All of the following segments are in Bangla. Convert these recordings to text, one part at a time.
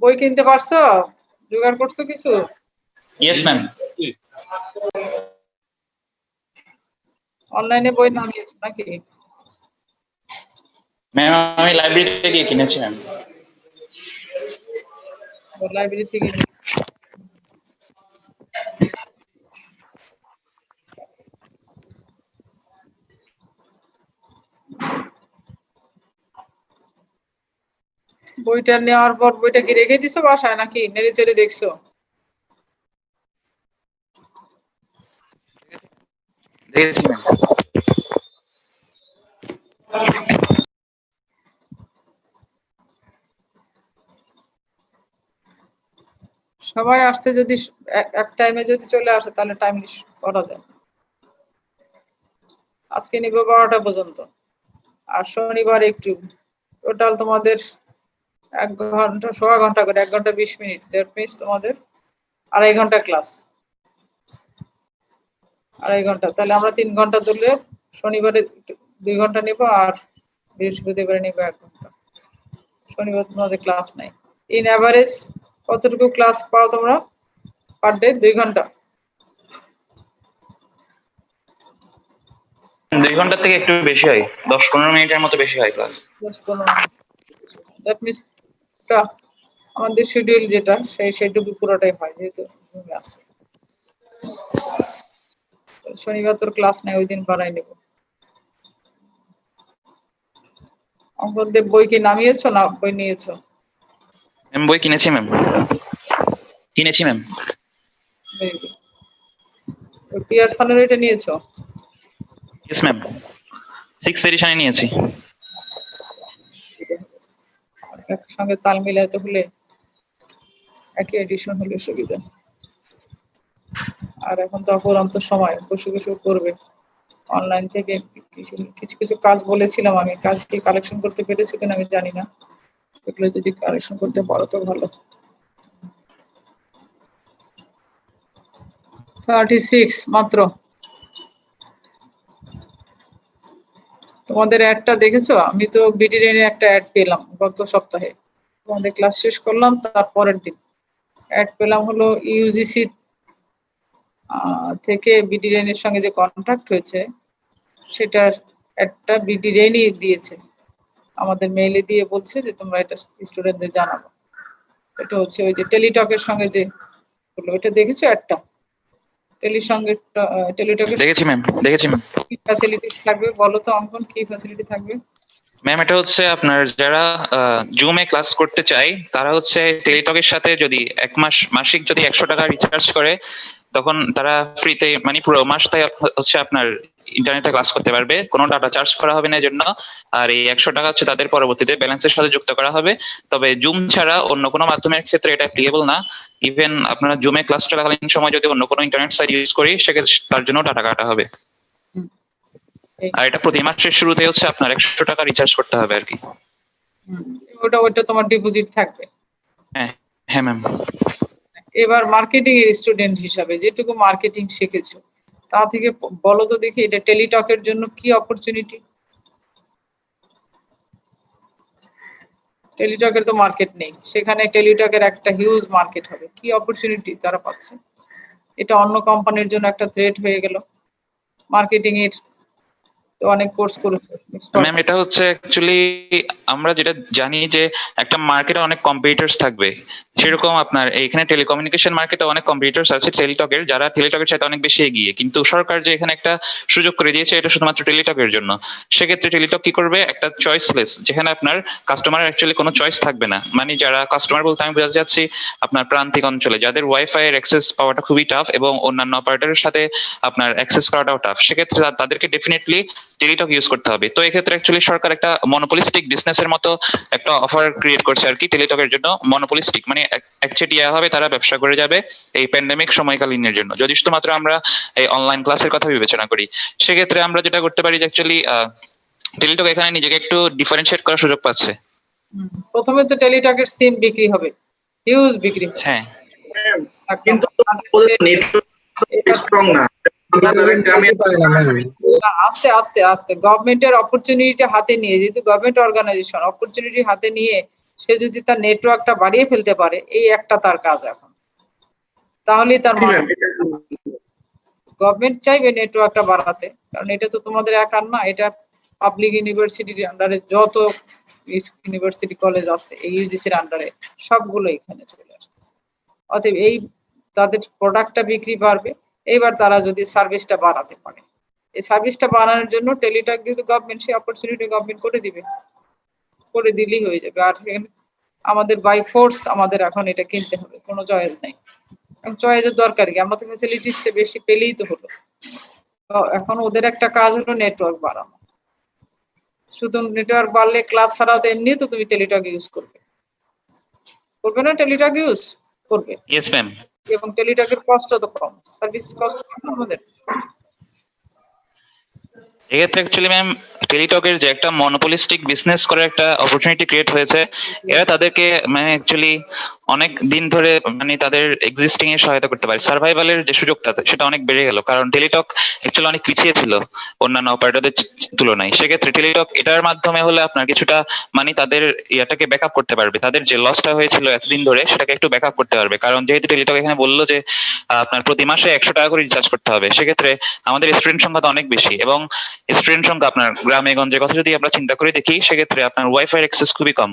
বই কিনতে পারছো? জোগাড় করছো কিছু? Yes ma'am. অনলাইনে বই নামিয়েছো নাকি? ম্যাম আমি লাইব্রেরিতে গিয়ে কিনেছি ম্যাম। লাইব্রেরি থেকে বইটা নেওয়ার পর বইটা কি রেখে দিছো বাসায় নাকি নেড়ে চেড়ে দেখছো? দেখেছি ম্যাম। সবাই আসতে যদি এক টাইমে যদি চলে আসে তাহলে টাইম করা যায়। আজকে নিব 12টা পর্যন্ত, আর শনিবার একটু। টোটাল তোমাদের 1 ঘন্টা, সোয়া ঘন্টা করে, 1 ঘন্টা 20 মিনিট। দ্যাট মিনস তোমাদের 2.5 ঘন্টা ক্লাস, 2.5 ঘন্টা। তাহলে আমরা 3 ঘন্টা ধরলে শনিবারে 2 ঘন্টা নেব, আর বৃহস্পতিবারে নেব 1 ঘন্টা। শনিবার তোমাদের ক্লাস নাই। ইন অ্যাভারেজ কতটুকু ক্লাস পাও তোমরা পার ডে? 2 ঘন্টা? 2 ঘন্টার থেকে একটু বেশি হয়, 10-15 মিনিটের মতো বেশি হয় ক্লাস। দ্যাট মিনস আমাদের শিডিউল যেটা, সেই সেটুকু পুরোটাই হয়, যেহেতু জুমে আছে। শনিবার তোর ক্লাস নাই, ওই দিন বাড়াই নেব। অঙ্কনদেব বই কি নামিয়েছো না বই নিয়েছো? ম্যাম বই কিনেছি ম্যাম। কিনেছি ম্যাম। ওই পিয়ারসনের ওইটা নিয়েছো? ইয়েস ম্যাম, 6th এডিশনে নিয়েছি। একসঙ্গে তাল মিলাতে হলে একই এডিশন হলে সুবিধা। আর এখন তো অপরন্ত সময়, বসে বসে করবে অনলাইন থেকে। কিছু কিছু কাজ বলেছিলাম আমি, কাজ কি কালেকশন করতে পেরেছো কিনা আমি জানি না। এগুলো যদি কালেকশন করতে পারো তো ভালো। 36 মাত্র। তোমাদের অ্যাডটা দেখেছো? আমি তো বিডি রেনের একটা অ্যাড পেলাম গত সপ্তাহে। তোমাদের ক্লাস শেষ করলাম তার পরের দিন অ্যাড পেলাম, হলো ইউজিসি থেকে বিডি রেনের সঙ্গে যে কন্ট্রাক্ট হয়েছে সেটার একটা বিডি রেনই দিয়েছে আমাদের মেইলে দিয়ে, বলছে যে তোমরা এটা স্টুডেন্টদের জানাবো। এটা হচ্ছে ওই যে টেলিটকের সঙ্গে যে হলো, এটা দেখেছো একটা? টেলিটকের দেখেছি ম্যাম, দেখেছি ম্যাম। কি ফ্যাসিলিটি থাকবে বলো তো অঙ্কন, কি ফ্যাসিলিটি থাকবে? ম্যাম এটা হচ্ছে আপনার যারা জুমে ক্লাস করতে চায় তারা হচ্ছে টেলিটকের সাথে যদি মাসিক যদি 100 টাকা রিচার্জ করে, তখন তারা ফ্রিতে মানে পুরো মাসটাই হচ্ছে আপনার ইন্টারনেটে ক্লাস করতে পারবে, কোনো ডাটা চার্জ করা হবে না এর জন্য। আর এই 100 টাকা হচ্ছে তাদের পরবর্তীতে ব্যালেন্সের সাথে যুক্ত করা হবে। তবে জুম ছাড়া অন্য কোনো মাধ্যমের ক্ষেত্রে এটা অ্যাপ্লিকেবল না। ইভেন আপনারা জুমে ক্লাস চলাকালীন সময় যদি অন্য কোনো ইন্টারনেট সাইট ইউজ করি সেক্ষেত্রে তার জন্য ডাটা কাটা হবে। আর এটা প্রতি মাসের শুরুতে হচ্ছে আপনার 100 টাকা রিচার্জ করতে হবে আর কি। ওটা তোমার ডিপোজিট থাকবে। হ্যাঁ হ্যাঁ ম্যাম। এবার মার্কেটিং এর স্টুডেন্ট হিসাবে যেটুকু মার্কেটিং শিখেছো তা থেকে বলো তো দেখি, এটা টেলিটকের জন্য কি অপরচুনিটি? টেলিটকের তো মার্কেট নেই, সেখানে টেলিটকের একটা হিউজ মার্কেট হবে। কি অপরচুনিটি তারা পাচ্ছে? এটা অন্য কোম্পানির জন্য একটা থ্রেট হয়ে গেল। মার্কেটিং এর তো অনেক কোর্স করেছে। ম্যাম এটা হচ্ছে অ্যাকচুয়ালি আমরা যেটা জানি যে একটা মার্কেটে অনেক কম্পিটিটরস থাকবে, সেরকম আপনার এইখানে টেলিকমিউনিকেশন মার্কেটে অনেক কম্পিটিটরস আছে টেলিটকের, যারা টেলিটকের সাথে অনেক বেশি এগিয়ে। কিন্তু সরকার যে এখানে একটা সুযোগ করে দিয়েছে এটা শুধুমাত্র টেলিটকের জন্য। সেক্ষেত্রে টেলিটক কি করবে, একটা চয়েসলেস, যেখানে আপনার কাস্টমারের অ্যাকচুয়ালি কোনো চয়েস থাকবে না। মানে যারা কাস্টমার বলতে আমি বোঝাতে চাচ্ছি আপনার প্রান্তিক অঞ্চলে যাদের ওয়াইফাই এর অ্যাক্সেস পাওয়াটা খুবই টাফ এবং অন্যান্য অপারেটরের সাথে আপনার অ্যাক্সেস করাটাও টাফ, সেক্ষেত্রে তাদেরকে ডেফিনেটলি টেলিটক ইউজ করতে হবে। তো এক্ষেত্রে অ্যাকচুয়ালি সরকার একটা মনোপলিস্টিক বিজনেসের মতো একটা অফার ক্রিয়েট করছে আর কি টেলিটকের জন্য। মনোপলিস্টিক মানে একচেটিয়া হবে তারা ব্যবসা করে যাবে এই প্যান্ডেমিক সময়কালীনের জন্য। যদি শুধুমাত্র আমরা এই অনলাইন ক্লাসের কথা বিবেচনা করি, সেক্ষেত্রে আমরা যেটা করতে পারি যে অ্যাকচুয়ালি টেলিটক এখানে নিজেকে একটু ডিফারেন্সিয়েট করার সুযোগ পাচ্ছে। প্রথমে তো টেলিটকের সিম বিক্রি হবে, হিউজ বিক্রি হবে। হ্যাঁ কিন্তু স্ট্রং না। আস্তে আস্তে আস্তে গভর্নমেন্টের অপরচুনিটি হাতে নিয়ে, যেহেতু গভর্নমেন্ট অর্গানাইজেশন, অপরচুনিটি হাতে নিয়ে সে যদি তার নেটওয়ার্কটা বাড়িয়ে ফেলতে পারে, এই একটা তার কাজ এখন, তাহলেই তার গভর্নমেন্ট চাইবে নেটওয়ার্কটা বাড়াতে, কারণ এটা তো তোমাদের একার না, এটা পাবলিক ইউনিভার্সিটির আন্ডারে যত ইউনিভার্সিটি কলেজ আছে এই ইউজিসির আন্ডারে সবগুলো এখানে চলে আসতেছে। অতএব এই তাদের প্রোডাক্টটা বিক্রি বাড়বে। এইবার তারা যদি সার্ভিসটা বাড়াতে পারে, এই সার্ভিসটা বাড়ানোর জন্য টেলিটক কিন্তু গভর্নমেন্ট সেই অপরচুনিটি গভর্নমেন্ট করে দিবে, করে দিলেই হয়ে যাবে। আর আমাদের বাই ফোর্স আমাদের এখন এটা কিনতে হবে, কোনো চয়েস নাই। চয়েসের দরকার কি, আমরা তো ফ্যাসিলিটিসটা বেশি পেলেই তো হলো। এখন ওদের একটা কাজ হলো নেটওয়ার্ক বাড়ানো। শুধু নেটওয়ার্ক বাড়লে ক্লাস ছাড়া তো এমনি তো তুমি টেলিটক ইউজ করবে না, টেলিটক ইউজ করবে। Yes ma'am. এবং টেলিটকের কষ্ট তো কম, সার্ভিস কষ্ট কম আমাদের। এক্ষেত্রে অ্যাকচুয়ালি ম্যাম টেলিটকের যে একটা মনোপলিস্টিক বিজনেস করার একটা অপরচুনিটি ক্রিয়েট হয়েছে, এরা তাদেরকে মানে অ্যাকচুয়ালি অনেক দিন ধরে মানে তাদের এক্সিস্টিং এ সহায়তা করতে পারে, সার্ভাইভালের যে সুযোগটা সেটা অনেক বেড়ে গেল, কারণ টেলিটক অ্যাকচুয়ালি অনেক পিছিয়ে ছিল অন্যান্য অপারেটরদের তুলনায়। সেক্ষেত্রে টেলিটক এটার মাধ্যমে হলে আপনার কিছুটা মানে তাদের ইয়াটাকে ব্যাকআপ করতে পারবে, তাদের যে লসটা হয়েছিল এতদিন ধরে সেটাকে একটু ব্যাকআপ করতে পারবে। কারণ যেহেতু টেলিটক এখানে বললো যে আপনার প্রতি মাসে 100 টাকা করে রিচার্জ করতে হবে, সেক্ষেত্রে আমাদের স্টুডেন্ট সংখ্যা তো অনেক বেশি, এবং স্টুডেন্ট সংখ্যা আপনার গ্রামে গঞ্জের কথা যদি আমরা চিন্তা করে দেখি, সেক্ষেত্রে আপনার ওয়াইফাই অ্যাক্সেস খুবই কম।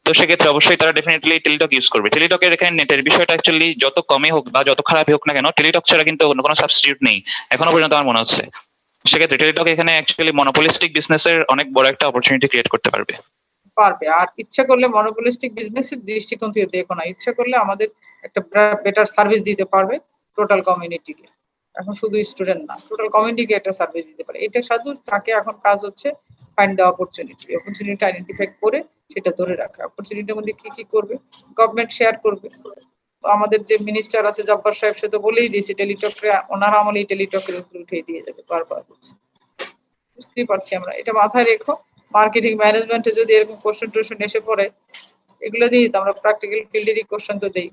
তো সেক্ষেত্রে অবশ্যই তারা ডেফিনেটলি টেলিটক ইউজ করবে। টেলিটকের এখানে নেটের বিষয়টা অ্যাকচুয়ালি যত কমই হোক বা যত খারাপই হোক না কেন, টেলিটক ছাড়া কিন্তু অন্য কোনো সাবস্টিটিউট নেই এখনো পর্যন্ত আমার মনে হচ্ছে। সেক্ষেত্রে টেলিটক এখানে অ্যাকচুয়ালি মনোপলিস্টিক বিজনেসের অনেক বড় একটা অপরচুনিটি ক্রিয়েট করতে পারবে। আর ইচ্ছা করলে মনোপলিস্টিক বিজনেসের দৃষ্টিকোণ থেকে দেখো না, ইচ্ছা করলে আমাদের একটা বেটার সার্ভিস দিতে পারবে টোটাল কমিউনিটিকে। এখন শুধু স্টুডেন্ট না, টোটাল কমিউনিটিকে একটা সার্ভিস দিতে পারে। এটা শুধু তাকে এখন কাজ হচ্ছে ফাইন্ড দ্য অপরচুনিটি আইডেন্টিফাই করে সেটা ধরে রাখা। অপরচুনিটির মধ্যে কি কি করবে, গভর্নমেন্ট শেয়ার করবে। আমাদের যে মিনিস্টার আছে জব্বার সাহেব, সে তো বলেই দিয়েছে টেলিটককে ওনার আমলেই টেলিটকের উপরে উঠিয়ে দিয়ে যাবে, বারবার বলছে। বুঝতেই পারছি আমরা, এটা মাথায় রেখো। মার্কেটিং ম্যানেজমেন্টে যদি এরকম কোশ্চেন টোশ্চেন এসে পড়ে, এগুলো দিই তো আমরা প্র্যাকটিক্যাল ফিল্ডেরই কোশ্চেন তো দেই,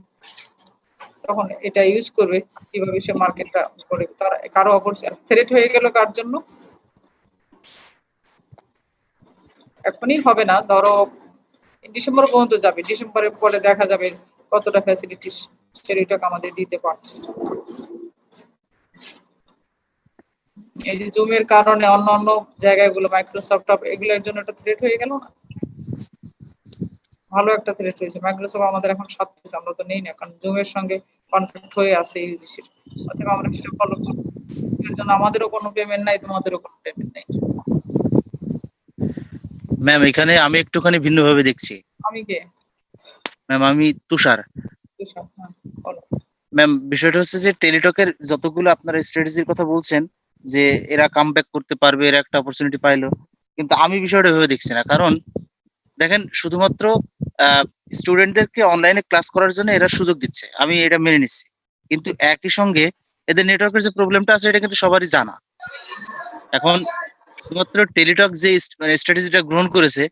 তখন এটা ইউজ করবে কিভাবে সে মার্কেটটা করে। তার কারো অপরচুনিটি থ্রেট হয়ে গেল কার জন্য, এখনই হবে না, ধরো ডিসেম্বর পর্যন্ত যাবে, ডিসেম্বরের পরে দেখা যাবে কতটা ফ্যাসিলিটিস টেলিটক আমাদের দিতে পারছে। এই যে জুমের কারণে অন্য অন্য জায়গাগুলো মাইক্রোসফট এগুলোর জন্য একটা থ্রেট হয়ে গেল না, ভালো একটা থ্রেট হয়েছে। মাইক্রোসফট আমাদের এখন সাথে, আমরা তো নেই না, কারণ জুমের সঙ্গে কন্ট্রাক্ট হয়ে আছে ইউজিসির, অথবা আমরা সেটা ফলো করব। এর জন্য আমাদেরও কোনো পেমেন্ট নাই, তোমাদেরও কোনো পেমেন্ট নাই। ম্যাম এখানে আমি একটুখানি ভিন্নভাবে দেখছি। আমি কে? ম্যাম আমি তুষার। হ্যাঁ, বলো। ম্যাম বিষয়টা হচ্ছে যে টেলিটকের যতগুলো আপনারা স্ট্র্যাটেজির কথা বলছেন যে এরা কামব্যাক করতে পারবে, এরা একটা অপরচুনিটি পাইলো, কিন্তু আমি বিষয়টা ভেবে দেখছি না। কারণ দেখেন শুধুমাত্র স্টুডেন্টদেরকে অনলাইনে ক্লাস করার জন্য এরা সুযোগ দিচ্ছে, আমি এটা মেনে নিচ্ছি, কিন্তু একই সঙ্গে এদের নেটওয়ার্কের যে প্রবলেমটা আছে এটা কিন্তু সবারই জানা। এখন শুধুমাত্র টেলিটক যে স্ট্র্যাটেজিটা গ্রহণ করেছে,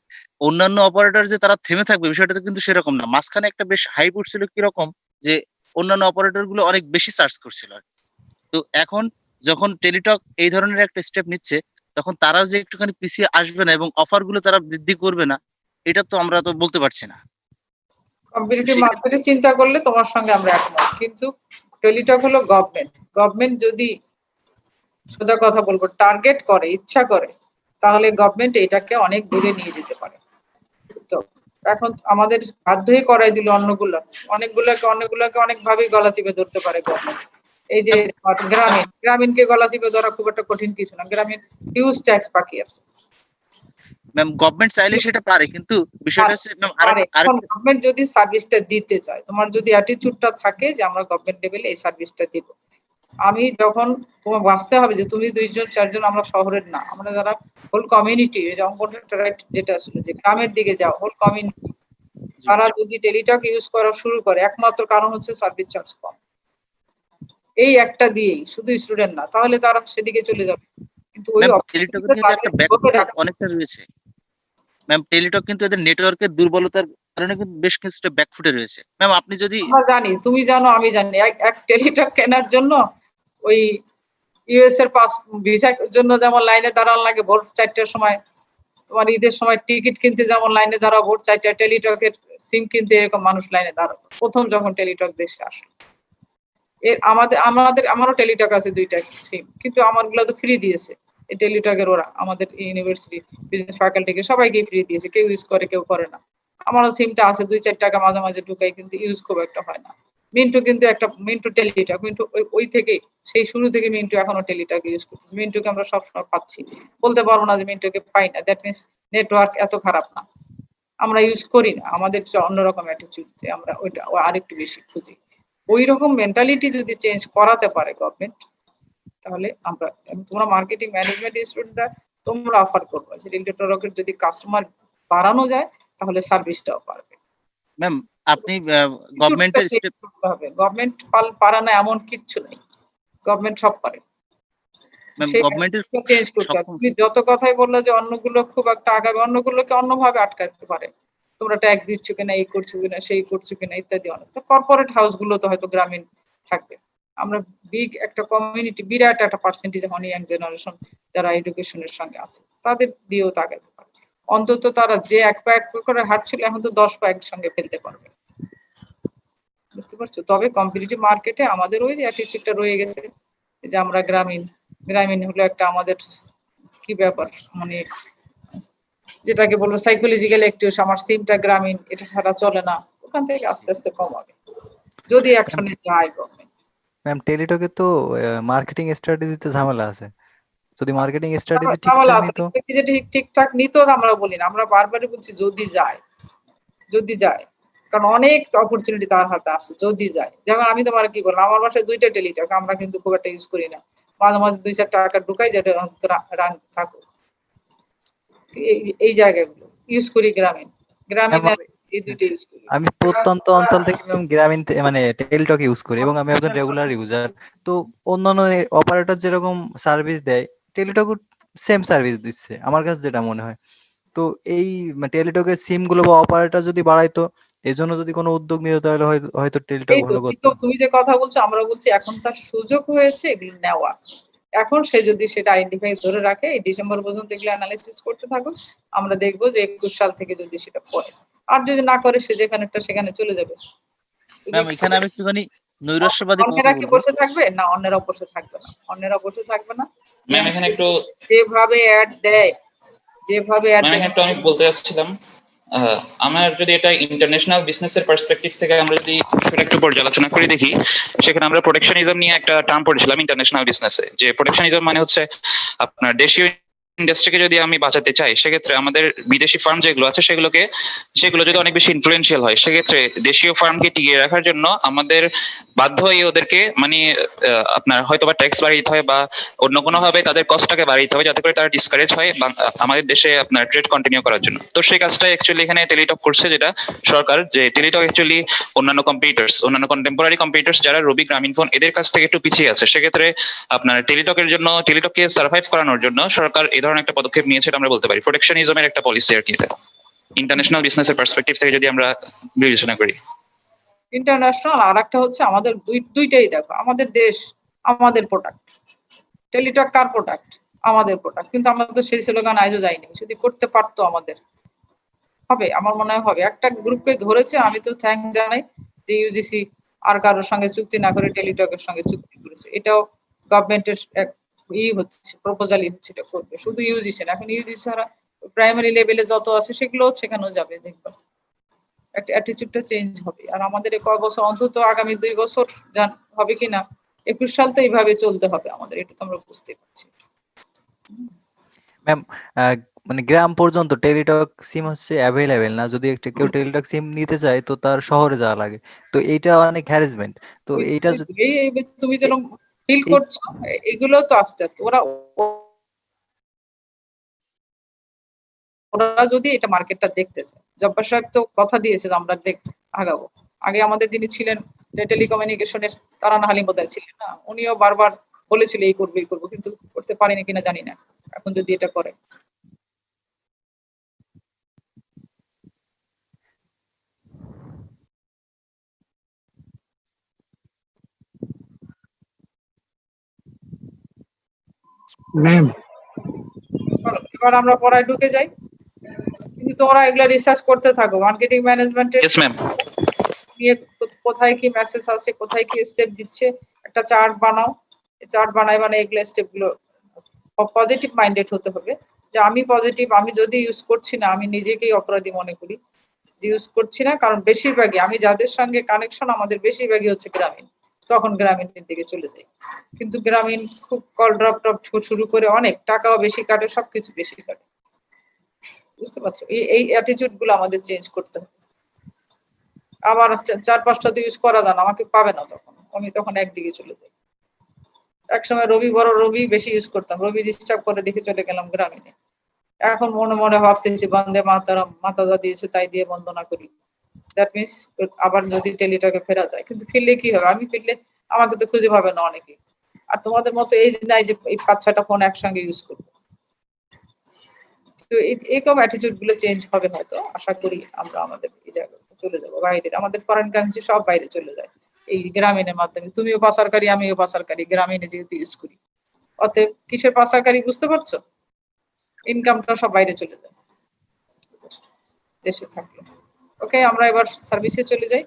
অন্যান্য অপারেটর যে তারা থেমে থাকবে বিষয়টা তো কিন্তু সেরকম না। মাঝখানে একটা বেশ হাইপ উঠছিল কিরকম, যে অন্যান্য অপারেটর গুলো অনেক বেশি চার্জ করছিল। তো এখন যখন টেলিটক এই ধরনের একটা স্টেপ নিচ্ছে, তখন তারাও যে একটুখানি পিছিয়ে আসবে না এবং অফার গুলো তারা বৃদ্ধি করবে না, এটা তো আমরা তো বলতে পারছি না। কম্পিটিটিভ মার্কেটে চিন্তা করলে তোমার সঙ্গে আমরা একমত, কিন্তু টেলিটক হলো গভর্নমেন্ট যদি সোজা কথা বলবো টার্গেট করে, ইচ্ছা করে, তাহলে গভর্নমেন্ট এটাকে অনেক দূরে নিয়ে যেতে পারে। তো এখন আমাদের বাধ্যই করাই দিল অনেকগুলোকে অনেকভাবেই গলা চিপে ধরতে পারে গভর্নমেন্ট। এই যে গ্রামীণকে গলা চিপে ধরা খুব একটা কঠিন কিছু না, গ্রামীণ হিউজ ট্যাক্স বাকি আছে। ম্যাম গভর্নমেন্ট চাইলে সেটা পারে, কিন্তু বিষয়টা হচ্ছে গভর্নমেন্ট যদি সার্ভিসটা দিতে চায়, তোমার যদি অ্যাটিটিউডটা থাকে যে আমরা গভর্নমেন্ট লেভেলে এই সার্ভিসটা দিব, আমি যখন তোমার বাঁচতে হবে যে তুমি 2 জন 4 জন, আমরা শহরের না, আমরা যারা হোল কমিউনিটি, যেটা আসলে যে গ্রামের দিকে যাও, হোল কমিউনিটি, তারা যদি টেলিটক ইউজ করা শুরু করে, একমাত্র কারণ হচ্ছে সার্ভিস চার্জ কম। এই একটা দিয়েই শুধু স্টুডেন্ট না, তাহলে তারা সেদিকে চলে যাবে। কিন্তু ওই অনেকটা রয়েছে ম্যাম, টেলিটক কিন্তু এদের নেটওয়ার্কের দুর্বলতার কারণে কিন্তু বেশ কিছুটা ব্যাকফুটে রয়েছে। ম্যাম আপনি যদি, আমরা জানি, তুমি জানো, আমি জানি, এক টেলিটক কেনার জন্য ওই ইউএস এর পাস ভিসার জন্য যেমন লাইনে দাঁড়ানো লাগে ভোর 4টার সময়, তোমার ঈদের সময় টিকিট কিনতে যেমন লাইনে দাঁড়াবো, 4টা টেলিটকের সিম কিনতে এরকম মানুষ লাইনে দাঁড়াতো প্রথম যখন টেলিটক দেশে আসলো। এর আমারও টেলিটক আছে 2টা সিম, কিন্তু আমারগুলো তো ফ্রি দিয়েছে এই টেলিটকের ওরা, আমাদের ইউনিভার্সিটি বিজনেস ফ্যাকাল্টিকে সবাইকে ফ্রি দিয়েছে, কেউ ইউজ করে কেউ করে না। আমারও সিমটা আছে, 2-4 টাকা মাঝে মাঝে ঢুকাই, কিন্তু ইউজ খুব একটা হয় না। মিন্টু কিন্তু মিন্টু টেলিটক, মিন্টু ওই থেকে সেই শুরু থেকে মিন্টু এখনো টেলিটক ইউজ করতেছে। মিন্টুকে আমরা সবসময় পাচ্ছি, বলতে পারবো না যে মিন্টুকে পাই না, দ্যাট মিনস নেটওয়ার্ক এত খারাপ না, আমরা ইউজ করি না, আমাদের অন্যরকম অ্যাটিটিউড, যে আমরা ওইটা আরেকটু বেশি খুঁজি। ওই রকম মেন্টালিটি যদি চেঞ্জ করাতে পারে গভর্নমেন্ট, তাহলে আমরা, তোমরা মার্কেটিং ম্যানেজমেন্ট স্টুডেন্টরা তোমরা অফার করবো যে টেলিটকের যদি কাস্টমার বাড়ানো যায় তাহলে সার্ভিসটাও পারবে। ম্যাম আপনি গভর্নমেন্টের স্টেপ হবে, গভর্নমেন্ট পারে না এমন কিচ্ছু নেই, গভর্নমেন্ট সব পারে। ম্যাম সেই গভর্নমেন্টের চেঞ্জ করতে হবে। তুমি যত কথাই বললে যে অন্যগুলো খুব একটা আগাবে, অন্যগুলোকে অন্যভাবে আটকাতে পারে, তোমরা ট্যাক্স দিচ্ছ কিনা, এই করছো কিনা, সেই করছো কিনা ইত্যাদি। অনেক তো কর্পোরেট হাউস গুলো তো হয়তো গ্রামীণ থাকবে, আমরা বিগ একটা কমিউনিটি, বিরাট একটা পার্সেন্টেজ এখন ইয়াং জেনারেশন যারা এডুকেশনের সঙ্গে আছে, তাদের দিয়েও তাকাতে পারে। অন্তত তারা যে এক পা করে হাঁটছিল এখন তো 10 পা একসঙ্গে ফেলতে পারবে, বুঝতে পারছো? তবে কম্পিটিটিভ মার্কেটে আমাদের ওই যে অ্যাটিটিউডটা রয়ে গেছে যে আমরা গ্রামীণ, গ্রামীণ হলো একটা আমাদের কি ব্যাপার, মানে যেটাকে বলবো সাইকোলজিক্যাল একটু, আমার সিমটা গ্রামীণ, এটা ছাড়া চলে না। ওখান থেকে আস্তে আস্তে কমাবে যদি অ্যাকশনে যায় গভর্নমেন্ট। ম্যাম টেলিটকে তো মার্কেটিং স্ট্র্যাটেজিতে ঝামেলা আছে, যদি মার্কেটিং স্ট্র্যাটেজি ঝামেলা ঠিকঠাক আছে, নিত। যে ঠিকঠাক নিত আমরা বলি না, আমরা বারবারই বলছি যদি যায়, যদি যায়, কারণ অনেক অপরচুনিটি তার হাতে আছে যদি যায়। যেমন আমি তোমার কি বললাম, আমার বাসায় 2টা টেলিটক, আমরা কিন্তু খুব একটা ইউজ করি না, মাঝে মাঝে 2-4 টাকা ঢুকাই, যেটা রান থাকো। এই জায়গাগুলো ইউজ করি, গ্রামীণ গ্রামীণ ম্যাম এই 2টা ইউজ করি। আমি প্রত্যন্ত অঞ্চল থেকে ম্যাম গ্রামীণ মানে টেলিটক ইউজ করি এবং আমি একজন রেগুলার ইউজার। তো অন্যান্য অপারেটর যেরকম সার্ভিস দেয় টেলিটক সেম সার্ভিস দিচ্ছে আমার কাছে যেটা মনে হয়। তো এই টেলিটকের সিম গুলো বা অপারেটর যদি বাড়াইতো, এই জন্য যদি কোনো উদ্যোগ নিত তাহলে হয়তো টেলিটক এই তো ভালো করতো। তুমি যে কথা বলছো আমরা বলছি এখন তার সুযোগ হয়েছে এগুলো নেওয়া। এখন সে যদি সেটা আইডেন্টিফাই ধরে রাখে, এই ডিসেম্বর পর্যন্ত এগুলো অ্যানালাইসিস করতে থাকো, আমরা দেখবো যে 21 সাল থেকে যদি সেটা করে। আর যদি না করে সে যেখানেটা সেখানে চলে যাবে। ম্যাম এখানে আমি একটুখানি নৈরাশ্যবাদী কথা অন্যেরা কি বলবো। বসে থাকবে না? অন্যেরা বসে থাকবে না, অন্যেরা বসে থাকবে না। ম্যাম এখানে একটু যেভাবে অ্যাড দেয়, যেভাবে অ্যাড ম্যাম দেয়, এখানে একটু আমি বলতে যাচ্ছিলাম, আমার যদি এটা ইন্টারন্যাশনাল বিজনেসের পার্সপেক্টিভ থেকে আমরা যদি সেটা একটু পর্যালোচনা করে দেখি, সেখানে আমরা প্রোটেকশনিজম নিয়ে একটা টার্ম পড়েছিলাম ইন্টারন্যাশনাল বিজনেসে, যে প্রোটেকশনিজম মানে হচ্ছে আপনার দেশীয় ইন্ডাস্ট্রিকে যদি আমি বাঁচাতে চাই, সেক্ষেত্রে আমাদের বিদেশি ফার্ম যেগুলো আছে সেগুলো যদি অনেক বেশি ইনফ্লুয়েন্সিয়াল হয়, সেক্ষেত্রে দেশীয় ফার্মকে টিকিয়ে রাখার জন্য আমাদের বাধ্য হয়ে ওদেরকে মানে আপনার হয়তো বা ট্যাক্স বাড়িয়ে হয় বা অন্য কোনো ভাবে তাদের কস্টটাকে বাড়িয়ে হবে, যাতে করে তারা ডিসকারেজ হয় আমাদের দেশে আপনার ট্রেড কন্টিনিউ করার জন্য। তো সেই কাজটা অ্যাকচুয়ালি এখানে টেলিটক করছে, যেটা সরকার, যে টেলিটক অ্যাকচুয়ালি অন্যান্য অন্যান্য কন্টেম্পোরারি কম্পিটিটর্স যারা রবি গ্রামীণফোন এদের কাছ থেকে একটু পিছিয়ে আছে, সেক্ষেত্রে আপনার টেলিটককে সার্ভাইভ করানোর জন্য সরকার এই ধরনের একটা পদক্ষেপ নিয়েছে, এটা আমরা বলতে পারি প্রোটেকশনিজমের একটা পলিসি আর কি। এটা ইন্টারন্যাশনাল বিজনেসের পার্সপেক্টিভ থেকে যদি আমরা বিবেচনা করি। ইন্টারন্যাশনাল, আর একটা হচ্ছে আমাদের দুইটাই দেখো, আমাদের দেশ, আমাদের প্রোডাক্ট। টেলিটক কার প্রোডাক্ট? আমাদের প্রোডাক্ট। কিন্তু আমাদের সেই স্লোগান আজও যায়নি, যদি করতে পারতো আমাদের হবে, আমার মনে হয় হবে। একটা গ্রুপকে ধরেছে, আমি তো থ্যাংক জানাই যে ইউজিসি আর কারোর সঙ্গে চুক্তি না করে টেলিটকের সঙ্গে চুক্তি করেছে। এটাও গভর্নমেন্টের এক হচ্ছে, প্রপোজালই হচ্ছে, এটা করবে। শুধু ইউজিসি না, এখন ইউজিসি ছাড়া প্রাইমারি লেভেলে যত আছে সেগুলো সেখানেও যাবে, দেখবা একটা অ্যাটিটিউডটা চেঞ্জ হবে। আর আমাদের কয় বছর, অন্তত আগামী 2 বছর হবে কিনা, 21 সাল তো এইভাবে চলতে হবে আমাদের, এটা তো আমরা বুঝতে পারছি। ম্যাম মানে গ্রাম পর্যন্ত টেলিটক সিম হচ্ছে অ্যাভেলেবেল না, যদি একটা কেউ টেলিটক সিম নিতে চায় তো তার শহরে যাওয়া লাগে, তো এইটা অনেক হ্যারাসমেন্ট। তো এইটা তুমি যেরকম ফিল এই করছো, এগুলো তো আস্তে আস্তে ওরা যদি এটা মার্কেটটা দেখতেছে। জব্বার সাহেব তো কথা দিয়েছে যে আমরা আগাবো। আগে আমাদের যিনি ছিলেন টেলিকমিউনিকেশনের, তারানা হালিম বোধহয় ছিলেন না, উনিও বারবার বলেছিল এই করবো, কিন্তু করতে পারেনি কিনা জানি না। এখন যদি এটা করে, ম্যাম এবার আমরা পড়ায় ঢুকে যাই। কিন্তু তোমরা এগুলা রিসার্চ করতে থাকো মার্কেটিং ম্যানেজমেন্টের ইয়েস ম্যাম। নিয়ে কোথায় কি মেসেজ আছে, কোথায় কি স্টেপ দিচ্ছে, একটা চার্ট বানাও। চার্ট বানাই এগুলো স্টেপ গুলো পজিটিভ মাইন্ডেড হতে হবে, যে আমি পজিটিভ, আমি যদি ইউজ করছি না আমি নিজেকেই অপরাধী মনে করি যে ইউজ করছি না, কারণ বেশিরভাগই আমি যাদের সঙ্গে কানেকশন আমাদের বেশিরভাগই হচ্ছে গ্রামীণ, তখন গ্রামীণের দিকে চলে যাই। কিন্তু গ্রামীণ খুব কল ড্রপ টপ শুরু করে অনেক টাকাও বেশি কাটে, সবকিছু বেশি কাটে, বুঝতে পারছো? এই অ্যাটিটিউড গুলো আমাদের চেঞ্জ করতে হবে। আবার 4-5টা তো ইউজ করা যায় না, আমাকে পাবে না তখন, আমি তখন একদিকে চলে যাই। একসময় রবি বেশি ইউজ করতাম, রবি ডিস্টার্ব করে দেখে চলে গেলাম গ্রামীণে। এখন মনে মনে ভাবতেছি বন্দে মাতারাম, মাতা যা দিয়েছে তাই দিয়ে বন্দনা করি। দ্যাট মিনস আবার যদি টেলিটকে ফেরা যায়, কিন্তু ফিরলে কি হবে? আমি ফিরলে আমাকে তো খুঁজে পাবে না অনেকে। আর তোমাদের মতো এই নাই যে এই 5-6টা ফোন একসঙ্গে ইউজ করবো। তো এরকম অ্যাটিটিউড গুলো চেঞ্জ হবে হয়তো, আশা করি আমরা আমাদের এই জায়গায় চলে যাবো বাইরে, আমাদের ফরেন কারেন্সি সব বাইরে চলে যায় এই গ্রামীণের মাধ্যমে। তুমিও পাচারকারী, আমিও পাচারকারী, গ্রামীণে যেহেতু ইউজ করি। অতএব কিসের পাচারকারী বুঝতে পারছো? ইনকামটা সব বাইরে চলে যায় দেশে থাকলে। ওকে, আমরা এবার সার্ভিসে চলে যাই।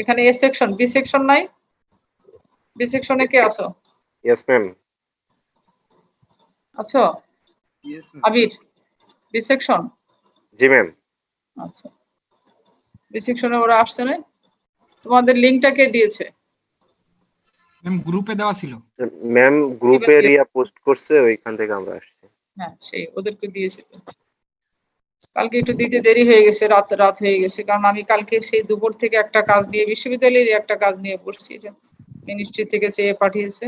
এখানে এ সেকশন, বি সেকশন নাই? বি সেকশনে কে আছো? Yes ma'am. আছো? আবির, বি সেকশন? জি ম্যাম। আচ্ছা, বি সেকশনে ওরা আসছে না? তোমাদের লিংকটা কে দিয়েছে? ম্যাম গ্রুপে দেওয়া ছিল। ম্যাম গ্রুপে রিয়া পোস্ট করছে, ওইখান থেকে আমরা আসছি। হ্যাঁ, সেই ওদেরকে দিয়েছে। কালকে একটু দিতে দেরি হয়ে গেছে, রাত হয়ে গেছে, কারণ আমি কালকে সেই দুপুর থেকে একটা কাজ নিয়ে, বিশ্ববিদ্যালয়ের একটা কাজ নিয়ে বসছি, এটা মিনিস্ট্রি থেকে চেয়ে পাঠিয়েছে।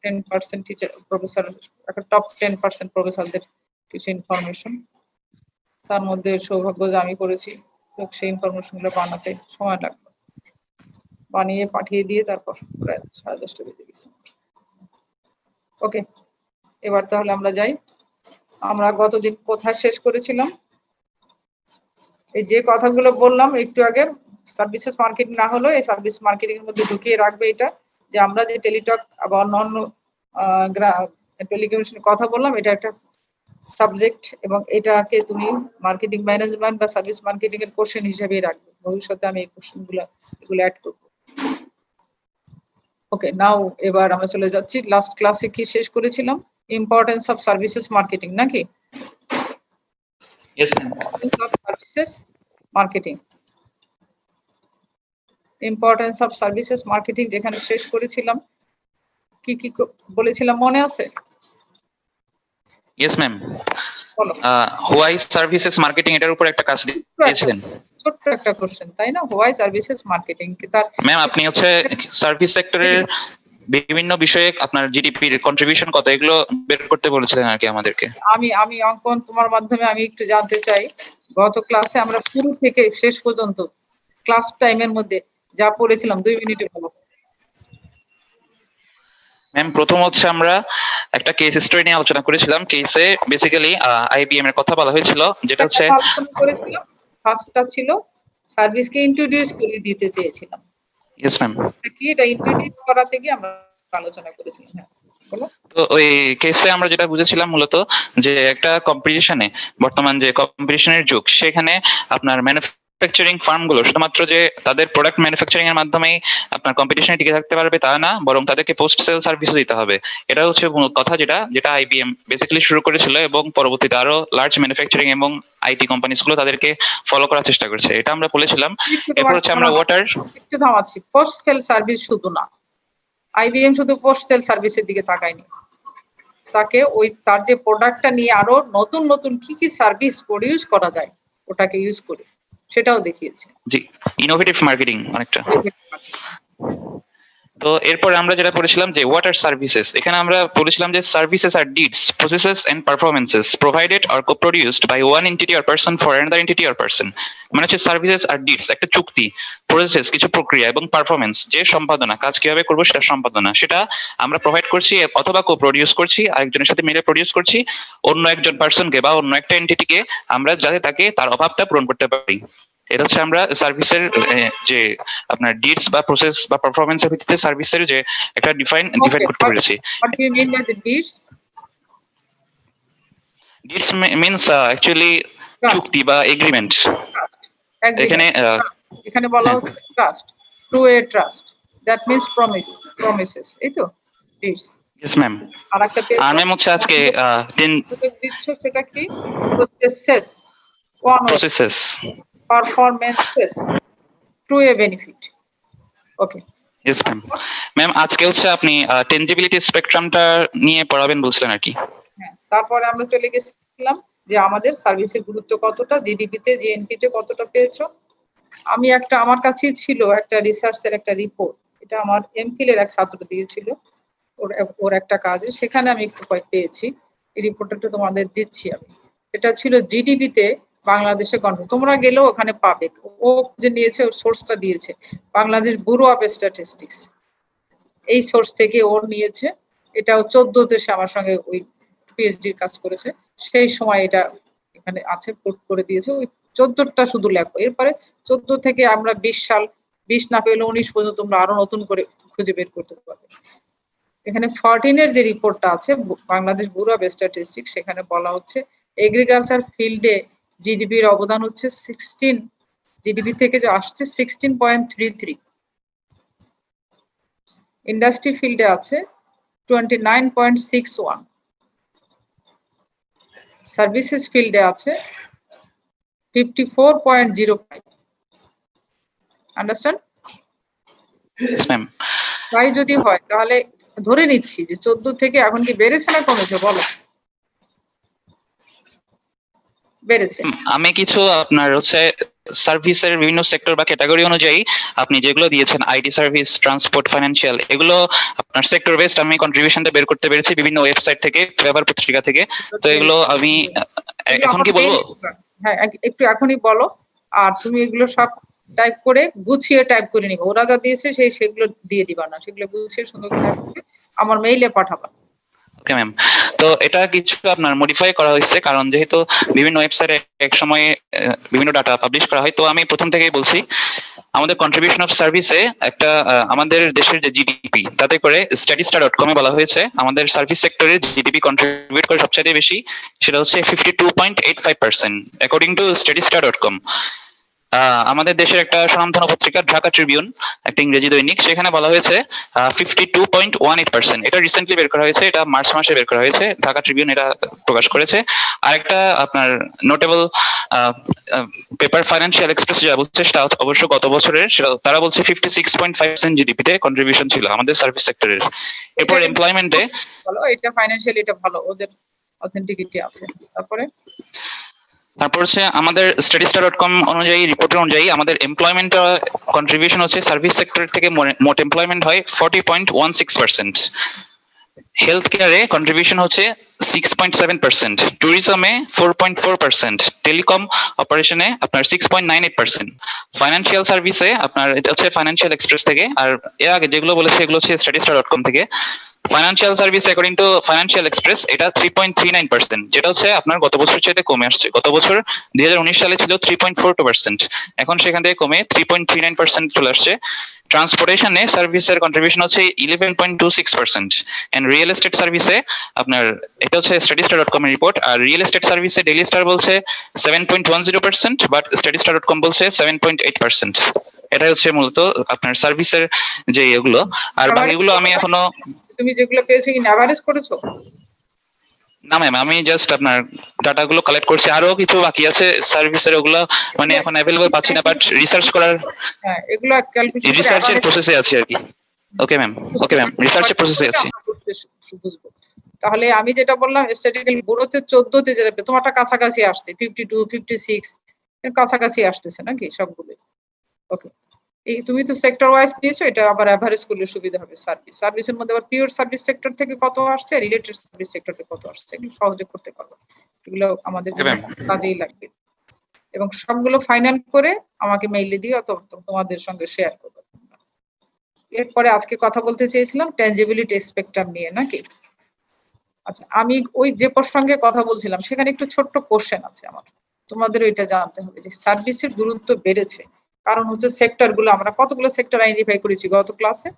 10% টিচার প্রফেসর, একটা টপ 10% প্রফেসরদের কিছু ইনফরমেশন, তার মধ্যে সৌভাগ্য যে আমি করেছি, তো সেই ইনফরমেশন গুলো বানাতে সময় লাগবে, বানিয়ে পাঠিয়ে দিয়ে তারপর প্রায় 10:30টা বেজে গেছে। ওকে, এবার তাহলে আমরা যাই। আমরা গতদিন কোথায় শেষ করেছিলাম? এই যে কথাগুলো বললাম একটু আগে, সার্ভিসেস মার্কেটিং না হলো এই সার্ভিস মার্কেটিং এর মধ্যে ঢুকিয়ে রাখবে এটা, যে আমরা যে টেলিটক বা অন্যান্য টেলিকমিউনিকেশনের কথা বললাম, এটা একটা সাবজেক্ট, এবং এটাকে তুমি মার্কেটিং ম্যানেজমেন্ট বা সার্ভিস মার্কেটিং এর কোশ্চেন হিসেবেই রাখবে। ভবিষ্যতে আমি এই কোশ্চেনগুলো এগুলো অ্যাড করব। ওকে, নাও এবার আমরা চলে যাচ্ছি লাস্ট ক্লাসে কি শেষ করেছিলাম? ইম্পর্টেন্স অফ সার্ভিসেস মার্কেটিং, নাকি? Yes ma'am. Services marketing, importance of services marketing যেখানে শেষ করেছিলাম, কি কি বলেছিলাম মনে আছে? Yes ma'am. বলো। হোয়াই সার্ভিসেস মার্কেটিং এটার উপর একটা কাজ দিয়েছিলেন। ছোট্ট একটা কোশ্চেন, তাই না? হোয়াই সার্ভিসেস মার্কেটিং কি তার ম্যাম আপনি হচ্ছে সার্ভিস সেক্টরের বিভিন্ন বিষয়ে আপনার জিডিপির কন্ট্রিবিউশন কত এগুলো বের করতে বলেছিলেন আর কি আমাদেরকে। আমি অঙ্কন তোমার মাধ্যমে আমি একটু জানতে চাই, গত ক্লাসে আমরা শুরু থেকে শেষ পর্যন্ত ক্লাস টাইমের মধ্যে যা পড়েছিলাম 2 মিনিটে বলো। ম্যাম প্রথম হচ্ছে আমরা একটা কেস স্টোরি নিয়ে আলোচনা করেছিলাম। কেসে বেসিক্যালি আইবিএম এর কথা বলা হয়েছিল, যেটা হচ্ছে করেছিলাম। ফার্স্টটা ছিল সার্ভিসকে ইন্ট্রোডিউস করে দিতে চেয়েছিলাম। Yes ma'am. কি এটা ইন্ট্রোডিউস করাতে গিয়ে আমরা আলোচনা করেছিলাম। হ্যাঁ বলো। তো ওই কেসে আমরা যেটা বুঝেছিলাম মূলত যে একটা কম্পিটিশনে, বর্তমান যে কম্পিটিশনের যুগ, সেখানে আপনার ম্যানুফ্যাকচারিং ফার্মগুলো শুধুমাত্র যে তাদের প্রোডাক্ট ম্যানুফ্যাকচারিং এর মাধ্যমেই আপনার কম্পিটিশনে টিকে থাকতে পারবে তা না, বরং তাদেরকে পোস্ট সেল সার্ভিসও দিতে হবে। এটা হচ্ছে মূল কথা, যেটা আইবিএম বেসিক্যালি শুরু করেছিল এবং পরবর্তীতে আরো লার্জ ম্যানুফ্যাকচারিং এবং আইটি কোম্পানিজ গুলো তাদেরকে ফলো করার চেষ্টা করছে। এটা আমরা বলেছিলাম। এরপর হচ্ছে আমরা একটু থামাচ্ছি, পোস্ট সেল সার্ভিস শুধু না, আইবিএম শুধু পোস্ট সেল সার্ভিসের দিকে তাকায়নি, তাকে ওই তার যে প্রোডাক্টটা নিয়ে আরো নতুন নতুন কি কি সার্ভিস প্রডিউস করা যায় ওটাকে ইউজ করে সেটাও দেখিয়েছে। জি, ইনোভেটিভ মার্কেটিং অনেকটা। তো এরপরে আমরা যেটা পড়েছিলাম যে ওয়াটার সার্ভিসেস, এখানে আমরা বলেছিলাম যে সার্ভিসেস আর deeds, processes and performances provided or co-produced by one entity or person for another entity or person. মানে হচ্ছে সার্ভিসেস আর ডিডস একটা চুক্তি, প্রসেসেস কিছু প্রক্রিয়া, এবং পারফরমেন্স যে সম্পাদনা, কাজ কিভাবে করবো সেটা সম্পাদনা, সেটা আমরা প্রোভাইড করছি অথবা কো-প্রডিউস করছি, আরেকজনের সাথে মিলে প্রডিউস করছি অন্য একজন পার্সনকে বা অন্য একটা এন্টিটিকে, আমরা যাতে তাকে তার অভাবটা পূরণ করতে পারি। এটা হচ্ছে আমরা সার্ভিসের যে আপনার ডিডস বা প্রসেস বা পারফরম্যান্সের ভিত্তিতে সার্ভিসের যে একটা ডিফাইন করতে পেরেছি। What do you mean by the deeds? Deeds means actually চুক্তি বা এগ্রিমেন্ট। ট্রাস্ট এখানে এখানে বলা হ্যাঁ। হচ্ছে trust, to a trust, that means promises, এই তো ডিডস। Yes ma'am. আর একটা পেয়েছো, আর ম্যাম হচ্ছে আজকে দিচ্ছ সেটা কি? Processes, one processes. Performances to a benefit. Okay, yes ma'am. Ma'am আজকে হচ্ছে আপনি টেনজিবিলিটি স্পেকট্রামটা নিয়ে পড়াবেন বলছিলেন আর কি। হ্যাঁ, তারপরে আমরা চলে গেছিলাম যে আমাদের সার্ভিসের গুরুত্ব কতটা, জিডিপিতে জিএনপিতে কতটা পেয়েছো। আমি আমার কাছেই ছিল একটা রিসার্চের একটা রিপোর্ট, এটা আমার এমফিল এর এক ছাত্র দিয়েছিল ওর একটা কাজে, সেখানে আমি একটু পেয়েছি। এই রিপোর্টটা তোমাদের দিচ্ছি আমি। এটা ছিল জিডিপিতে বাংলাদেশে তোমরা গেলেও ওখানে পাবে, ও যে নিয়েছে ওর সোর্সটা দিয়েছে বাংলাদেশ ব্যুরো অফ স্ট্যাটিস্টিক্স, এই সোর্স থেকে ওর নিয়েছে। এটাও 14তে সে আমার সঙ্গে ওই পিএইচডির কাজ করেছে, সেই সময় এটা এখানে আছে, পোর্ট করে দিয়েছে। ওই 14টা শুধু লেখো, এরপরে 14 থেকে আমরা 20 সাল, 20 না পেলে 19 পর্যন্ত তোমরা আরো নতুন করে খুঁজে বের করতে পারবে। এখানে 14 এর যে রিপোর্টটা আছে বাংলাদেশ ব্যুরো অফ স্ট্যাটিস্টিক্স, সেখানে বলা হচ্ছে এগ্রিকালচার ফিল্ডে জিডিপির অবদান হচ্ছে 16, জিডিপি থেকে যে আসছে 16.33, ইন্ডাস্ট্রি ফিল্ডে আছে 29.61, সার্ভিসেস ফিল্ডে আছে 54.05। আন্ডারস্ট্যান্ড? Yes ma'am. তাই যদি হয় তাহলে ধরে নিচ্ছি যে 14 থেকে এখন কি বেড়েছে না কমেছে, বলো? বেড়েছে। আমি কিছু আপনার হচ্ছে সার্ভিসের বিভিন্ন সেক্টর বা ক্যাটাগরি অনুযায়ী আপনি যেগুলো দিয়েছেন, আইটি সার্ভিস, ট্রান্সপোর্ট, ফাইন্যান্সিয়াল, এগুলো আপনার সেক্টর বেসড আমি কন্ট্রিবিউশনটা বের করতে পেরেছি বিভিন্ন ওয়েবসাইট থেকে, পেপার পত্রিকা থেকে। তো এগুলো আমি এখন কি বলবো? হ্যাঁ, একটু এখনই বলো। আর তুমি এগুলো সব টাইপ করে গুছিয়ে টাইপ করে নিবে, ওরা যা দিয়েছে সেগুলো দিয়ে দিবা না, সেগুলো গুছিয়ে সুন্দর করে টাইপ করে আমার মেইলে পাঠাবা। Okay ma'am. তো এটা কিছু আপনার মডিফাই করা হয়েছে, কারণ যেহেতু বিভিন্ন ওয়েবসাইটে এক সময়ে বিভিন্ন ডাটা পাবলিশ করা হয়। তো আমি প্রথম থেকেই বলছি, আমাদের কন্ট্রিবিউশন অফ সার্ভিসে একটা আমাদের দেশের যে জিডিপি, তাতে করে statista.com-এ বলা হয়েছে আমাদের সার্ভিস সেক্টরে জিডিপি কন্ট্রিবিউট করে সবচেয়ে বেশি, সেটা হচ্ছে 52.85% অ্যাকর্ডিং টু statista.com। আমাদের দেশের একটা স্বনামধন্য পত্রিকা ঢাকা ট্রিবিউন, একটা ইংরেজি দৈনিক, সেখানে বলা হয়েছে 52.18%। এটা রিসেন্টলি বের করা হয়েছে, এটা মার্চ মাসে বের করা হয়েছে, ঢাকা ট্রিবিউন এটা প্রকাশ করেছে। আর একটা আপনার নোটেবল পেপার ফাইন্যান্সিয়াল এক্সপ্রেস যা বলছে সেটা অবশ্য গত বছরের, সেটা তারা বলছে 56.5% জিডিপিতে কন্ট্রিবিউশন ছিল আমাদের সার্ভিস সেক্টরের। এরপর এমপ্লয়মেন্টে ভালো, এটা ফাইন্যান্সিয়াল, এটা ভালো, ওদের অথেন্টিকিটি আছে। তারপর হচ্ছে আমাদের statista.com অনুযায়ী, রিপোর্টের অনুযায়ী আমাদের এমপ্লয়মেন্ট কন্ট্রিবিউশন হচ্ছে সার্ভিস সেক্টর থেকে মোট এমপ্লয়মেন্ট হয় 40.16%। হেলথ কেয়ারে কন্ট্রিবিউশন হচ্ছে 6.7%, ট্যুরিজমে 4.4%, টেলিকম অপারেশনে আপনার 6.98%, ফাইন্যান্সিয়াল সার্ভিসে আপনার এটা হচ্ছে ফাইন্যান্সিয়াল এক্সপ্রেস থেকে, আর এর আগে যেগুলো বলেছে এগুলো হচ্ছে statista.com থেকে। Financial service according to financial express এটা 3.39%, যেটা হচ্ছে আপনার গত বছর চাইতে কমে আসছে। গত বছর 2019 সালে ছিল 3.42%, এখন সেখান থেকে কমে 3.39% চলে আসছে। ট্রান্সপোর্টেশনে সার্ভিসের কন্ট্রিবিউশন হচ্ছে 11.26%, এন্ড রিয়েল এস্টেট সার্ভিসে আপনার এটা হচ্ছে statista.com এর রিপোর্ট, আর রিয়েল এস্টেট সার্ভিসে ডেইলি স্টার বলছে 7.10%, বাট statista.com বলছে 7.8%। এটাই হচ্ছে মূলত আপনার সার্ভিসের যে এগুলো। আর বাকিগুলো আমি এখনো, তুমি যেগুলো পেয়েছো কি এভারেজ করেছো? না ম্যাম, আমি জাস্ট আপনার ডাটাগুলো কালেক্ট করছি, আরো কিছু বাকি আছে সার্ভিসের, ওগুলো মানে এখন অ্যাভেলেবল পাচ্ছি না, বাট রিসার্চ করার, হ্যাঁ, এগুলো ক্যালকুলেশন করে রিসার্চের প্রসেসে আছি আর কি। ওকে ম্যাম, ওকে ম্যাম, রিসার্চের প্রসেসে আছি। বুঝবো। তাহলে আমি যেটা বললাম, স্ট্যাটিস্টিক্যাল ব্যুরোতে 14তে যেটা তোমারটা কাছাকাছি আসছে, 52, 56 এর কাছাকাছি আসতেছে নাকি সবগুলো? ওকে, এই তুমি তো সেক্টর ওয়াইজ দিয়েছো, এটা আবার এভারেজ করলে সুবিধা হবে। সার্ভিসের মধ্যে আবার পিওর সার্ভিস সেক্টর থেকে কত আসছে, রিলেটেড সার্ভিস সেক্টর থেকে কত আসছে, এগুলো সহজে করতে পারবো। এগুলো আমাদের কাজেই লাগবে, এবং সবগুলো ফাইনাল করে আমাকে মেইলে দিও, তোমাদের সঙ্গে শেয়ার করবো। এরপরে আজকে কথা বলতে চেয়েছিলাম টেনজিবিলিটি স্পেকট্রাম নিয়ে, নাকি? আচ্ছা, আমি ওই যে প্রসঙ্গে কথা বলছিলাম সেখানে একটু ছোট্ট কোশ্চেন আছে আমার, তোমাদের ওইটা জানতে হবে যে সার্ভিসের গুরুত্ব বেড়েছে কারণ হচ্ছে সেক্টর গুলো, আমরা কতগুলো সেক্টর আইডেন্টিফাই করেছি গত ক্লাসে,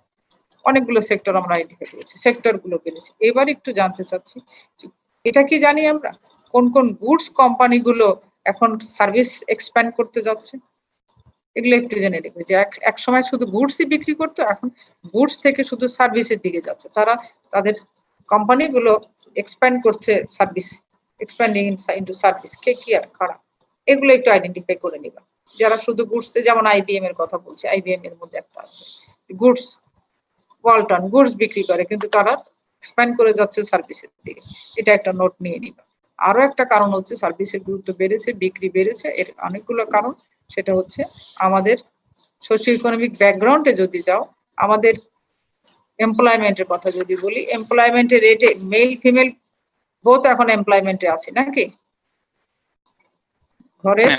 অনেকগুলো সেক্টর আমরা আইডেন্টিফাই করেছি, সেক্টর গুলো বেড়েছে। এবার একটু জানতে চাচ্ছি এটা কি জানি আমরা, কোন কোন গুডস কোম্পানিগুলো এখন সার্ভিস এক্সপ্যান্ড করতে যাচ্ছে, এগুলো একটু জেনে নেবে যে এক সময় শুধু গুডসই বিক্রি করতো, এখন গুডস থেকে শুধু সার্ভিসের দিকে যাচ্ছে। তারা তাদের কোম্পানিগুলো এক্সপ্যান্ড করছে সার্ভিস, এক্সপ্যান্ডিং ইনটু সার্ভিস, কে কি আর খারাপ, এগুলো একটু আইডেন্টিফাই করে নিবা। যারা শুধু গুডস, যেমন আইবিএম এর কথা বলছে, আইবিএম এর মধ্যে একটা আছে গুডস, ওয়ালটন গুডস বিক্রি করে কিন্তু তারা এক্সপ্যান্ড করে যাচ্ছে সার্ভিসের দিকে, এটা একটা নোট নিয়ে নিবা। আরো একটা কারণ হচ্ছে সার্ভিসের গুরুত্ব বেড়েছে, বিক্রি বেড়েছে, এর অনেকগুলো কারণ। সেটা হচ্ছে আমাদের সোশিও ইকোনমিক ব্যাকগ্রাউন্ডে যদি যাও, আমাদের এমপ্লয়মেন্টের কথা যদি বলি, এমপ্লয়মেন্টের রেটে মেল ফিমেল বোথ এখন এমপ্লয়মেন্টে আছে নাকি ঘরের,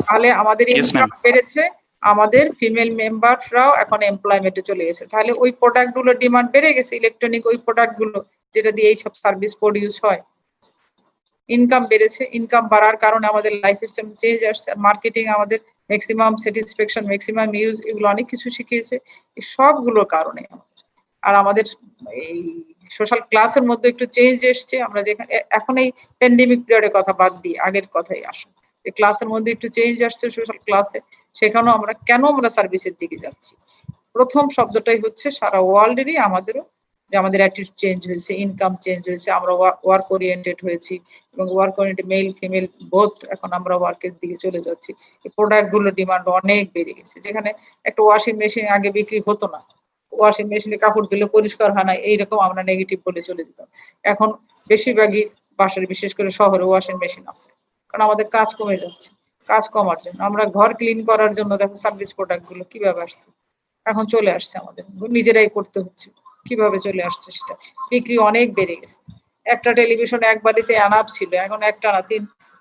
তাহলে আমাদের Yes, ইনকাম ma'am. বেড়েছে, আমাদের ফিমেল মেম্বাররাও এখন এমপ্লয়মেন্টে চলে গেছে, তাহলে ওই প্রোডাক্ট গুলোর ডিমান্ড বেড়ে গেছে, ইলেকট্রনিক ওই প্রোডাক্ট গুলো যেটা দিয়ে এইসব সার্ভিস প্রডিউস হয়, ইনকাম বেড়েছে। ইনকাম বাড়ার কারণে আমাদের লাইফ স্টাইল চেঞ্জ আসছে, মার্কেটিং আমাদের ম্যাক্সিমাম স্যাটিসফ্যাকশন, ম্যাক্সিমাম ইউজ, এগুলো অনেক কিছু শিখিয়েছে, এই সবগুলোর কারণে। আর আমাদের এই সোশ্যাল ক্লাসের মধ্যে একটু চেঞ্জ এসছে, আমরা যেখানে এখন এই প্যান্ডেমিক পিরিয়ডের কথা বাদ দিয়ে আগের কথাই আসুন, এই ক্লাসের মধ্যে একটু চেঞ্জ আসছে সোশ্যাল ক্লাসে, সেখানেও আমরা কেন আমরা সার্ভিসের দিকে যাচ্ছি, প্রথম শব্দটাই হচ্ছে সারা ওয়ার্ল্ডেরই আমাদেরও যে আমাদের অ্যাটিটিউড চেঞ্জ হয়েছে, ইনকাম চেঞ্জ হয়েছে, আমরা ওয়ার্ক ওরিয়েন্টেড হয়েছি, এবং work oriented male female both এখন আমরা ওয়ার্কের দিকে চলে যাচ্ছি। এই প্রোডাক্ট গুলোর ডিমান্ড অনেক বেড়ে গেছে, যেখানে একটা ওয়াশিং মেশিন আগে বিক্রি হতো না, ওয়াশিং মেশিনে কাপড় দিলে পরিষ্কার হয় না, এইরকম আমরা নেগেটিভ বলে চলে দিতাম। এখন বেশিরভাগই বাসার, বিশেষ করে শহরে ওয়াশিং মেশিন আছে, কারণ আমাদের কাজ কমে যাচ্ছে। কাজ কমার জন্য আমরা ঘর ক্লিন করার জন্য দেখো সার্ভিস প্রোডাক্ট গুলো কিভাবে আসছে, এখন চলে আসছে, আমাদের নিজেরাই করতে হচ্ছে, কিভাবে চলে আসছে সেটা, বিক্রি অনেক বেড়ে গেছে। একটা টেলিভিশন এক বাড়িতে আনাপ ছিল, এখন একটা না,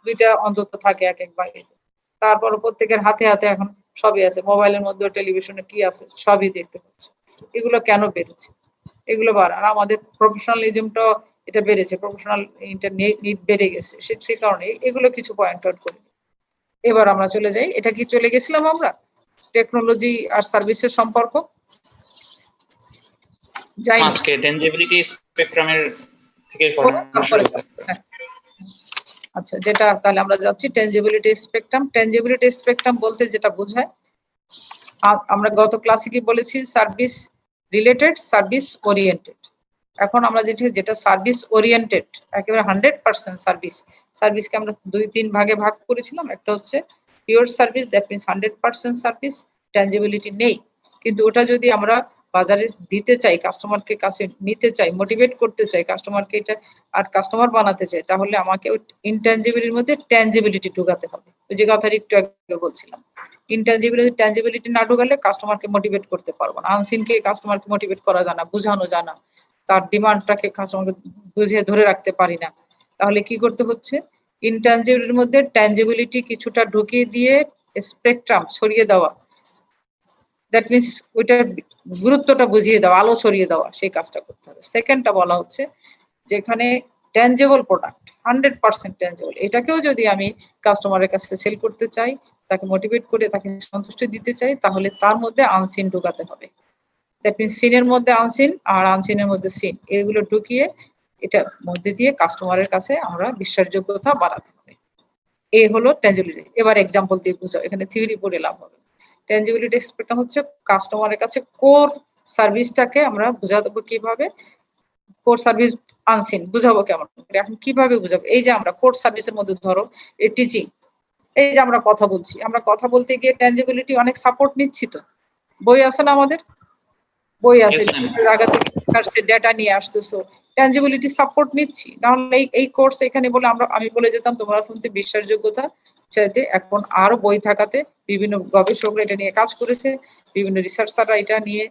দুইটা অন্তত থাকে এক এক বাড়িতে। তারপর প্রত্যেকের হাতে হাতে এখন সবই আছে, মোবাইলের মধ্যে টেলিভিশনে কি আছে সবই দেখতে পাচ্ছে। এগুলো কেন বেড়েছে, এগুলো আর আমাদের প্রফেশনালিজমটা এটা বেড়েছে, প্রফেশনাল ইন্টারনেট নিড বেড়ে গেছে, সেই কারণে এগুলো কিছু পয়েন্ট আউট করি। এবার আমরা চলে যাই, এটা কি চলে গেছিলাম আমরা টেকনোলজি আর সার্ভিসের সম্পর্ক, যাই আজকে টেনজিবিলিটি স্পেকট্রামের থেকে হ্যাঁ। আচ্ছা, যেটা তাহলে আমরা যাচ্ছি টেনজিবিলিটি স্পেকট্রাম। টেনজিবিলিটি স্পেকট্রাম বলতে যেটা বোঝায়, আমরা গত ক্লাসে কি বলেছি, সার্ভিস রিলেটেড, সার্ভিস ওরিয়েন্টেড। এখন আমরা যেটা সার্ভিস ওরিয়েন্টেড, একেবারে 100% সার্ভিসকে আমরা 2-3 ভাগে ভাগ করেছিলাম। একটা হচ্ছে pure service, that means 100% service, tangibility নেই, কিন্তু ওটা যদি আমরা বাজারে দিতে চাই, কাস্টমারকে কাছে নিতে চাই, মোটিভেট করতে চাই কাস্টমারকে, এটা আর কাস্টমার বানাতে চাই, তাহলে আমাকে ওই ইনট্যাঞ্জিবিলিটির মধ্যে ট্যাঞ্জিবিলিটি ঢুকাতে হবে। ওই যে কথাটা একটু আগে বলছিলাম, ইনট্যাঞ্জিবিলিটি ট্যাঞ্জিবিলিটি না ঢুকালে কাস্টমারকে মোটিভেট করতে পারবো না। আনসিনকে কাস্টমারকে মোটিভেট করা যায় না, বোঝানো যায় না, তার ডিমান্ডটাকে কাস্টমারকে বুঝিয়ে ধরে রাখতে পারি না। তাহলে কি করতে হচ্ছে, ইনট্যাঞ্জিবিলিটির মধ্যে ট্যাঞ্জিবিলিটি কিছুটা ঢুকিয়ে দিয়ে স্পেকট্রাম ছড়িয়ে দেওয়া, দ্যাট মিনস ওইটার গুরুত্বটা বুঝিয়ে দেওয়া, আলো ছড়িয়ে দেওয়া, সেই কাজটা করতে হবে। সেকেন্ডটা বলা হচ্ছে যেখানে ট্যাঞ্জেবল প্রোডাক্ট, 100% ট্যাঞ্জেবল, এটাকেও যদি আমি কাস্টমারের কাছে সেল করতে চাই, তাকে মোটিভেট করে তাকে সন্তুষ্টি দিতে চাই, তাহলে তার মধ্যে আনসিন ঢুকাতে হবে। দ্যাট মিনস সিনের মধ্যে আনসিন আর আনসিনের মধ্যে সিন, এগুলো ঢুকিয়ে এটার মধ্যে দিয়ে কাস্টমারের কাছে আমরা বিশ্বাসযোগ্যতা বাড়াতে হবে। এই হলো ট্যাঞ্জিবিলিটি। এবার এক্সাম্পল দিয়ে বুঝাও, এখানে থিওরি পড়ে লাভ হবে। ট্যাঞ্জিবিলিটি এক্সপেক্ট হচ্ছে কাস্টমারের কাছে কোর সার্ভিসটাকে আমরা বুঝা দেবো কিভাবে, কোর সার্ভিস আনসিন বুঝাবো কেমন, এখন কিভাবে বুঝাবো, এই যে আমরা কোর সার্ভিসের মধ্যে ধরো এই টিচিং, এই যে আমরা কথা বলছি, আমরা কথা বলতে গিয়ে ট্যাঞ্জিবিলিটি অনেক সাপোর্ট নিচ্ছি, তো বই আছে না আমাদের, বই আছে, জায়গা থেকে ডেটা নিয়ে আসতেছো, ট্যাঞ্জিবিলিটি সাপোর্ট নিচ্ছি, নাহলে এই কোর্স এখানে বলে আমি বলে যেতাম তোমরা শুনতে বিশ্বাসযোগ্যতা চাইতে, এখন আরো বই থাকাতে বিভিন্ন গবেষকরা এটা নিয়ে কাজ করেছে, বিভিন্ন রিসার্চাররা এটা নিয়ে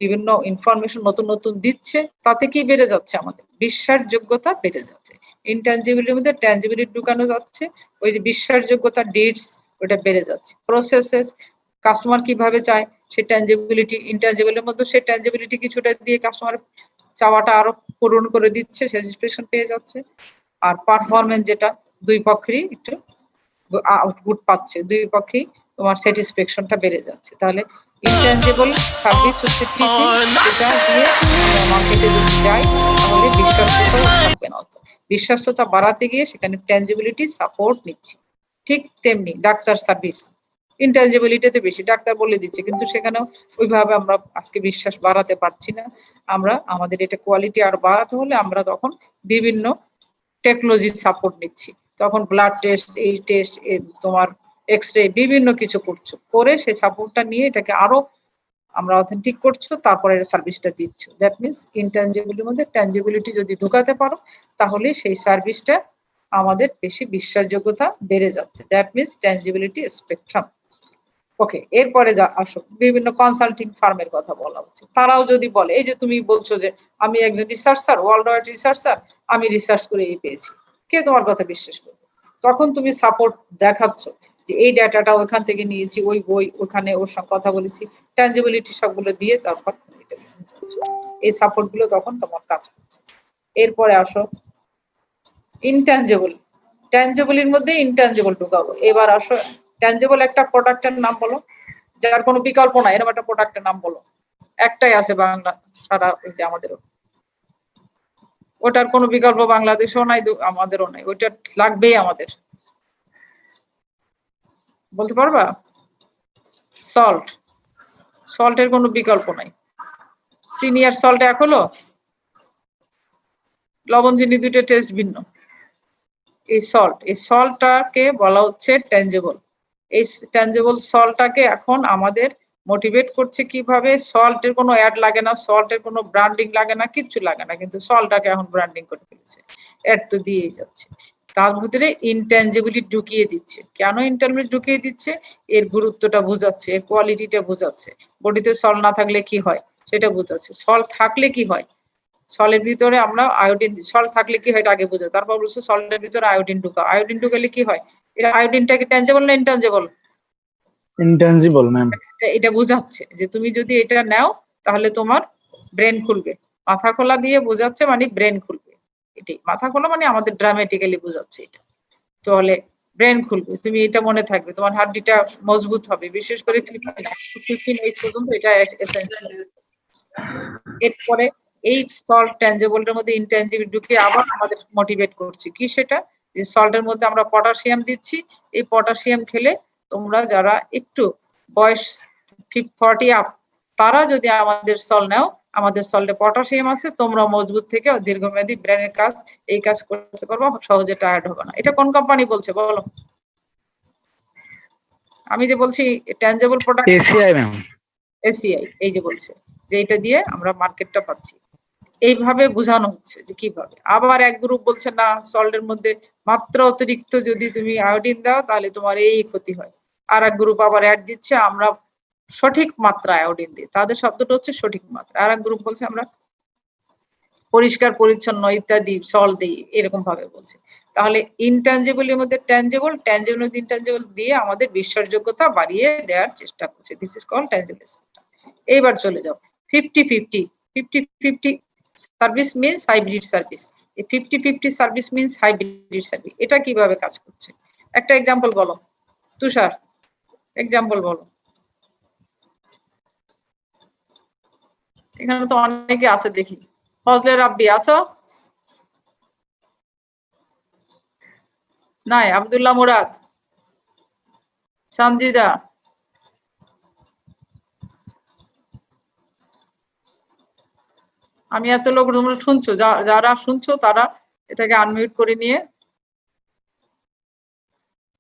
বিভিন্ন ইনফরমেশন নতুন নতুন দিচ্ছে, তাতে কি বেড়ে যাচ্ছে, আমাদের বিশ্বাসযোগ্যতা বেড়ে যাচ্ছে। ইনট্যাঞ্জিবিলিটির মধ্যে ট্যাঞ্জিবিলিটি ঢুকানো যাচ্ছে, ওই যে বিশ্বাসযোগ্যতা ডিডস ওটা বেড়ে যাচ্ছে। প্রসেসেস কাস্টমার কিভাবে চায়, সেই ট্যাঞ্জিবিলিটি, ইনট্যাঞ্জিবলের মধ্যে সেই ট্যাঞ্জিবিলিটি কিছুটা দিয়ে কাস্টমার চাওয়াটা আরো পূরণ করে দিচ্ছে, স্যাটিসফ্যাকশন পেয়ে যাচ্ছে। আর পারফরমেন্স যেটা দুই পক্ষেরই একটু আউটপুট পাচ্ছে, দুই পক্ষেই তোমার স্যাটিসফ্যাকশনটা বেড়ে যাচ্ছে। তাহলে ইনট্যাঞ্জেবল সার্ভিস হচ্ছে টিচিং, যেটা দিয়ে আমরা মার্কেটে যদি যাই তাহলে বিশ্বাসযোগ্যতা থাকবে না। বিশ্বাসযোগ্যতা বাড়াতে গিয়ে সেখানে ট্যাঞ্জিবিলিটি সাপোর্ট নিচ্ছি। ঠিক তেমনি ডাক্তার সার্ভিস, ইনট্যাঞ্জিবিলিটিতে বেশি, ডাক্তার বলে দিচ্ছে, কিন্তু সেখানেও ওইভাবে আমরা আজকে বিশ্বাস বাড়াতে পারছি না। আমরা আমাদের এটা কোয়ালিটি আর বাড়াতে হলে আমরা তখন বিভিন্ন টেকনোলজির সাপোর্ট নিচ্ছি। তখন ব্লাড টেস্ট, এই টেস্ট, তোমার এক্সরে, বিভিন্ন কিছু করছো, করে সেই সাপোর্টটা নিয়ে এটাকে আরো আমরা অথেন্টিক করছো, তারপরে সার্ভিসটা দিচ্ছ। দ্যাট মিনস ইনট্যাঞ্জিবিলিটির মধ্যে ট্যাঞ্জিবিলিটি যদি ঢোকাতে পারো তাহলে সেই সার্ভিসটা আমাদের বেশি বিশ্বাসযোগ্যতা বেড়ে যাচ্ছে। That means tangibility spectrum. Okay, এরপরে আসো বিভিন্ন কনসাল্টিং ফার্মের কথা বলা হচ্ছে। তারাও যদি বলে, এই যে তুমি বলছো যে আমি একজন রিসার্চার, ওয়ার্ল্ড ওয়াইড রিসার্চার, আমি রিসার্চ করে এই পেয়েছি, কে তোমার কথা বিশ্বাস করবে? তখন তুমি সাপোর্ট দেখাচ্ছ যে এই ডাটাটা ওইখান থেকে নিয়েছি, ওই বই, ওখানে ওর সঙ্গে কথা বলেছি, ট্যাঞ্জিবিলিটি সবগুলো দিয়ে তারপর এই সাপোর্ট গুলো তখন তোমার কাজ করছে। এরপরে আসো ইনট্যাঞ্জিবল। ট্যাঞ্জিবলের মধ্যে ইনট্যাঞ্জিবল ঢুকাবো। এবার আসো ট্যাঞ্জিবল একটা প্রোডাক্টের নাম বলো যার কোনো বিকল্প নাই, এরকম একটা প্রোডাক্টের নাম বলো। একটাই আছে বাংলা সারা আমাদেরও, ওটার কোনো বিকল্প বাংলাদেশেও নাই, আমাদেরও নাই, ওইটা লাগবেই আমাদের। বলতে পারবা? সল্ট। সল্টের কোনো বিকল্প নাই। সিনিয়র সল্ট এক হলো, লবণ চিনি দুটো টেস্ট ভিন্ন। এই সল্টটাকে বলা হচ্ছে ট্যাঞ্জেবল। এই ট্যাঞ্জেবল সল্টটাকে এখন আমাদের মোটিভেট করছে কিভাবে? সল্টের কোনো অ্যাড লাগে না, সল্টের কোনো ব্র্যান্ডিং লাগে না, কিচ্ছু লাগে না, কিন্তু সল্টটাকে এখন ব্র্যান্ডিং করে ফেলেছে, অ্যাড তো দিয়েই যাচ্ছে। তার ভিতরে ইনট্যাঞ্জিবিলিটি ঢুকিয়ে দিচ্ছে। কেন ইনট্যাঞ্জিবিলিটি ঢুকিয়ে দিচ্ছে? এর গুরুত্বটা বোঝাচ্ছে, এর কোয়ালিটিটা বোঝাচ্ছে। বডিতে সল্ট না থাকলে কি হয় সেটা বোঝাচ্ছে, সল্ট থাকলে কি হয়। সলের ভিতরে আমরা আয়োডিন, সল্ট থাকলে কি হয় এটা আগে বোঝা, তারপর বলছে সল্টের ভিতরে আয়োডিন ঢুকা। আয়োডিন ঢুকালে কি হয়? এটা আয়োডিনটা কি ট্যাঞ্জেবল না ইনট্যাঞ্জেবল? Intangible ma'am. এটা বোঝাচ্ছে যে তুমি যদি এটা নাও তাহলে তোমার ব্রেন খুলবে। মাথা খোলা দিয়ে বোঝাচ্ছে, মানে ব্রেন খুলবে। এটাই মাথা খোলা মানে আমাদের ড্রামেটিক্যালি বোঝাচ্ছে এটা। তাহলে ব্রেন খুলবে, তুমি এটা মনে থাকবে, তোমার হাড্ডিটা মজবুত হবে, বিশেষ করে 15 এজ পর্যন্ত এটা এসেনশিয়াল। এরপরে এই সল্ট ট্যাঞ্জেবলটার মধ্যে ইনট্যাঞ্জিবল ঢুকিয়ে আবার আমাদের মোটিভেট করছি কি সেটা, যে সল্টের মধ্যে আমরা পটাশিয়াম দিচ্ছি। এই পটাশিয়াম খেলে তোমরা যারা একটু বয়স 40 আপ, তারা যদি আমাদের সল নাও, আমাদের সল্টে পটাশিয়াম আছে, তোমরা মজবুত থেকে দীর্ঘমেয়াদী ব্রেনের কাজ, এই কাজ করতে পারবো, সহজে টায়ার্ড হবে না। এটা কোন কোম্পানি বলছে বলো? আমি যে বলছি tangible product, ACI ma'am. ACI এই যে বলছে যে এটা দিয়ে আমরা মার্কেটটা পাচ্ছি। এইভাবে বোঝানো হচ্ছে যে কিভাবে। আবার এক গ্রুপ বলছে না, সল্টের মধ্যে মাত্রা অতিরিক্ত যদি তুমি আয়োডিন দাও তাহলে তোমার এই ক্ষতি হয়। আর এক গ্রুপ আবার অ্যাড দিচ্ছে আমরা সঠিক মাত্রা আয়োডিন দিই, তাদের শব্দটা হচ্ছে সঠিক মাত্রা। আর এক গ্রুপ বলছে আমরা পরিষ্কার পরিচ্ছন্ন ইত্যাদি সল্ট দিই, এরকম ভাবে বলছে। তাহলে ইনট্যাঞ্জিবলের মধ্যে ট্যাঞ্জিবল, ট্যাঞ্জিবল ইনট্যাঞ্জিবল দিয়ে আমাদের বিশ্বাসযোগ্যতা বাড়িয়ে দেওয়ার চেষ্টা করছে। This is called tangible. এইবার চলে যাও 50-50। 50-50 সার্ভিস মিন্স হাইব্রিড সার্ভিস। এই 50-50 সার্ভিস মিন্স হাইব্রিড সার্ভিস। এটা কিভাবে কাজ করছে? একটা এক্সাম্পল বলো তুষার, এক্সাম্পল বলো। এখানে তো অনেকে আছে দেখি। ফজলে রাব্বি আসো? নাই। আব্দুল্লাহ মুরাদ, সানজিদা, আমি এত লোক, তোমরা শুনছো, যারা শুনছো তারা এটাকে আনমিউট করে নিয়ে।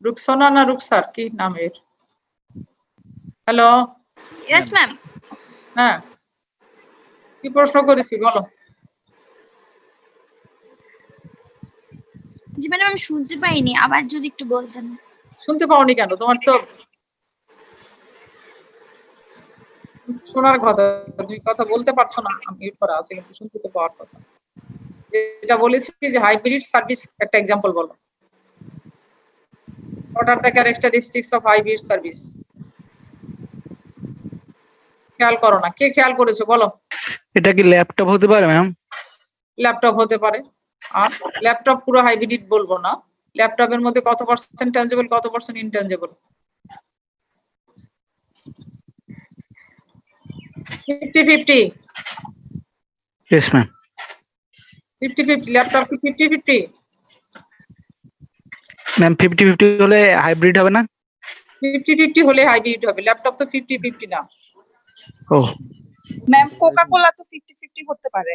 রুকসোনা না রুকসার কি নামের? হ্যালো। Yes ma'am. হ্যাঁ, কি প্রশ্ন করেছি বলো? জি ম্যাডাম আমি শুনতে পাইনি, আবার যদি একটু বলতেন। শুনতে পাওনি কেন? তোমার তো শোনার কথা, তুমি কথা বলতে পারছো না, মিউট করা আছে, কিন্তু শুনতে তো পাওয়ার কথা। যেটা বলেছি যে হাইব্রিড সার্ভিস একটা এক্সাম্পল বলো। What are the characteristics of hybrid service? খেয়াল করো না, কে খেয়াল করেছো বলো? এটা কি ল্যাপটপ হতে পারে ম্যাম? ল্যাপটপ হতে পারে। আর ল্যাপটপ পুরো হাইব্রিড বলবো না। ল্যাপটপের মধ্যে কত পার্সেন্ট ট্যাঞ্জেবল, কত percent intangible? 50-50 yes ma'am 50-50 laptop কি 50-50 ম্যাম 50-50 হলে হাইব্রিড হবে না? 50-50 হলে হাইব্রিড হবে, ল্যাপটপ তো 50-50 না। ও ম্যাম কোকা কোলা তো 50-50 হতে পারে।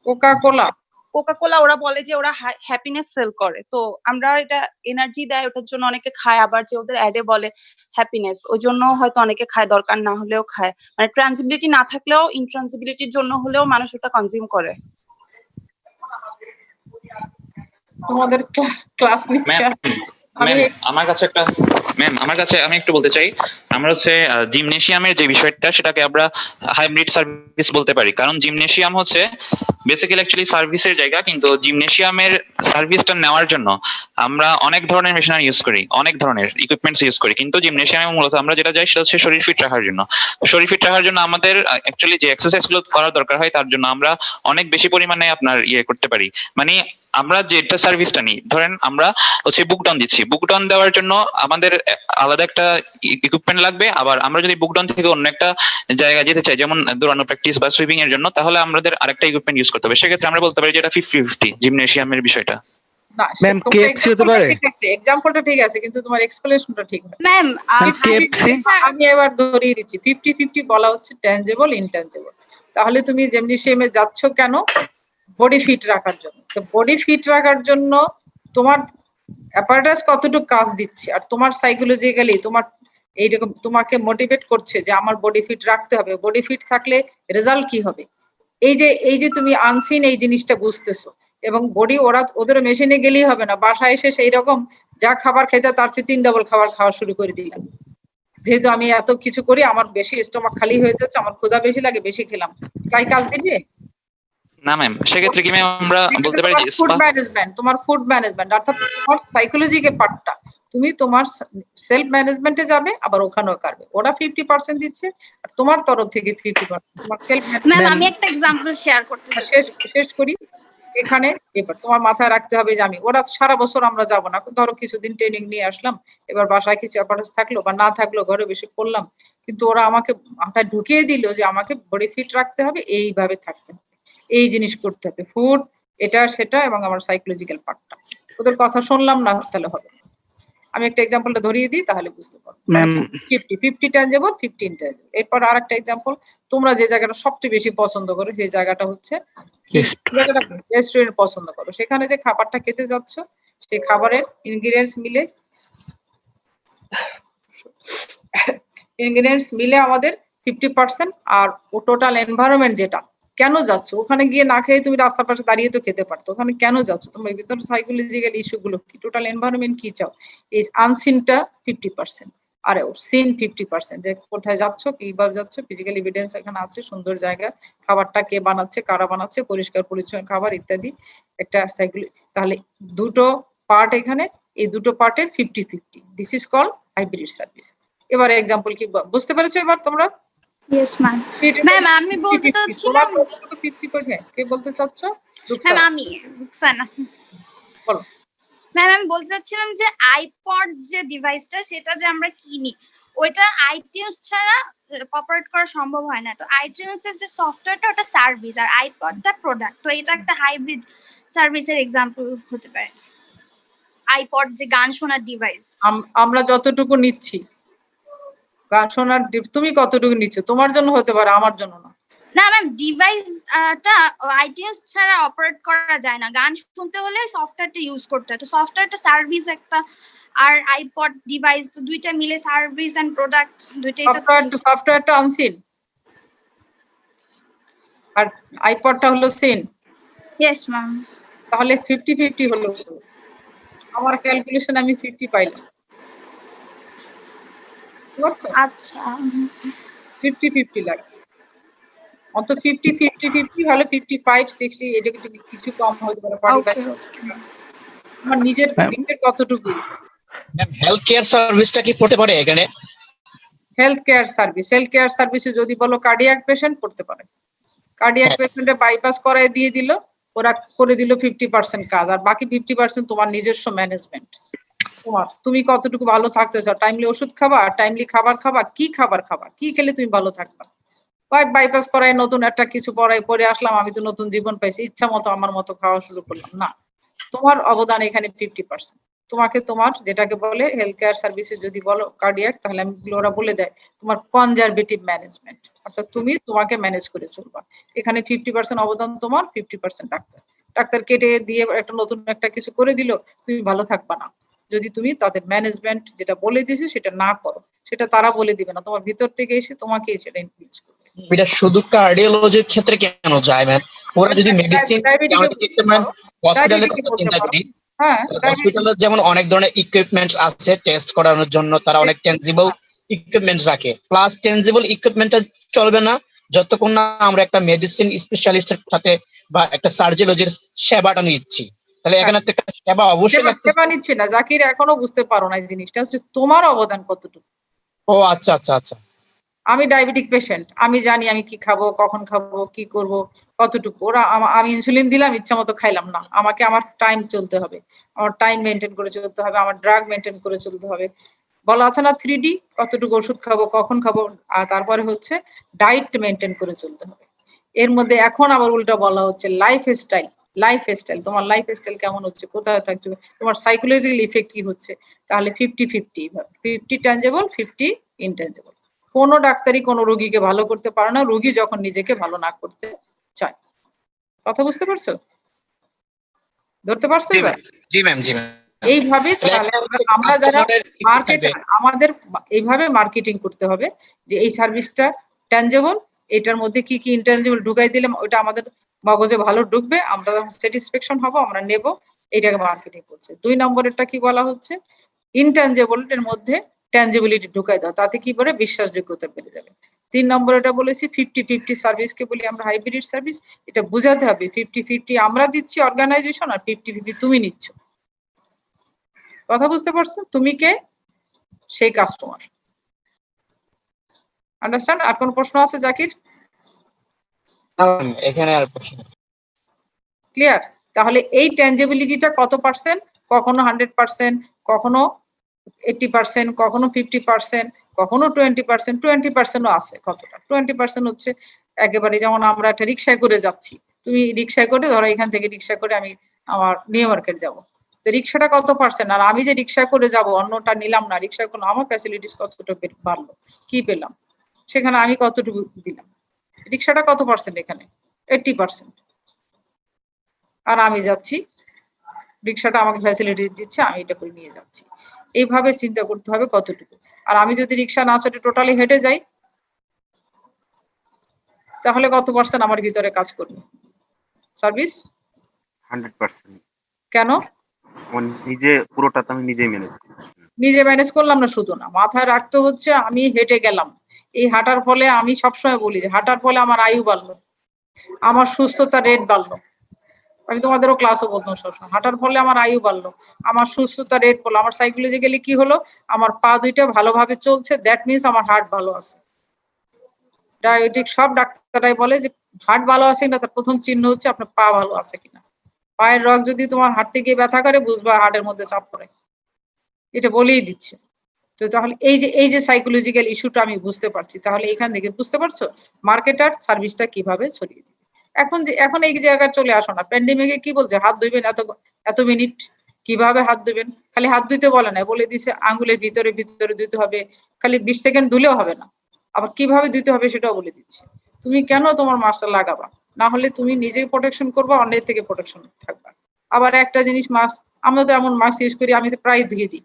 কোকা কোলা কোকা কোলা ওরা বলে যে ওরা হ্যাপিনেস সেল করে, তো আমরা এটা এনার্জি দেয়, ওটার জন্য অনেকে খায়, আবার যে ওদের অ্যাডে বলে হ্যাপিনেস, ওই জন্য হয়তো অনেকে খায়, দরকার না হলেও খায়, মানে ট্রান্সিবিলিটি না থাকলেও ইনট্রান্সিবিলিটির জন্য হলেও মানুষ ওটা কনজিউম করে। তোমাদের ক্লাস নিচ্ছে। ম্যাম আমার কাছে আমি একটু বলতে চাই, আমরা হচ্ছে জিমনেশিয়ামের যে বিষয়টা সেটাকে আমরা হাইব্রিড সার্ভিস বলতে পারি, কারণ জিমনেশিয়াম হচ্ছে বেসিক্যালি অ্যাকচুয়ালি সার্ভিসের জায়গা, কিন্তু জিমনেশিয়ামের সার্ভিসটা নেওয়ার জন্য আমরা অনেক ধরনের মেশিনারি ইউজ করি, অনেক ধরনের ইকুইপমেন্টস ইউজ করি, কিন্তু জিমনেশিয়ামে মূলত আমরা যেটা যাই সেটা হচ্ছে শরীর ফিট রাখার জন্য। শরীর ফিট রাখার জন্য আমাদের অ্যাকচুয়ালি যে এক্সারসাইজ গুলো করার দরকার হয় তার জন্য আমরা অনেক বেশি পরিমাণে আপনার করতে পারি। মানে আমরা যেটা সার্ভিসটা নিই, ধরেন আমরা হচ্ছে বুকডাউন দিচ্ছি, বুকডাউন দেওয়ার জন্য আমাদের আলাদা একটা ইকুইপমেন্ট লাগবে, আবার আমরা যদি বুকডাউন থেকে অন্য একটা জায়গায় যেতে চাই, যেমন দৌড়ানো প্র্যাকটিস বা সুইমিং এর জন্য, তাহলে আমাদের আরেকটা ইকুইপমেন্ট ইউজ করতে হবে। সেক্ষেত্রে আমরা বলতে পারি যে এটা 50-50 জিমনেশিয়ামের বিষয়টা। না ম্যাম কেএফসি হতে পারে? এক্সাম্পলটা ঠিক আছে, কিন্তু তোমার এক্সপ্লেনেশনটা ঠিক না। Ma'am KFC? আমি এবার ধরিয়ে দিচ্ছি, 50-50 বলা হচ্ছে ট্যানজেবল ইনট্যানজেবল। তাহলে তুমি জিমনেশিয়ামে যাচ্ছ কেন? বডি ফিট রাখার জন্য। তো বডি ফিট রাখার জন্য তোমার অ্যাপারেটাস কতটুকু কাজ দিচ্ছে, আর তোমার সাইকোলজিক্যালি তোমার এইরকম তোমাকে মোটিভেট করছে যে আমার বডি ফিট রাখতে হবে, বডি ফিট থাকলে রেজাল্ট কি হবে, এই যে তুমি আনসিন এই জিনিসটা বুঝতেছো। এবং বডি ওদের মেশিনে গেলেই হবে না, বাসায় এসে সেই রকম যা খাবার খেতে তার চেয়ে 3 ডবল খাবার খাওয়া শুরু করে দিলাম। যেহেতু আমি এত কিছু করি, আমার বেশি স্টমাক খালি হয়ে যাচ্ছে, আমার ক্ষুধা বেশি লাগে, বেশি খেলাম, তাই কাজ দিবে না ম্যাম, সেক্ষেত্রে কি ম্যাম আমরা বলতে পারি যে তোমার ফুড ম্যানেজমেন্ট অর্থাৎ তোমার সাইকোলজিক্যাল পার্টটা তুমি তোমার সেলফ ম্যানেজমেন্টে যাবে, আবার ওখানেও করবে। ওরা 50% দিচ্ছে আর তোমার তরফ থেকে 50%। তোমার সেলফ ম্যাম আমি একটা এক্সাম্পল শেয়ার করতে চাই। শেষ করি এখানে। এবার তোমার মাথায় রাখতে হবে যে ওরা সারা বছর আমরা যাব না, ধরো কিছুদিন ট্রেনিং নিয়ে আসলাম, এবার বাসায় কিছু অ্যাপারেন্স থাকলো বা না থাকলো, ঘরে বেশি করলাম, কিন্তু ওরা আমাকে মাথায় ঢুকিয়ে দিল যে আমাকে বডি ফিট রাখতে হবে, এইভাবে থাকতে হবে, এই জিনিস করতে হবে, ফুড এটা সেটা, এবং আমার সাইকোলজিক্যাল পার্টটা। ওদের কথা শুনলাম না, তাহলে হবে। আমি একটা এক্সাম্পলটা ধরিয়ে দিই, তাহলে বুঝতে পারবো। 50 ট্যানজেবল 50 ইনট্যানজেবল। এরপর আরেকটা এক্সাম্পল, তোমরা যে জায়গাটা সবচেয়ে বেশি পছন্দ করো সেই জায়গাটা হচ্ছে রেস্টুরেন্ট পছন্দ করো, সেখানে যে খাবারটা খেতে যাচ্ছ সেই খাবারের ইনগ্রিডিয়েন্টস মিলে আমাদের 50%, আর ও টোটাল এনভায়রনমেন্ট যেটা, কেন যাচ্ছ ওখানে গিয়ে না খেয়ে তুমি রাস্তার পাশে দাঁড়িয়ে তো খেতে পারতো, ওখানে কেন যাচ্ছ, তোমার ভিতরে সাইকোলজিক্যাল ইস্যু গুলো কি, টোটাল এনভায়রনমেন্ট কি চাও, এই আনসিনটা 50%, আর সিন 50%, যে কোথায় যাচ্ছ, কিভাবে যাচ্ছ, ফিজিক্যাল এভিডেন্স এখানে আছে, সুন্দর জায়গা, খাবারটা কে বানাচ্ছে, কারা বানাচ্ছে, পরিষ্কার পরিচ্ছন্ন খাবার ইত্যাদি একটা তাহলে দুটো পার্ট এখানে, এই দুটো পার্টের 50-50, this is call hybrid service. এবার এক্সাম্পল কি বুঝতে পেরেছো এবার তোমরা? Yes ma'am. ম্যাম আমি বলতে চাচ্ছিলাম, 50%, কে বলতে চাচ্ছ? ম্যাম আমি রুকসানা। বলো। ম্যাম আমি বলতে চাচ্ছিলাম যে আইপড যে ডিভাইসটা সেটা যে আমরা কিনি, ওইটা আইটিউনস ছাড়া অপারেট করা সম্ভব হয় না। তো আইটিউনস এর যে সফটওয়্যারটা ওটা সার্ভিস আর আইপডটা প্রোডাক্ট, তো এটা একটা হাইব্রিড সার্ভিসের এক্সাম্পল হতে পারে। আইপড যে গান শোনার ডিভাইস, আমরা যতটুকু নিচ্ছি গান শোনার, তুমি কতটুকু নিচ্ছ, তোমার জন্য হতে পারে, আমার জন্য না। না ম্যাম, ডিভাইসটা আইটিউনস ছাড়া অপারেট করা যায় না, গান শুনতে হলে সফটওয়্যারটা ইউজ করতে হয়। তো সফটওয়্যারটা সার্ভিস একটা, আর আইপড ডিভাইস, তো দুইটা মিলে সার্ভিস এন্ড প্রোডাক্ট দুইটাই তো। সফটওয়্যারটা আনসিন আর আইপডটা হলো সিন। Yes ma'am. তাহলে 50-50 হলো, আমার ক্যালকুলেশন আমি 50 পাইলাম। আচ্ছা 50-50 লাগে, অত 50-50 হলে 55-60, এটা কিছু কম হতে পারে। আমার নিজের কতটুকু। হেলথ কেয়ার সার্ভিসটা কি পড়তে পারে এখানে? হেলথ কেয়ার সার্ভিসে যদি বলো কার্ডিয়াক পেশেন্ট পড়তে পারে, কার্ডিয়াক পেশেন্টে বাইপাস করায় দিয়ে দিল, ওরা করে দিল 50% কাজ, আর বাকি 50% তোমার নিজস্ব ম্যানেজমেন্ট। তুমি কতটুকু ভালো থাকতে চাও, টাইমলি ওষুধ খাবা, টাইমলি খাবার খাবা, কি খাবার খাবা, কি খেলে তুমি ভালো থাকবা, বাইপাস করাই নতুন একটা কিছু পরে আসলাম, আমি তো নতুন জীবন পাইছি, ইচ্ছা মতো আমার মতো খাওয়া শুরু করলাম। না, তোমার অবদান এখানে 50%। তোমাকে তোমার যেটাকে বলে হেলথ কেয়ার সার্ভিসে যদি বলো কার্ডিয়াক, তাহলে আমি ওরা বলে দেয় তোমার কনজারভেটিভ ম্যানেজমেন্ট, অর্থাৎ তুমি তোমাকে ম্যানেজ করে চলবা। এখানে 50% অবদান তোমার, 50% ডাক্তার। ডাক্তার কেটে দিয়ে একটা নতুন একটা কিছু করে দিল, তুমি ভালো থাকবা না যদি তুমি তাদের ম্যানেজমেন্ট যেটা বলে দিয়েছে সেটা না করো। সেটা তারা বলে দিবে না, তোমার ভিতর থেকে এসে তোমাকেই সেটা ইনফ্লুয়েন্স করবে। এটা শুধু কার্ডিওলজির ক্ষেত্রে কেন যায় ম্যাম? ওরা যদি মেডিসিন হসপিটালের কথা চিন্তা করি, হ্যাঁ, হসপিটালে যেমন অনেক ধরনের ইকুইপমেন্ট আছে টেস্ট করানোর জন্য, তারা অনেক টেনজিবল ইকুইপমেন্ট রাখে। প্লাস টেনজিবল ইকুইপমেন্টটা চলবে না যতক্ষণ না আমরা একটা মেডিসিন স্পেশালিস্টের সাথে বা একটা সার্জিওলজির সেবাটা নিচ্ছি। তাহলে এখানে তো একটা সেবা অবশ্যই লাগছে। সেবা নিচ্ছে না জাকির, এখনো বুঝতে পারো না এই জিনিসটা, হচ্ছে তোমার অবদান কতটুকু। ও আচ্ছা আচ্ছা আচ্ছা। আমি ডায়াবেটিক পেশেন্ট, আমি জানি আমি কি খাবো, কখন খাবো, কি করব, কতটুকু। ওরা আমি ইনসুলিন দিলাম, ইচ্ছা মতো খাইলাম না, আমাকে আমার টাইম চলতে হবে, আমার টাইম মেনটেন করে চলতে হবে, আমার ড্রাগ মেনটেন করে চলতে হবে। বলা আছে না 3D, কতটুকু ওষুধ খাবো, কখন খাবো, আর তারপরে হচ্ছে ডায়েট মেনটেন করে চলতে হবে। এর মধ্যে এখন আবার উল্টা বলা হচ্ছে লাইফস্টাইল। তোমার লাইফস্টাইল কেমন হচ্ছে, কোথায় থাকছো, তোমার সাইকোলজিক্যাল ইফেক্ট কি হচ্ছে। তাহলে 50-50, 50 ট্যাঞ্জেবল, 50 ইনট্যাঞ্জেবল। কোনো ডাক্তারই কোনো রোগীকে ভালো করতে পারে না রোগী যখন নিজেকে ভালো না করতে চায়। কথা বুঝতে পারছো? ধরতে পারছো এবার? জি ম্যাম, জি ম্যাম। এইভাবে তাহলে আমরা যারা মার্কেটার, আমাদের এইভাবে মার্কেটিং করতে হবে যে এই সার্ভিসটা ট্যাঞ্জেবল, এটার মধ্যে কি কি ইনট্যাঞ্জেবল ঢুকাই দিলে ওটা আমাদের মগজে ভালো ঢুকবে, আমরা স্যাটিসফ্যাকশন হবো, আমরা নেব, এটাকে মার্কেটিং করছে। 2 নম্বরেরটা কি বলা হচ্ছে, ইনট্যাঞ্জেবল এর মধ্যে ট্যাঞ্জেবিলিটি ঢুকাই দাও, তাতে কি করে বিশ্বাসযোগ্যতা বেড়ে যাবে। 3 নম্বর এটা বলেছি 50-50 সার্ভিসকে বলি আমরা হাইব্রিড সার্ভিস। এটা বোঝাতে হবে 50-50 আমরা দিচ্ছি অর্গানাইজেশন, আর 50-50 তুমি নিচ্ছ। কথা বুঝতে পারছো? তুমি কে? সেই কাস্টমার। আন্ডারস্ট্যান্ড? আর কোন প্রশ্ন আছে জাকির? এখানে আর প্রশ্ন ক্লিয়ার? তাহলে এই ট্যাঞ্জেবিলিটিটা কত পার্সেন্ট? কখনো 100%, কখনো 80%, কখনো 50%, কখনো 20%, 20%ও আছে। কতটা? 20% হচ্ছে একেবারে যেমন আমরা একটা রিক্সায় করে যাচ্ছি, তুমি রিক্সায় করে ধরো এখান থেকে রিক্সা করে আমি আমার নিউ মার্কেট যাবো, তো রিক্সাটা কত পার্সেন্ট, আর আমি যে রিক্সা করে যাব অন্যটা নিলাম না, রিক্সা করলাম, আমার ফ্যাসিলিটিস কতটুকু বাড়লো, কি পেলাম, সেখানে আমি কতটুকু দিলাম। রিক্সাটা কত পার্সেন্ট এখানে? 80%। আর আমি যাচ্ছি, রিক্সাটা আমাকে ফ্যাসিলিটি দিচ্ছে, আমি এটা করে নিয়ে যাচ্ছি। এইভাবে চিন্তা করতে হবে কতটুকু। আর আমি যদি রিক্সা না চড়ে টোটালি হেঁটে যাই, তাহলে কত পার্সেন্ট আমার ভিতরে কাজ করবে সার্ভিস? 100%। কেন? নিজে পুরোটা তো আমি নিজেই ম্যানেজ করি। নিজে ম্যানেজ করলাম না শুধু না, মাথায় রাখতে হচ্ছে আমি হেঁটে গেলাম, এই হাঁটার ফলে আমি সবসময় বলি যে হাঁটার ফলে আমার আয়ু বাড়লো, আমার সুস্থতা রেট বাড়লো। আমি তোমাদেরও ক্লাসও বলতাম সবসময়, হাঁটার ফলে আমার আয়ু বাড়লো, আমার সুস্থতা রেট বললো, আমার সাইকোলজিক্যালি কি হলো, আমার পা দুইটা ভালোভাবে চলছে, দ্যাট মিনস আমার হার্ট ভালো আছে। ডায়াবেটিক সব ডাক্তাররাই বলে যে হার্ট ভালো আছে কিনা তার প্রথম চিহ্ন হচ্ছে আপনার পা ভালো আছে কিনা। পায়ের রগ যদি তোমার হাঁটতে গিয়ে ব্যথা করে, বুঝবা হার্টের মধ্যে চাপ পড়ে, এটা বলেই দিচ্ছে। তো তাহলে এই যে সাইকোলজিক্যাল ইস্যুটা আমি বুঝতে পারছি, তাহলে এখান থেকে বুঝতে পারছো মার্কেটার সার্ভিসটা কিভাবে ছড়িয়ে দিবে। এখন এই জায়গায় চলে আসো না, প্যান্ডেমিকে কি বলছে, হাত ধুইবেন এত মিনিট, কিভাবে হাত ধুবেন, খালি হাত ধুইতে বলে না, বলে দিছে আঙ্গুলের ভিতরে ধুতে হবে, খালি 20 সেকেন্ড ধুলেও হবে না, আবার কিভাবে ধুতে হবে সেটাও বলে দিচ্ছে। তুমি কেন তোমার মাস্কটা লাগাবা? না হলে তুমি নিজেই প্রোটেকশন করবা, অন্যের থেকে প্রোটেকশন থাকবা। আবার একটা জিনিস, মাস্ক আমরা তো এমন মাস্ক ইউজ করি, আমি তো প্রায় ধুয়ে দিই,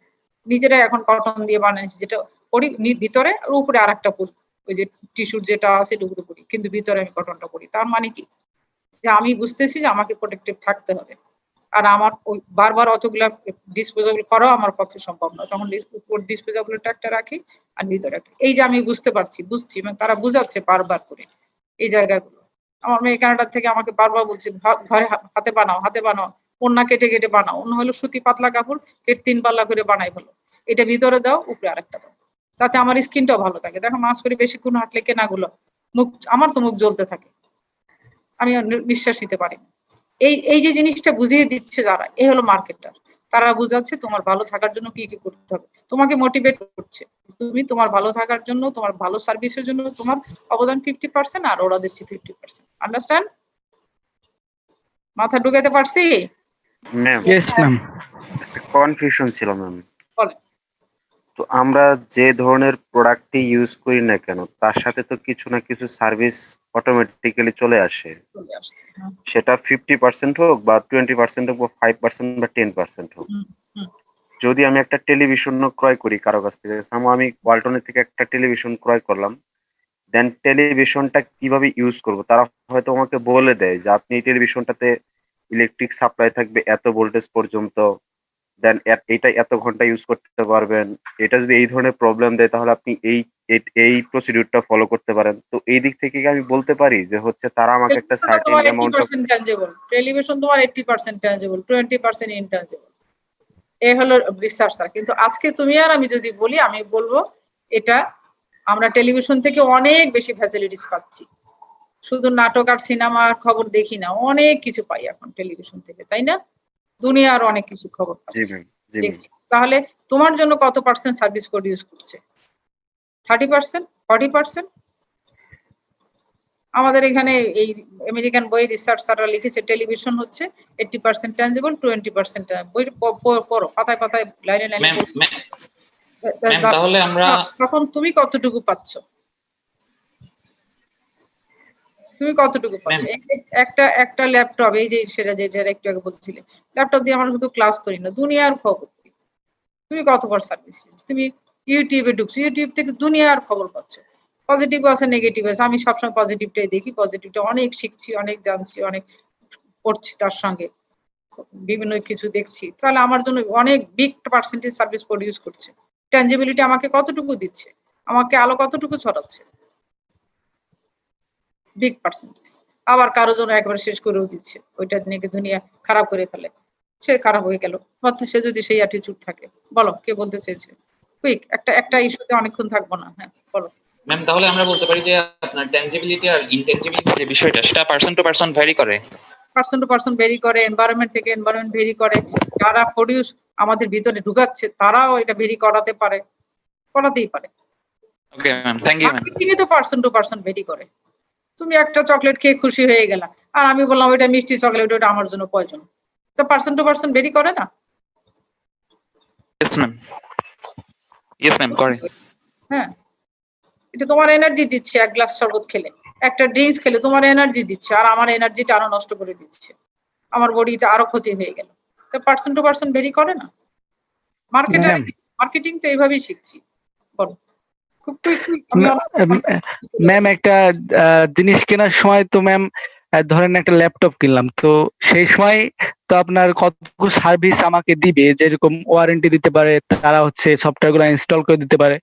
নিজেরাই এখন কটন দিয়ে বানিয়েছি, যেটা পরি ভিতরে আর উপরে আর একটা পরি, ওই যে টিস্যুর যেটা আছে এটা উপরে পরি, কিন্তু ভিতরে আমি কটনটা পরি। তার মানে কি, যে আমি বুঝতেছি যে আমাকে প্রোটেক্টিভ থাকতে হবে, আর আমার ওই বারবার অতগুলা ডিসপোজেবল করাও আমার পক্ষে সম্ভব না, তখন উপর ডিসপোজেবলটা একটা রাখি আর ভিতরে একটা। এই যে আমি বুঝছি মানে তারা বুঝাচ্ছে বারবার করে এই জায়গাগুলো। আমার মেয়ে কানাডার থেকে আমাকে বারবার বলছে ঘরে হাতে বানাও, ওন্না কেটে কেটে বানাও, অন্য হলো সুতি পাতলা কাপড় কেটে 3 পাল্লা করে বানাই ফেলো, এটা ভিতরে দাও, উপরে আরেকটা দাও, তাতে আমার স্কিনটাও ভালো থাকে। দেখো মাস্ক করে বেশিক্ষণ হাঁটলে কেনাগুলো আমার তো মুখ জ্বলতে থাকে, আমি নিঃশ্বাস নিতে পারি না। এই যে জিনিসটা বুঝিয়ে দিচ্ছে যারা, এই হলো মার্কেটার, তারা বুঝাচ্ছে তোমার ভালো থাকার জন্য কি কি করতে হবে, তোমাকে মোটিভেট করছে, তুমি তোমার ভালো থাকার জন্য, তোমার ভালো সার্ভিসের জন্য তোমার অবদান 50% আর ওরা দিচ্ছে 50%। আন্ডারস্ট্যান্ড? মাথা ঢুকাতে পারছি? Ma'am yes ma'am. একটা কনফিউশন ছিল ম্যাম। বলেন। তো আমরা যে ধরনের প্রোডাক্টই ইউজ করি না কেন তার সাথে তো কিছু না কিছু সার্ভিস অটোমেটিক্যালি চলে আসে, চলে আসছে। হ্যাঁ। সেটা 50% হোক বা 20% হোক বা 5% বা 10% হোক। হুম, হুম। যদি আমি একটা টেলিভিশন ক্রয় করি কারো কাছ থেকে, আমি ওয়ালটনের থেকে একটা টেলিভিশন ক্রয় করলাম, দেন টেলিভিশনটা কিভাবে ইউজ করব তারা হয়তো আমাকে বলে দেয় যে আপনি এই টেলিভিশনটাতে ইলেকট্রিক সাপ্লাই থাকবে এত ভোল্টেজ পর্যন্ত, দেন এটা এত ঘন্টা ইউজ করতে পারবেন, এটা যদি এই ধরনের প্রবলেম দেয় তাহলে আপনি এই প্রসিডিউরটা ফলো করতে পারেন। তো এই দিক থেকে কি আমি বলতে পারি যে হচ্ছে তারা আমাকে একটা টেলিভিশনটা সার্টেন তোমার অ্যামাউন্ট অফ 80% ট্যাঞ্জেবল, টেলিভিশন তোমার 80% ট্যাঞ্জেবল, 20% ইনট্যাঞ্জেবল। এ হলো রিসার্চার। কিন্তু আজকে তুমি আর আমি যদি বলি, আমি বলবো এটা আমরা টেলিভিশন থেকে অনেক বেশি ফ্যাসিলিটিস পাচ্ছি। শুধু নাটক আর সিনেমার খবর দেখি না, অনেক কিছু পাই এখন টেলিভিশন থেকে, তাই না? দুনিয়ার অনেক কিছু খবর জি পাচ্ছি, ম্যাম, জি ম্যাম। দেখছি। তাহলে তোমার জন্য কত পার্সেন্ট সার্ভিস প্রডিউস করছে? 30%, 40%? আমাদের এখানে এই আমেরিকান বই রিসার্চাররা লিখেছে টেলিভিশন হচ্ছে 80% ট্যাঞ্জেবল, 20% বই পড়ো, পাতায় পাতায় লাইনে লাইনে। ম্যাম তাহলে আমরা তখন তুমি কতটুকু পাচ্ছ? তুমি কতটুকু পাচ্ছ? একটা ল্যাপটপ, এই যে সেটা যেটা একটু আগে বলছিলে, ল্যাপটপ দিয়ে আমরা শুধু ক্লাস করি না, দুনিয়ার খবর। তুমি কতবার সার্ভিস? তুমি ইউটিউবে ঢুকছো, ইউটিউব থেকে দুনিয়ার খবর পাচ্ছ। পজিটিভ আছে, নেগেটিভ আছে। আমি সবসময় পজিটিভটাই দেখি, পজিটিভটা অনেক শিখছি, অনেক জানছি, অনেক পড়ছি, তার সঙ্গে বিভিন্ন কিছু দেখছি। তাহলে আমার জন্য অনেক বিগ পার্সেন্টেজ সার্ভিস প্রডিউস করছে। ট্যাঞ্জিবিলিটি আমাকে কতটুকু দিচ্ছে, আমাকে আলো কতটুকু ছড়াচ্ছে? Big percentage. আবার কারো জন্য একবার শেষ করেও দিচ্ছে, ওইটা নিয়ে দুনিয়া খারাপ করে ফেলে, সে খারাপ হয়ে গেল। সে যদি সেই অ্যাটিটিউড থাকে, বলো কে বলতে চেয়েছে? কুইক, একটা ইস্যুতে অনেকক্ষণ থাকবো না। হ্যাঁ বলো। ম্যাম তাহলে আমরা বলতে পারি যে আপনার ট্যাঞ্জিবিলিটি আর ইনট্যাঞ্জিবিলিটি যে বিষয়টা সেটা পার্সন টু পার্সন ভ্যারি করে। পার্সন টু পার্সন ভেরি করে, এনভায়রনমেন্ট থেকে এনভায়রনমেন্ট ভেরি করে, যারা প্রডিউস আমাদের ভিতরে ঢুকাচ্ছে তারাও এটা ভেরি করাতেই পারে। Okay ma'am, thank you ma'am. মার্কেটিংয়ে তো পার্সন টু পার্সন ভেরি করে। তুমি একটা চকলেট খেয়ে খুশি হয়ে গেলা, আর আমি বললাম ওইটা মিষ্টি চকলেট, ওটা আমার জন্য প্রয়োজন। তো পার্সন টু পার্সন ভেরি করে না? ইয়েস ম্যাম করে। হ্যাঁ, এটা তোমার এনার্জি দিচ্ছে। এক গ্লাস শরবত খেলে, একটা ড্রিঙ্কস খেলে তোমার এনার্জি দিচ্ছে, আর আমার এনার্জিটা আরো নষ্ট করে দিচ্ছে, আমার বডিতে আরো ক্ষতি হয়ে গেল। তো পার্সন টু পার্সন ভেরি করে না? মার্কেটিং তো এইভাবেই শিখছি। বলো খুব কুইক। ম্যাম একটা জিনিস কেনার সময় তো ম্যাম ধরেন একটা ল্যাপটপ কিনলাম, তো সেই সময় তো আপনার কতটুকু সার্ভিস আমাকে দিবে, যেরকম ওয়ারেন্টি দিতে পারে, তারা হচ্ছে সফটওয়্যার গুলো ইনস্টল করে দিতে পারে,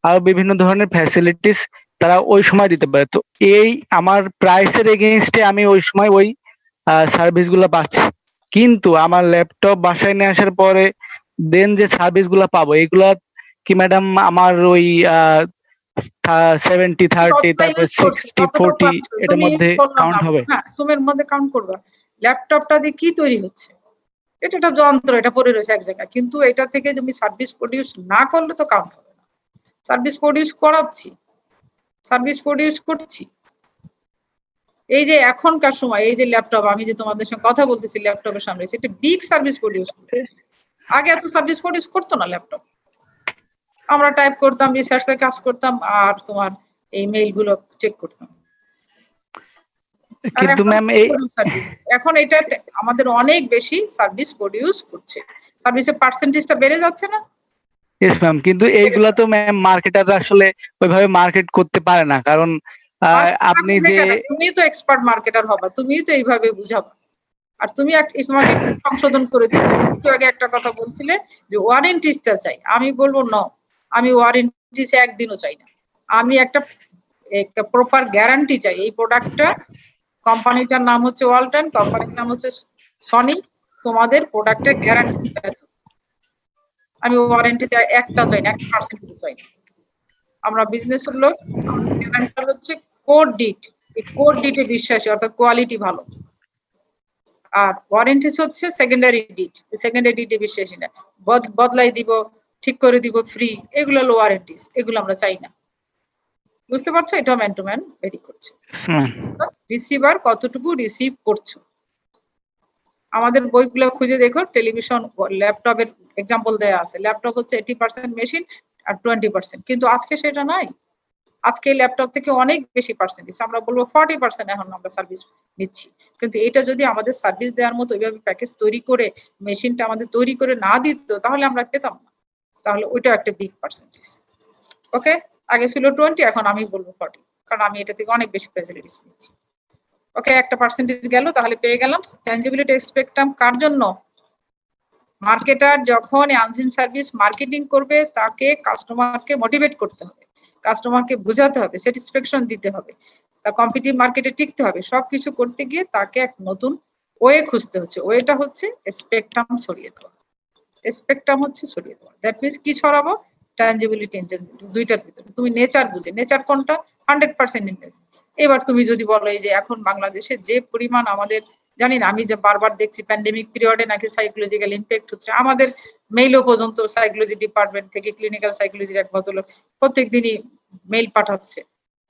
আরো বিভিন্ন ধরনের ফ্যাসিলিটিস তারা ওই সময় দিতে পারে। তো এই আমার প্রাইসের এগেইনস্টে আমি ওই সময় ওই সার্ভিস গুলো পাচ্ছি, কিন্তু আমার ল্যাপটপ বাসায় নিয়ে আসার পরে দেন যে সার্ভিস গুলা পাবো, এগুলা কি ম্যাডাম আমার ওই 70-30 তারপরে 60-40 এটার মধ্যে কাউন্ট হবে? হ্যাঁ, তুমি এর মধ্যে কাউন্ট করবা। ল্যাপটপটা দিয়ে কি তৈরি হচ্ছে? এটা একটা যন্ত্র, এটা পড়ে রয়েছে এক জায়গায়, কিন্তু এটা থেকে তুমি সার্ভিস প্রডিউস না করলে তো কাউন্ট হবে না। সার্ভিস প্রডিউস করাচ্ছি, সার্ভিস প্রডিউস করছি। এই যে এখনকার সময় এই যে ল্যাপটপ, আমি যে তোমাদের সঙ্গে কথা বলতেছি ল্যাপটপের সামনে, সেটা বিগ সার্ভিস প্রডিউস করছে। আগে এত সার্ভিস প্রডিউস করতো না ল্যাপটপ। আমরা টাইপ করতাম, রিসার্চের কাজ করতাম, আর তোমার এই মেইল গুলো চেক করতাম। কিন্তু ম্যাম এখন এটা আমাদের অনেক বেশি সার্ভিস প্রডিউস করছে, সার্ভিসের পার্সেন্টেজটা বেড়ে যাচ্ছে না? ইয়েস ম্যাম, কিন্তু এইগুলা তো ম্যাম মার্কেটাররা আসলে ওইভাবে মার্কেট করতে পারে না, কারণ আপনি যে তুমি তো এক্সপার্ট মার্কেটার হবা, তুমি তো এইভাবে বুঝাবা। আর তুমি তোমাকে সংশোধন করে দিতে একটু আগে একটা কথা বলছিলে যে ওয়ারেন্টিটা চাই, আমি বলবো ন, আমি ওয়ারেন্টি একদিনও চাই না। আমি একটা প্রপার গ্যারান্টি চাই। এই প্রোডাক্টটা, কোম্পানিটার নাম হচ্ছে ওয়ালটন, কোম্পানির নাম হচ্ছে সনি, তোমাদের প্রোডাক্টের গ্যারান্টি এত। আমি ওয়ারেন্টি চাই, একটা চাই না, 1% চাই না। আমরা বিজনেসের লোক, গ্যারান্টি হচ্ছে কোড ডিট, এই কোড ডিটে বিশ্বাসী, অর্থাৎ কোয়ালিটি ভালো। আর ওয়ারেন্টি হচ্ছে সেকেন্ডারি ডিট, সেকেন্ডারি ডিটে বিশ্বাসী না, বদলাই দিব, ঠিক করে দিব ফ্রি, এগুলো লো ওয়ারেন্টিস, এগুলো আমরা চাই না। বুঝতে পারছো? এটা ম্যান টু ম্যান ভেরি করছে। রিসিভার কতটুকু রিসিভ করছো। আমাদের বইগুলো খুঁজে দেখো, টেলিভিশন ল্যাপটপের এক্সাম্পল দেয়া আছে। ল্যাপটপ হচ্ছে 80% মেশিন আর 20%, কিন্তু আজকে সেটা নাই। আজকে ল্যাপটপ থেকে অনেক বেশি পার্সেন্টেজ, আমরা বলবো 40% এখন আমরা সার্ভিস নিচ্ছি। কিন্তু এটা যদি আমাদের সার্ভিস দেওয়ার মতো ওইভাবে প্যাকেজ তৈরি করে মেশিনটা আমাদের তৈরি করে না দিত, তাহলে আমরা পেতাম না। তাহলে ওইটাও একটা বিগ পার্সেন্টেজ। ওকে, আগে ছিল 20, এখন আমি বলবো 40, কারণ আমি এটা থেকে অনেক বেশি ফ্যাসিলিটিস নিচ্ছি। ওকে, একটা পার্সেন্টেজ গেল, তাহলে পেয়ে গেলাম। ট্যানজিবিলিটি স্পেকট্রাম কার জন্য? মার্কেটার যখন আনসিন সার্ভিস মার্কেটিং করবে, তাকে কাস্টমারকে মোটিভেট করতে হবে, কাস্টমারকে বোঝাতে হবে, স্যাটিসফ্যাকশন দিতে হবে, তা কম্পিটিটিভ মার্কেটে টিকতে হবে। সবকিছু করতে গিয়ে তাকে এক নতুন ওয়ে খুঁজতে হচ্ছে। ওয়েটা হচ্ছে স্পেকট্রাম ছড়িয়ে দেওয়া। স্পেকট্রাম হচ্ছে ছড়িয়ে দেওয়া। দ্যাট মিনস কি ছড়াবো? ট্যানজিবিলিটি, ইনট্যানজিবিলিটি, দুইটার ভিতরে। তুমি নেচার বুঝে, নেচার কোনটা? 100% ইন্টেলিজেন্ট। এবার তুমি যদি বলো এই যে এখন বাংলাদেশে যে পরিমাণ আমাদের, জানি না, আমি যে বারবার দেখছি প্যান্ডেমিক পিরিয়ডে নাকি সাইকোলজিক্যাল ইম্প্যাক্ট হচ্ছে। আমাদের মেইলও পর্যন্ত সাইকোলজি ডিপার্টমেন্ট থেকে ক্লিনিক্যাল সাইকোলজির এক ভদ্রলোক প্রত্যেক দিনই মেইল পাঠাচ্ছে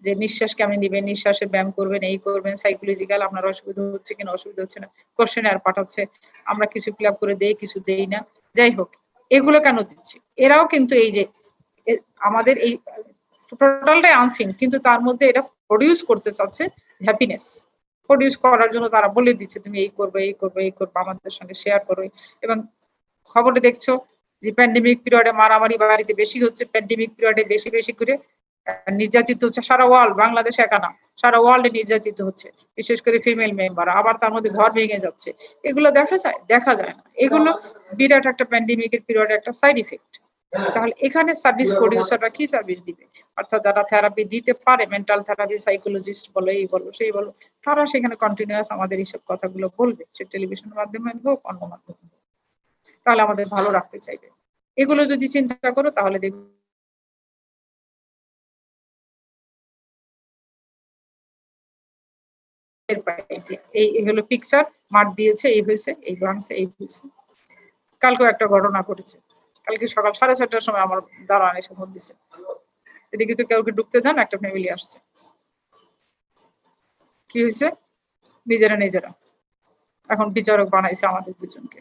যে নিঃশ্বাস কেমন নিবেন, নিঃশ্বাসে ব্যায়াম করবেন, এই করবেন, সাইকোলজিক্যাল আপনার অসুবিধা হচ্ছে কিনা, অসুবিধা হচ্ছে না, কোশ্চেন আর পাঠাচ্ছে। আমরা কিছু ফিল আপ করে দেই, কিছু দেই না। যাই হোক, এগুলো কেন দিচ্ছি? এরাও কিন্তু এই যে আমাদের এই টোটালটাই আনসিন, কিন্তু তার মধ্যে এটা প্রডিউস করতে চাচ্ছে হ্যাপিনেস। প্রডিউস করার জন্য তারা বলে দিচ্ছে তুমি এই করবে, এই করবে, এই করবে, আমাদের সঙ্গে শেয়ার করো। এবং খবরে দেখছো যে প্যান্ডেমিক পিরিয়ডে মারামারি বাড়িতে বেশি হচ্ছে, প্যান্ডেমিক পিরিয়ডে বেশি বেশি করে নির্যাতিত হচ্ছে সারা ওয়ার্ল্ড, বাংলাদেশ একা না, সারা ওয়ার্ল্ডে নির্যাতিত হচ্ছে, বিশেষ করে ফিমেল মেম্বার। আবার তার মধ্যে ঘর ভেঙে যাচ্ছে। এগুলো দেখা যায়? দেখা যায় না। এগুলো বিরাট একটা প্যান্ডেমিকের পিরিয়ডে একটা সাইড ইফেক্ট। তাহলে এখানে সার্ভিস প্রডিউসাররা কি সার্ভিস দিবে? অর্থাৎ যারা থেরাপি দিতে পারে, মেন্টাল থেরাপি, সাইকোলজিস্ট বলো, এই বলো, সেই বলো, তারা সেখানে কন্টিনিউয়াস আমাদের এইসব কথাগুলো বলবে, সে টেলিভিশনের মাধ্যমে হোক, অন্য মাধ্যমে হোক। তাহলে আমাদের ভালো রাখতে চাইবে। এগুলো যদি চিন্তা করো তাহলে দেখবে এই হলো পিকচার, মাঠ দিয়েছে, এই হয়েছে, এই ভাঙছে, এই হয়েছে। কালকেও একটা ঘটনা ঘটেছে। কালকে সকাল 6:30টার সময় আমার দাঁড়ান এসে ফোন দিছে, এদিকে তো কাউকে ঢুকতে দেন, একটা ফ্যামিলি আসছে। কি হয়েছে? নিজেরা এখন বিচারক বানাইছে আমাদের দুজনকে।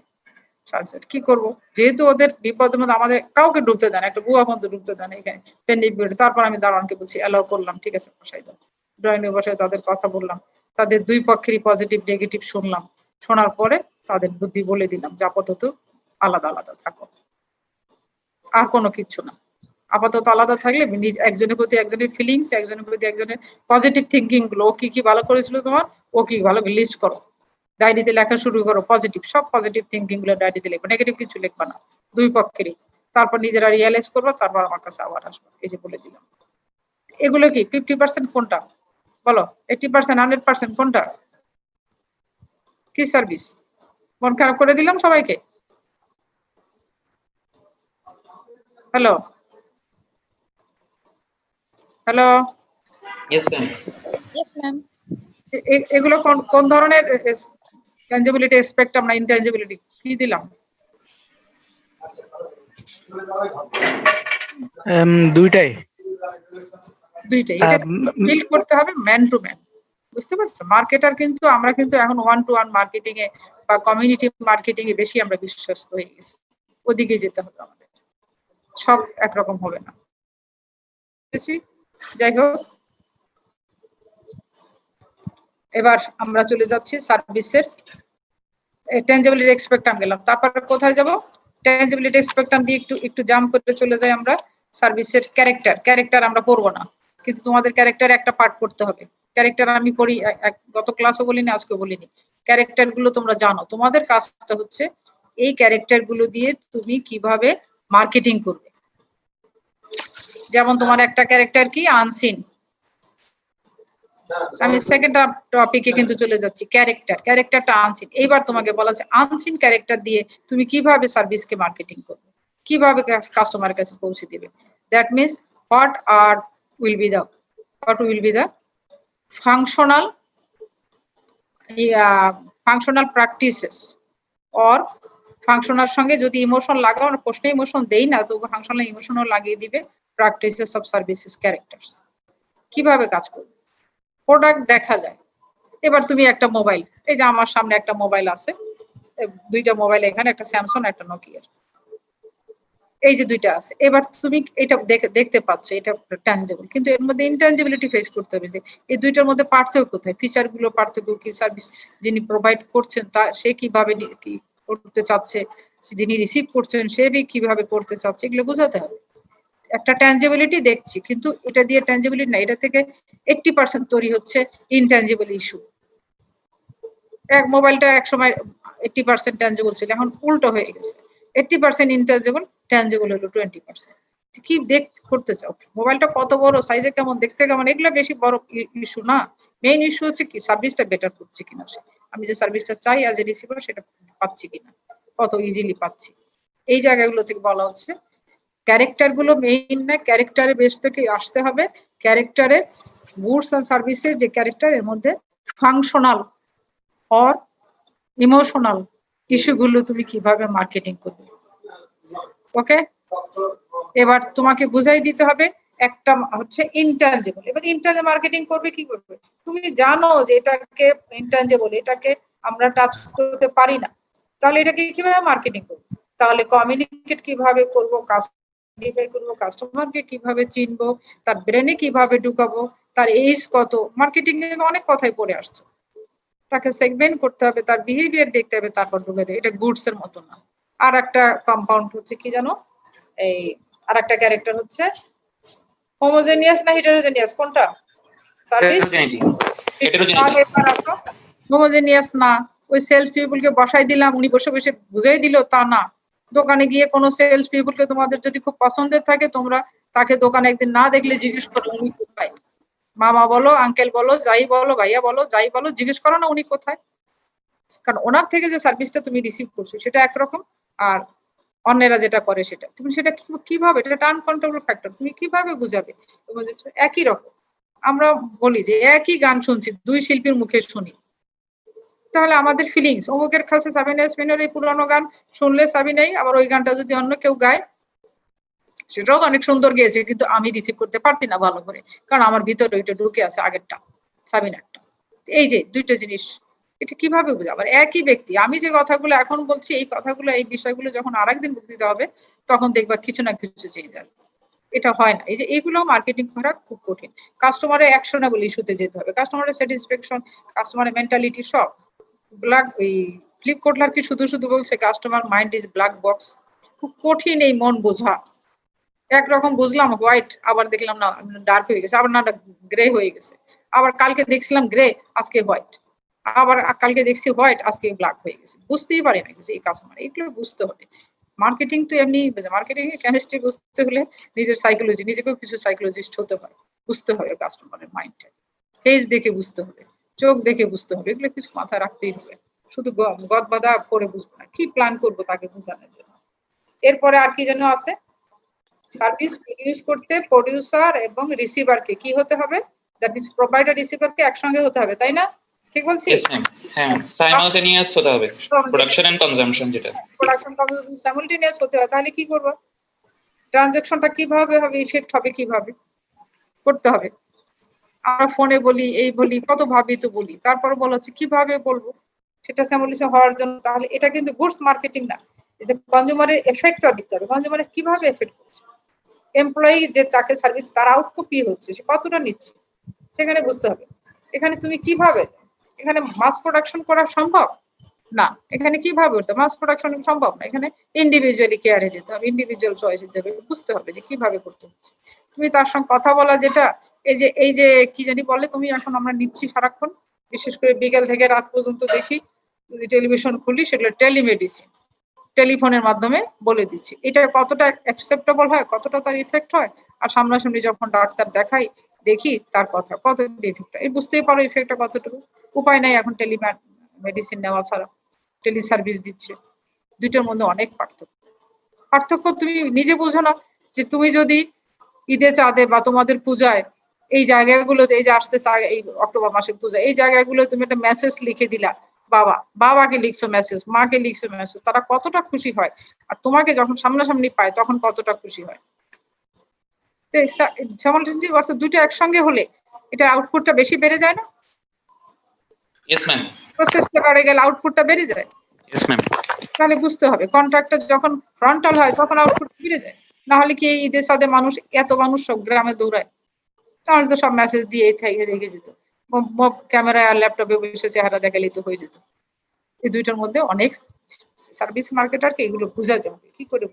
কি করব? যেহেতু ওদের বিপদের মধ্যে আমাদের কাউকে ঢুকতে দেন, একটা বুয়া বন্ধু ঢুকতে দেন এখানে পেন্ডিং। তারপর আমি দারোয়ানকে বলছি অ্যালাউ করলাম, ঠিক আছে বসাই দাও। ড্রয়িং রুমে বসে তাদের কথা বললাম, তাদের দুই পক্ষেরই পজিটিভ নেগেটিভ শুনলাম। শোনার পরে তাদের বুদ্ধি বলে দিলাম যে আপাতত আলাদা আলাদা থাকো, আর কোনো কিচ্ছু না। আপাতত আলাদা থাকলে একজনের প্রতি একজনের ফিলিংস, একজনের প্রতি একজনের পজিটিভ থিঙ্কিং গুলো, ও কি কি ভালো করেছিল তোমার, ও কি ভালো লিস্ট করো, ডায়েরিতে লেখা শুরু করো। পজিটিভ, সব পজিটিভ থিঙ্কিং গুলো ডায়েরিতে লিখবো, নেগেটিভ কিছু লিখবা না, দুই পক্ষেরই। তারপর নিজেরা রিয়েলাইজ করবো, তারপর আমার কাছে আবার আসবো। এই যে বলে দিলাম। এগুলো কি 50% কোনটা বলো? 80%, 100% কোনটা? কি সার্ভিস? মন খারাপ করে দিলাম সবাইকে? Hello hello, Yes, ma'am. এগুলো কোন ধরনের ট্যানজিবিলিটি স্পেকট্রাম না ইনট্যানজিবিলিটি? কি দিলাম? দুইটাই। এটা ফিল করতে হবে ম্যান টু ম্যান। বুঝতে পারছো? মার্কেটার কিন্তু আমরা কিন্তু এখন 1-to-1 মার্কেটিং এ বা কমিউনিটি মার্কেটিং এ বেশি আমরা বিশ্বস্ত হয়ে গেছি। ওদিকে যেতে হবে আমাদের, সব একরকম হবে না। যাই হোক, এবার আমরা চলে যাচ্ছি সার্ভিসের ট্যানজিবিলিটি স্পেকট্রাম গেলাম। তারপরে কোথায় যাব? ট্যানজিবিলিটি স্পেকট্রাম দিয়ে একটু জাম্প করে চলে যাই আমরা সার্ভিসের ক্যারেক্টার আমরা পড়বো না, কিন্তু তোমাদের ক্যারেক্টার একটা পার্ট করতে হবে। ক্যারেক্টার আমি পড়ি, গত ক্লাসও বলিনি, আজকেও বলিনি। ক্যারেক্টার গুলো তোমরা জানো, তোমাদের কাজটা হচ্ছে এই ক্যারেক্টার গুলো দিয়ে তুমি কিভাবে মার্কেটিং করবে। যেমন তোমার একটা ক্যারেক্টার কি? আনসিন। আমি সেকেন্ড টপিকে কিন্তু চলে যাচ্ছি। ক্যারেক্টারটা আনসিন। এইবার তোমাকে বলা আছে আনসিন ক্যারেক্টার দিয়ে তুমি কিভাবে সার্ভিসকে মার্কেটিং করবে, কিভাবে কাস্টমারের কাছে পৌঁছে দিবে। That means what will be the functional practices or functional সঙ্গে যদি ইমোশন লাগাও, প্রশ্নে ইমোশন দেই না তবু ফাংশনাল ইমোশনও লাগিয়ে দিবে প্র্যাকটিসেস অফ সার্ভিসেস ক্যারেক্টার্স। কিভাবে কাজ করবে, প্রোডাক্ট দেখা যায়। এবার তুমি একটা মোবাইল, এই যে আমার সামনে একটা মোবাইল আছে, দুইটা মোবাইল এখানে, একটা স্যামসাং একটা নোকিয়ার, এই যে দুইটা আছে। এবার তুমি এটা দেখতে পাচ্ছ, এটা ট্যানজেবল, কিন্তু এর মধ্যে ইনট্যানজিবিলিটি ফেস করতে হবে যে এই দুইটার মধ্যে পার্থক্য কোথায়, ফিচার গুলো পার্থক্য কি, সার্ভিস যিনি প্রোভাইড করছেন তা সে কিভাবে কি করতে চাচ্ছে, যিনি রিসিভ করছেন সে কিভাবে করতে চাচ্ছে, এগুলো বোঝাতে হবে। একটা ট্যানজিবিলিটি দেখছি, কিন্তু এটা দিয়ে ট্যানজিবিলিটি না, এটা থেকে 80% তৈরি হচ্ছে ইনট্যানজিবল ইস্যু। এক মোবাইলটা এক সময় 80% ট্যানজিবল ছিল, এখন উল্টো হয়ে গেছে, 80% ইনট্যানজিবল, ট্যানজিবল হলো 20%। কি করতে চাও, মোবাইলটা কত বড়, সাইজে কেমন, দেখতে কেমন, এগুলো বেশি বড় ইস্যু না। মেইন ইস্যু হচ্ছে কি সার্ভিসটা বেটার করছে কিনা, আমি যে সার্ভিসটা চাই আজ এ রিসিভার সেটা পাচ্ছি কিনা, কত ইজিলি পাচ্ছি। এই জায়গাগুলো থেকে বলা হচ্ছে ক্যারেক্টার গুলো মেইন না, ক্যারেক্টারের বেস থেকে আসতে হবে। ক্যারেক্টারের গুডস এন্ড সার্ভিসের যে ক্যারেক্টার, এর মধ্যে ফাংশনাল অর ইমোশনাল ইস্যুগুলো তুমি কিভাবে মার্কেটিং করবে। ওকে, এবার তোমাকে বুঝাই দিতে হবে একটা হচ্ছে ইনট্যানজিবল। এবার ইনট্যানজিবল মার্কেটিং করবে কি করবে, তুমি জানো যে এটাকে ইনট্যানজিবল, এটাকে আমরা টাচ করতে পারি না, তাহলে এটাকে কিভাবে মার্কেটিং করবো, তাহলে কমিউনিকেট কিভাবে করবো, কাস্টমারকে কিভাবে চিনবো, তার ব্রেনে কিভাবে ঢুকাবো, তার এজ কত, মার্কেটিং এ অনেক কথাই পড়ে আসছে। তাকে সেগমেন্ট করতে হবে, তার বিহেভিয়ার দেখতে হবে, তারপর ঢুকে দেবে। এটা গুডস এর মতো না। আর একটা কম্পাউন্ড হচ্ছে কি জানো, এই আর একটা ক্যারেক্টার হচ্ছে হোমোজেনিয়াস না হেটেরোজেনিয়াস, কোনটা সার্ভিস? হোমোজেনিয়াস না, ওই সেলস পিপলকে বসাই দিলাম, উনি বসে বসে বুঝাই দিল, তা না। দোকানে গিয়ে কোনো সেলস পিপলকে তোমাদের যদি খুব পছন্দের থাকে, তোমরা তাকে দোকানে একদিন না দেখলে জিজ্ঞেস করো উনি কোথায়, মামা বলো, আঙ্কেল বলো, যাই বলো, ভাইয়া বলো, যাই বলো, জিজ্ঞেস করো না উনি কোথায়। কারণ ওনার থেকে যে সার্ভিসটা তুমি রিসিভ করছো সেটা একরকম, আর অন্যেরা যেটা করে সেটা তুমি সেটা কিভাবে, এটা আনকন্ট্রোলেবল ফ্যাক্টর, তুমি কিভাবে বুঝাবে। একই রকম আমরা বলি যে একই গান শুনছি, দুই শিল্পীর মুখে শুনি, তাহলে আমাদের ফিলিংস অমুকের কাছে সাবিনা ইয়াসমিনের এই পুরানো গান শুনলে সাবিনাই, আবার ওই গানটা যদি অন্য কেউ গায় সেটাও অনেক সুন্দর গেয়েছে, কিন্তু আমি রিসিভ করতে পারতি না ভালো করে, কারণ আমার ভিতরে ওইটা ঢুকে আছে আগেরটা, সাবিনারটা। এই যে দুইটা জিনিস, এটা কিভাবে বুঝা। আবার একই ব্যক্তি, আমি যে কথাগুলো এখন বলছি, এই কথাগুলো, এই বিষয়গুলো যখন আরেকদিন বক্তৃতা হবে তখন দেখবা কিছু না কিছু চেঞ্জ আসবে। এটা হয় না। এই যে এইগুলো মার্কেটিং করা খুব কঠিন। কাস্টমারের অ্যাকশনেবল ইস্যুতে যেতে হবে, কাস্টমারের স্যাটিসফ্যাকশন, কাস্টমারের মেন্টালিটি সব। ব্ল্যাক ওই ফ্লিপ কোটলার কি শুধু শুধু বলছে customer mind is black box, খুব কঠিন এই মন বোঝা। একরকম বুঝলাম হোয়াইট, আবার দেখলাম না ডার্ক হয়ে গেছে, আবার না গ্রে হয়ে গেছে, আবার কালকে দেখছিলাম গ্রে আজকে হোয়াইট, আবার কালকে দেখছি হোয়াইট আজকে ব্ল্যাক হয়ে গেছে, বুঝতেই পারি না কিছু। এই কাস্টমার এগুলো বুঝতে হবে। মার্কেটিং তো এমনি, মার্কেটিং এর কেমিস্ট্রি বুঝতে হলে নিজের সাইকোলজি, নিজেকেও কিছু সাইকোলজিস্ট হতে হয়, বুঝতে হবে কাস্টমারের মাইন্ডটা, ফেস দেখে বুঝতে হবে, চোখ দেখে বুঝতে হবে, এগুলো কিছু মাথায় রাখতেই হবে। শুধু গদ বাঁধা করে বুঝবো না, কি প্ল্যান করবো তাকে বোঝানোর জন্য। এরপরে আর কি যেন আছে, সার্ভিস প্রডিউস করতে প্রডিউসার এবং রিসিভারকে কি হতে হবে, দ্যাট মিন্স প্রোভাইডার রিসিভারকে একসঙ্গে হতে হবে, তাই না? ঠিক বলছি? হ্যাঁ, সাইমালটেনিয়াস হতে হবে, প্রোডাকশন এন্ড কনজাম্পশন, যেটা প্রোডাকশন কনজাম্পশন সাইমালটেনিয়াস হতে হবে, তাহলে কি করব, ট্রানজাকশনটা কিভাবে হবে, ইফেক্ট হবে কিভাবে করতে হবে। আমরা ফোনে বলি, এই বলি, কত ভাবে তো বলি, তারপর বলা হচ্ছে কিভাবে বলবো সেটা সাইমালটেনিয়াস হওয়ার জন্য। তাহলে এটা কিন্তু গুডস মার্কেটিং না, যে কনজিউমারের এফেক্টটা দিতে হবে, কনজিউমারের কিভাবে এফেক্ট করছে, এমপ্লয়ি যে তাকে সার্ভিস, তার আউটপুট কি হচ্ছে, সে কতটা নিচ্ছে সেখানে বুঝতে হবে। এখানে তুমি কিভাবে, এখানে মাস প্রোডাকশন করা সম্ভব না, এখানে কিভাবে করতে মাস প্রোডাকশন সম্ভব না, এখানে ইন্ডিভিজুয়ালি কেয়ারে যেতে হবে, ইন্ডিভিজুয়াল চয়েস দিতে হবে, বুঝতে হবে যে কিভাবে করতে হচ্ছে। তুমি তার সঙ্গে কথা বলা, যেটা এই যে কি জানি বলে, তুমি এখন আমরা নিচ্ছি সারাক্ষণ, বিশেষ করে বিকেল থেকে রাত পর্যন্ত দেখি, টেলিভিশন খুলি, সেগুলো টেলিমেডিসিন, টেলিফোনের মাধ্যমে বলে দিচ্ছি, এটা কতটা অ্যাকসেপ্টেবল হয়, কতটা তার ইফেক্ট হয়, আর সামনাসামনি যখন ডাক্তার দেখাই দেখি তার কথা কতটা ইফেক্ট হয়, এই বুঝতেই পারো ইফেক্টটা কতটুকু। উপায় নাই এখন মেডিসিন নেওয়া ছাড়া, টেলি সার্ভিস দিচ্ছে, দুইটার মধ্যে অনেক পার্থক্য তুমি নিজে বুঝো না। যে তুমি যদি ঈদে চাঁদে বা তোমাদের পূজায় এই জায়গাগুলোতে, এই যে আসতেছে এই অক্টোবর মাসের পূজা, এই জায়গাগুলো তুমি একটা মেসেজ লিখে দিলা, বাবাকে লিখছো মেসেজ, মাকে লিখছো মেসেজ, তারা কতটা খুশি হয়, আর তোমাকে যখন সামনাসামনি পায় তখন কতটা খুশি হয়। সাইমultaneously অর্থ দুইটা একসঙ্গে হলে এটা আউটপুটটা বেশি বেড়ে যায় না? Yes ma'am. প্রসেসটা বেড়ে গেলে আউটপুটটা বেড়ে যায়। Yes ma'am. তাহলে বুঝতে হবে কন্ট্রাক্টটা যখন ফ্রন্টাল হয় তখন আউটপুট বেড়ে যায়। না হলে কি এই ঈদের সাথে এত মানুষ সব গ্রামে দৌড়ায়, তাহলে তো সব মেসেজ দিয়ে রেখে যেত, ক্যামেরায় আর ল্যাপটপে বসে চেহারা দেখালেই তো হয়ে যেত। এই দুইটার মধ্যে অনেক সার্ভিস মার্কেটারকে এগুলো বুঝাতে হবে। কি করে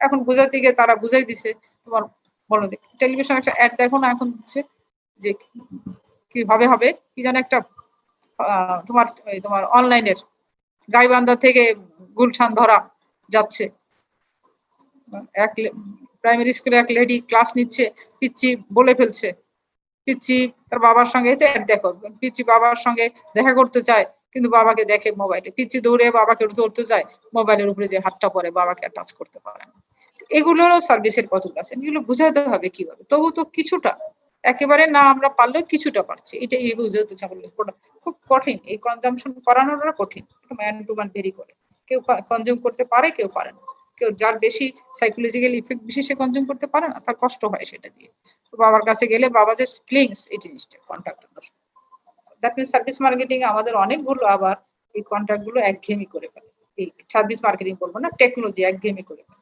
এখন বুঝাতে গিয়ে তারা বুঝাই দিছে, তোমার বলো দেখ টেলিভিশন একটা অ্যাড দেখো না এখন হচ্ছে যে কি হবে কি যেন একটা তোমার অনলাইনের গাইবান্ধা থেকে গুলশান ধরা যাচ্ছে, এক প্রাইমারি স্কুলে এক লেডি ক্লাস নিচ্ছে, পিচ্চি বলে ফেলছে, পিচ্চি তার বাবার সঙ্গে দেখো, পিচ্চি বাবার সঙ্গে দেখা করতে চায় কিন্তু বাবাকে দেখে মোবাইলে, পিচ্চি দৌড়ে বাবাকে ধরতে চায়, মোবাইলের উপরে যে হাতটা পরে বাবাকে টাচ করতে পারে না। এগুলোরও সার্ভিসের কতগুলো আছে, এগুলো বুঝাতে হবে কিভাবে। তবু তো কিছুটা, একেবারে না আমরা পারলেও কিছুটা পারছি, এটা এই বুঝাতে চাই। খুব কঠিন, এই কনজামশন করানোটা কঠিন, ম্যান টু ম্যান ভেরি করে, কেউ কনজিউম করতে পারে কেউ পারে না, কেউ যার বেশি সাইকোলজিক্যাল ইফেক্ট বেশি সে কনজিউম করতে পারে না, তার কষ্ট হয় সেটা দিয়ে। বাবার কাছে গেলে বাবা যে ফিলিংস, এই জিনিসটা contract, that means service marketing আমাদের অনেকগুলো আবার এই কন্ট্রাক্ট গুলো একঘেয়েমি করে ফেলে। এই সার্ভিস মার্কেটিং বলবো না, টেকনোলজি একঘেয়েমি করে ফেলে।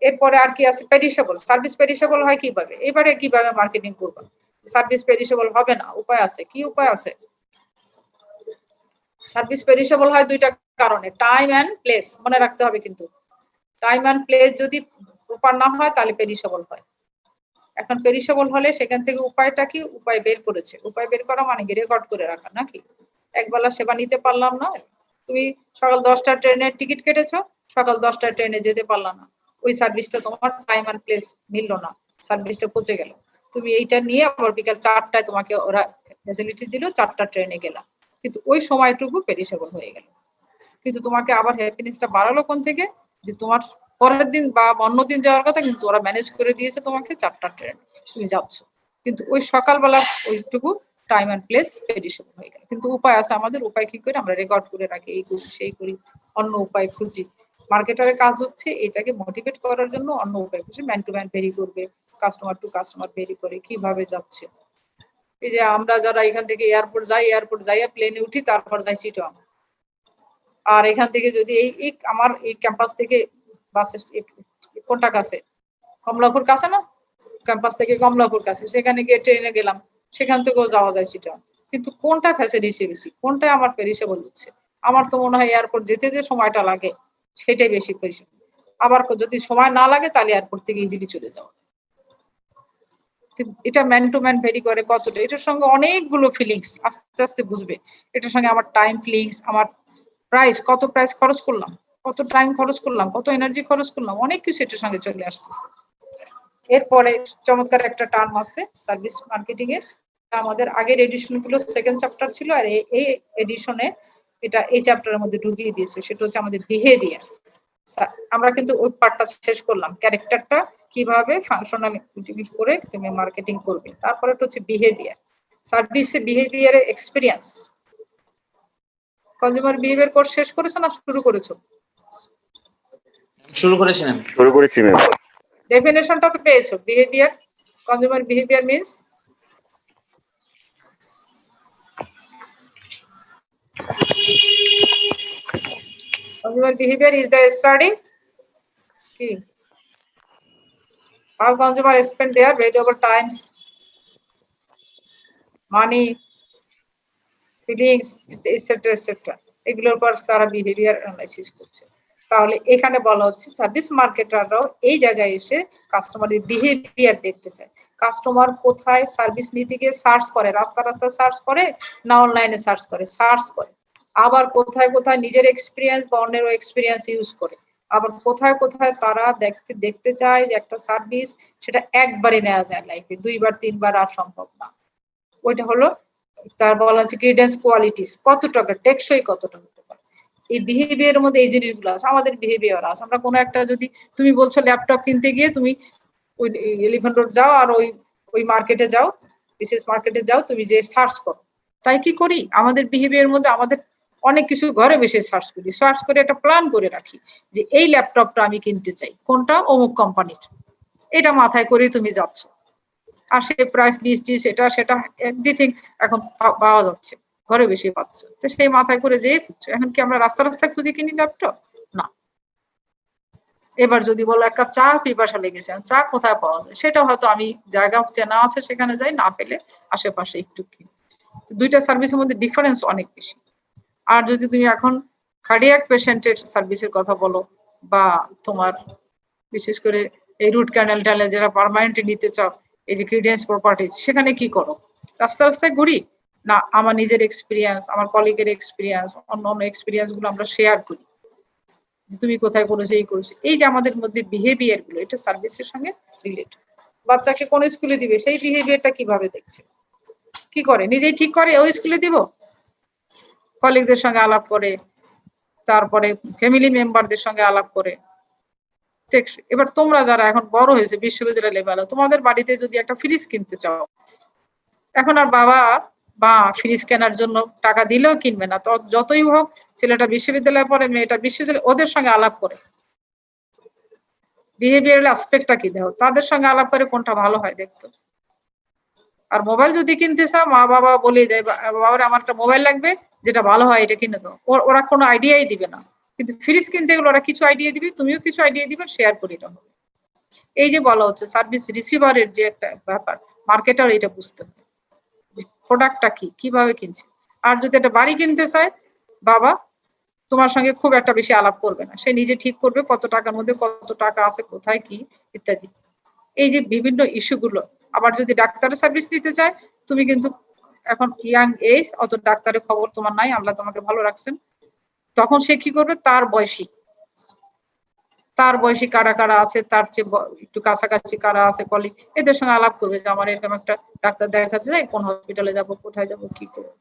এরপরে আর কি আছে, পেরিশেবল সার্ভিস। পেরিশেবল হয় কিভাবে, এবারে কিভাবে মার্কেটিং করবো, সার্ভিস পেরিশেবল হবে না, উপায় আছে। কি উপায় আছে? সার্ভিস পেরিশেবল হয় দুইটা কারণে, টাইম অ্যান্ড প্লেস, মনে রাখতে হবে কিন্তু। টাইম অ্যান্ড প্লেস যদি প্রপার না হয় তাহলে পেরিশেবল হয়। এখন পেরিশেবল হলে সেখান থেকে উপায়টা কি, উপায় বের করেছে। উপায় বের করা মানে কি, রেকর্ড করে রাখা নাকি? একবেলা সেবা নিতে পারলাম না, তুমি সকাল 10টা ট্রেনের টিকিট কেটেছো, সকাল 10টা ট্রেনে যেতে পারলাম না, ওই সার্ভিসটা তোমার টাইম অ্যান্ড প্লেস মিললো না, সার্ভিসটা পচে গেল। তুমি এইটা নিয়ে আবার বিকাল 4টায় তোমাকে ওরা ফ্যাসিলিটি দিল, 4টা ট্রেনে গেলাম, কিন্তু ওই সময়টুকু পেরিশেবল হয়ে গেল। কিন্তু তোমাকে আবার হ্যাপিনেসটা বাড়ালো কোন থেকে, যে তোমার পরের দিন বা অন্য দিন যাওয়ার কথা, কিন্তু ওরা ম্যানেজ করে দিয়েছে তোমাকে 4টা ট্রেন, তুমি যাচ্ছ, কিন্তু ওই সকালবেলা ওইটুকু টাইম অ্যান্ড প্লেস পেরিশেবল হয়ে গেল। কিন্তু উপায় আছে আমাদের, উপায় কি করে, আমরা রেকর্ড করে রাখি, এই করি সেই করি, অন্য উপায় খুঁজি। মার্কেটারের কাজ হচ্ছে এটাকে মোটিভেট করার জন্য অন্য উপায় খুঁজে, ম্যান টু ম্যান ভেরি করবে, কাস্টমার টু কাস্টমার ভেরি করে কিভাবে যাচ্ছে। এই যে আমরা যারা এখান থেকে এয়ারপোর্ট যাইয়া প্লেনে উঠি, তারপর যাই চিটং, আর এখান থেকে যদি এই আমার এই ক্যাম্পাস থেকে বাস কোনটা কাছে, কমলাপুর কাছে না, ক্যাম্পাস থেকে কমলাপুর কাছে, সেখানে গিয়ে ট্রেনে গেলাম, সেখান থেকেও যাওয়া যায় সেটা। কিন্তু কোনটা ফ্যাসিলিটি বেশি, কোনটা আমার পেরিশেবল হচ্ছে? আমার তো মনে হয় এয়ারপোর্ট যেতে যে সময়টা লাগে সেটাই বেশি পেরিশেবল। আবার যদি সময় না লাগে তাহলে এয়ারপোর্ট থেকে ইজিলি চলে যাওয়া। এটা ম্যান টু ম্যান ভেরি করে কতটা, এটার সঙ্গে অনেকগুলো ফিলিংস আস্তে আস্তে বুঝবে। এটার সঙ্গে আমার টাইম ফিলিংস, আমার প্রাইস, কত প্রাইস খরচ করলাম, কত টাইম খরচ করলাম, কত এনার্জি খরচ করলাম, অনেক কিছু এটার সঙ্গে চলে আসতেছে। এরপরে চমৎকার একটা টার্ম আছে সার্ভিস মার্কেটিং এর, আমাদের আগের এডিশন গুলো সেকেন্ড চ্যাপ্টার ছিল, আর এই এডিশনে এটা এই চ্যাপ্টারের মধ্যে ঢুকিয়ে দিয়েছে, সেটা হচ্ছে আমাদের বিহেভিয়ার। আমরা কিন্তু ওই পার্টটা শেষ করলাম, ক্যারেক্টারটা কিভাবে ফাংশনাল ইউটিলাইজ করে তুমি মার্কেটিং করবে। তারপরে হচ্ছে বিহেভিয়ার, সার্ভিসে বিহেভিয়ারের এক্সপেরিয়েন্স। কনজিউমার বিহেভিয়ার কোর্স শেষ করেছো না শুরু করেছো? শুরু করেছি ম্যাম। ডেফিনেশনটা তো পেয়েছো, behaviour, consumer behaviour means consumer behavior is the study how consumers spend their valuable times, money, feelings, etc. এগুলোর উপর তারা বিহেভিয়ার অ্যানালাইসিস করছে। তাহলে এখানে বলা হচ্ছে সার্ভিস মার্কেটাররাও এই জায়গায় এসে কাস্টমারের বিহেভিয়ার দেখতে চায়। কাস্টমার কোথায় সার্ভিস নিতে গিয়ে সার্চ করে, রাস্তা সার্চ করে না অনলাইনে সার্চ করে, আবার কোথায় কোথায় নিজের এক্সপিরিয়েন্স বা অন্যেরও এক্সপিরিয়েন্স ইউজ করে, আবার কোথায় কোথায় তারা দেখতে চায় যে একটা সার্ভিস সেটা একবারই নেওয়া যায় লাইফে, 2বার 3বার আর সম্ভব না। ওইটা হলো তার বলা হচ্ছে ক্রিডেন্স কোয়ালিটিস, কতটা টেকসই, কতটা হতে পারে। এই বিহেভিয়ারের মধ্যে এই জিনিসগুলো আছে, আমাদের বিহেভিয়ার আছে। আমরা কোনো একটা, যদি তুমি বলছো ল্যাপটপ কিনতে গিয়ে তুমি ওই এলিফ্যান্ট রোড যাও আর ওই মার্কেটে যাও, বিশেষ মার্কেটে যাও, তুমি যে সার্চ করো, তাই কি করি? আমাদের বিহেভিয়ারের মধ্যে আমাদের অনেক কিছু ঘরে বসে সার্চ করে একটা প্ল্যান করে রাখি যে এই ল্যাপটপটা আমি কিনতে চাই, কোনটা, অমুক কোম্পানির। এটা মাথায় করে তুমি যাচ্ছ, আর সে প্রাইস লিস্ট সেটা এভরিথিং এখন পাওয়া যাচ্ছে, ঘরে বেশি পাচ্ছ। তো সেই মাথায় করে যেয়ে খুঁজছো। এখন কি আমরা রাস্তায় খুঁজে কিনি ল্যাপটপ? না। এবার যদি বলো এক কাপ চা পিপাসা লেগেছে, চা কোথায় পাওয়া যায়, সেটা হয়তো আমি জায়গা চেনা আছে সেখানে যাই, না পেলে আশেপাশে একটু কিনি। দুইটা সার্ভিসের মধ্যে ডিফারেন্স অনেক বেশি। আর যদি তুমি এখন কার্ডিয়াক পেশেন্টের সার্ভিসের কথা বলো, বা তোমার বিশেষ করে এই রুট ক্যানেল টালে যারা পার্মানেন্টলি নিতে চাও, এই যে ক্রিডেন্স প্রপার্টিজ, সেখানে কি করো? রাস্তায় ঘুরি না, আমার নিজের এক্সপিরিয়েন্স, আমার কলিগের এক্সপিরিয়েন্স, অন্য এক্সপিরিয়েন্স গুলো আমরা শেয়ার করি, যে তুমি কোথায় করেছো, এই করেছো। এই যে আমাদের মধ্যে বিহেভিয়ার গুলো, এটা সার্ভিসের সঙ্গে রিলেটেড। বাচ্চাকে কোন স্কুলে দিবে, সেই বিহেভিয়ারটা কিভাবে দেখছে, কি করে, নিজেই ঠিক করে ওই স্কুলে দিব, কলিগদের সঙ্গে আলাপ করে, তারপরে ফ্যামিলি মেম্বারদের সঙ্গে আলাপ করে। এবার তোমরা যারা এখন বড় হয়েছে, বিশ্ববিদ্যালয় লেভেলে, তোমাদের বাড়িতে যদি একটা ফ্রিজ কিনতে চাও, এখন আর বাবা বা ফ্রিজ কেনার জন্য টাকা দিলেও কিনবে না। তো যতই হোক, ছেলেটা বিশ্ববিদ্যালয়ে পড়ে, মেয়েটা বিশ্ববিদ্যালয়, ওদের সঙ্গে আলাপ করে বিহেভিয়ারাল অ্যাসপেক্টটা কি দেখো, তাদের সঙ্গে আলাপ করে কোনটা ভালো হয় দেখতো। আর মোবাইল যদি কিনতে চাও, মা বাবা বলে দেয়, বাবার আমার একটা মোবাইল লাগবে, যেটা ভালো হয় এটা কিনে দাও। ওরা কোনো আইডিয়াই দিবে না। কিন্তু ফ্রিজ কিনতে গেলে ওরা কিছু আইডিয়া দিবে, তুমিও কিছু আইডিয়া দিবে, শেয়ার করে এটা হবে। এই যে বলা হচ্ছে সার্ভিস রিসিভারের যে একটা ব্যাপার, মার্কেটার এটা বুঝতে হবে প্রোডাক্টটা কি, কিভাবে কিনছে। আর যদি একটা বাড়ি কিনতে চায়, বাবা তোমার সঙ্গে খুব একটা বেশি আলাপ করবে না, সে নিজে ঠিক করবে কত টাকার মধ্যে কত টাকা আছে, কোথায় কি ইত্যাদি। এই যে বিভিন্ন ইস্যুগুলো। আবার যদি ডাক্তারের সার্ভিস নিতে চায়, তুমি কিন্তু এখন ইয়াং এজ, অত ডাক্তারের খবর তোমার নাই, আল্লাহ তোমাকে ভালো রাখছেন, তখন সে কি করবে, তার বয়সী কারা কারা আছে, তার চেয়ে একটু কাছাকাছি কারা আছে কলিগ, এদের সঙ্গে আলাপ করবে যে আমার এরকম একটা ডাক্তার দেখাতে চাই, কোন হসপিটালে যাব, কোথায় যাব, কি করবো।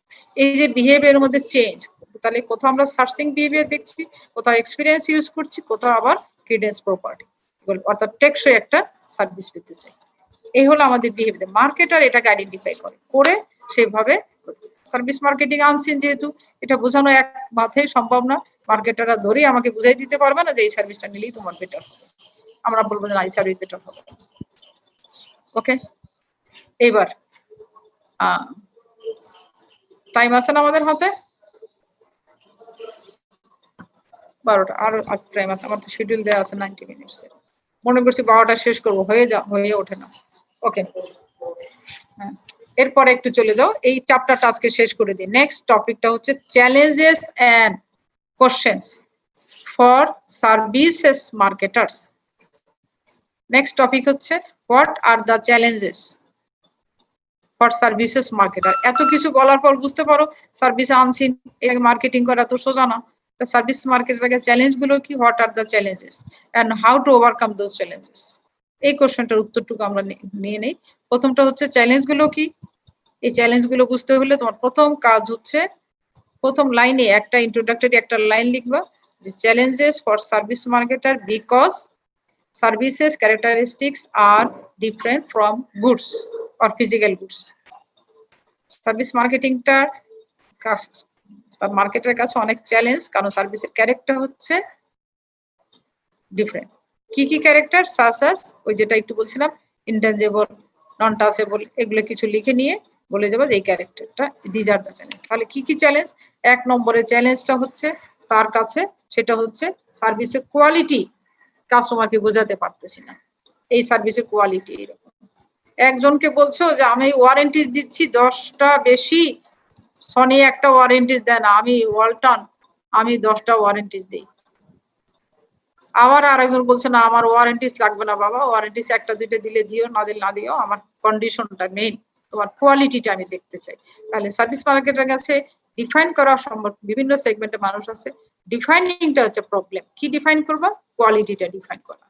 এই যে বিহেভিয়ারের মধ্যে চেঞ্জ, তাহলে কোথাও আমরা সার্চিং বিহেভিয়ার দেখছি, কোথাও এক্সপিরিয়েন্স ইউজ করছি, কোথাও আবার ক্রিডেন্স প্রপার্টি, অর্থাৎ টেকসই একটা সার্ভিস পেতে চাই। এই হলো আমাদের বিহেভিয়ার। মার্কেটার এটাকে আইডেন্টিফাই করে সেভাবে করতে। সার্ভিস মার্কেটিং আনছেন যেহেতু, এটা বোঝানো এক মাথায় সম্ভব না। মার্কেটাররা ধরে আমাকে বুঝাই দিতে পারবে না যে এই সার্ভিসটা নিলেই তোমার বেটার হবে, আমরা বলবো যে না, এই সার্ভিস বেটার হবে। ওকে, এইবার টাইম আছে না আমাদের হাতে? 12টা, আরো টাইম আছে, আমার তো শিডিউল দেওয়া আছে 90 মিনিটস। মনে করছি 12টা শেষ করবো, হয়ে ওঠে না। ওকে, হ্যাঁ, এরপরে একটু চলে যাও, এই চ্যাপ্টারটা আজকে শেষ করে দিই। নেক্সট টপিকটা হচ্ছে challenges and questions for services marketers. Next topic হচ্ছে what are the challenges for services marketer. এত কিছু বলার পর বুঝতে পারো সার্ভিস আনসিন, মার্কেটিং করা তো সোজা না। সার্ভিস মার্কেটারের চ্যালেঞ্জ গুলো কি, what are the challenges and how to overcome those challenges. এই কোশ্চেনটার উত্তরটুকু আমরা নিয়ে নেই। প্রথমটা হচ্ছে চ্যালেঞ্জ গুলো কি। এই চ্যালেঞ্জ গুলো বুঝতে হলে তোমার প্রথম কাজ হচ্ছে, প্রথম লাইনে একটা ইন্ট্রোডাক্টরি একটা লাইন লিখবা যে challenges for service marketer because services characteristics are different from goods or physical goods. Service মার্কেটিংটা মার্কেটের কাছে অনেক চ্যালেঞ্জ, কারণ সার্ভিসের ক্যারেক্টার হচ্ছে ডিফারেন্ট। কি কি ক্যারেক্টার, সাসাস, ওই যেটা একটু বলছিলাম, ইনটেনজিবল, নন টাচেবল, এগুলো কিছু লিখে নিয়ে বলে যাবো যে এই ক্যারেক্টারটা, দিজ আর দ্য চ্যালেঞ্জ। তাহলে কি কি চ্যালেঞ্জ? এক নম্বরের চ্যালেঞ্জটা হচ্ছে তার কাছে, সেটা হচ্ছে সার্ভিসের কোয়ালিটি কাস্টমারকে বোঝাতে পারতেছি না, এই সার্ভিসের কোয়ালিটি এরকম। একজনকে বলছো যে আমি ওয়ারেন্টি দিচ্ছি 10টা বেশি, সনি একটা ওয়ারেন্টি দেয় না, আমি ওয়ালটন আমি 10টা ওয়ারেন্টি দিই। আবার আরেকজন বলছে না, আমার ওয়ারেন্টিস লাগবে না বাবা, ওয়ারেন্টিস একটা দুইটা দিলে দিও, না দিলে না দিও, আমার কন্ডিশনটা মেইন, তোমার কোয়ালিটিটা আমি দেখতে চাই। তাহলে সার্ভিস মার্কেটের কাছে ডিফাইন করা সম্ভব, বিভিন্ন সেগমেন্টে মানুষ আছে, ডিফাইনিংটা হচ্ছে প্রবলেম। কি ডিফাইন করবা? কোয়ালিটিটা ডিফাইন করা।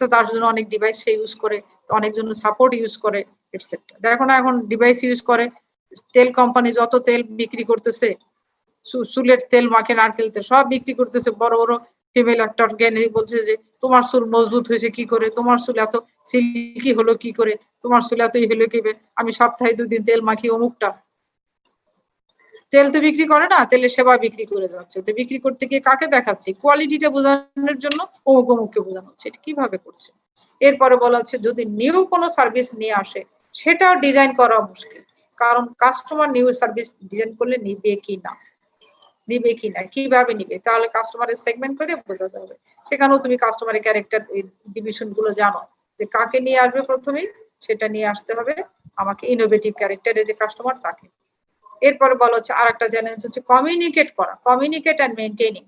তো তার জন্য অনেক ডিভাইস সে ইউজ করে, অনেকজন সাপোর্ট ইউজ করে, এটসেট্রা। দেখো না এখন ডিভাইস ইউজ করে, তেল কোম্পানি যত তেল বিক্রি করতেছে, চুলের তেল মাখে, নারকেল তেল সব বিক্রি করতেছে, বড় বড় ফিমেল একটা জ্ঞানী বলছে যে তোমার চুল মজবুত হয়েছে কি করে, তোমার চুল এত সিল্কি হলো কি করে, তোমার চুল এতই হলো কি, আমি সপ্তাহে 2 দিন তেল মাখি অমুকটা। তেল তো বিক্রি করে না, তেলের সেবা বিক্রি করে যাচ্ছে। তো বিক্রি করতে গিয়ে কাকে দেখাচ্ছে? কোয়ালিটিটা বোঝানোর জন্য অমুক অমুককে বোঝানো হচ্ছে। এটা কিভাবে করছে? এরপরে বলা হচ্ছে যদি নিউ কোনো সার্ভিস নিয়ে আসে সেটাও ডিজাইন করা মুশকিল, কারণ কাস্টমার নিউ সার্ভিস ডিজাইন করলে নিবে কি না, কিভাবে নিবে, তাহলে কাস্টমারের সেগমেন্ট করে বোঝাতে হবে। সেখানেও তুমি কাস্টমারের ক্যারেক্টার ডিভিশন গুলো জানো যে কাকে নিয়ে আসবে, প্রথমেই সেটা নিয়ে আসতে হবে আমাকে, ইনোভেটিভ ক্যারেক্টারের যে কাস্টমার তাকে। এরপরে বলা হচ্ছে আর একটা চ্যালেঞ্জ হচ্ছে কমিউনিকেট করা, কমিউনিকেট অ্যান্ড মেনটেনিং।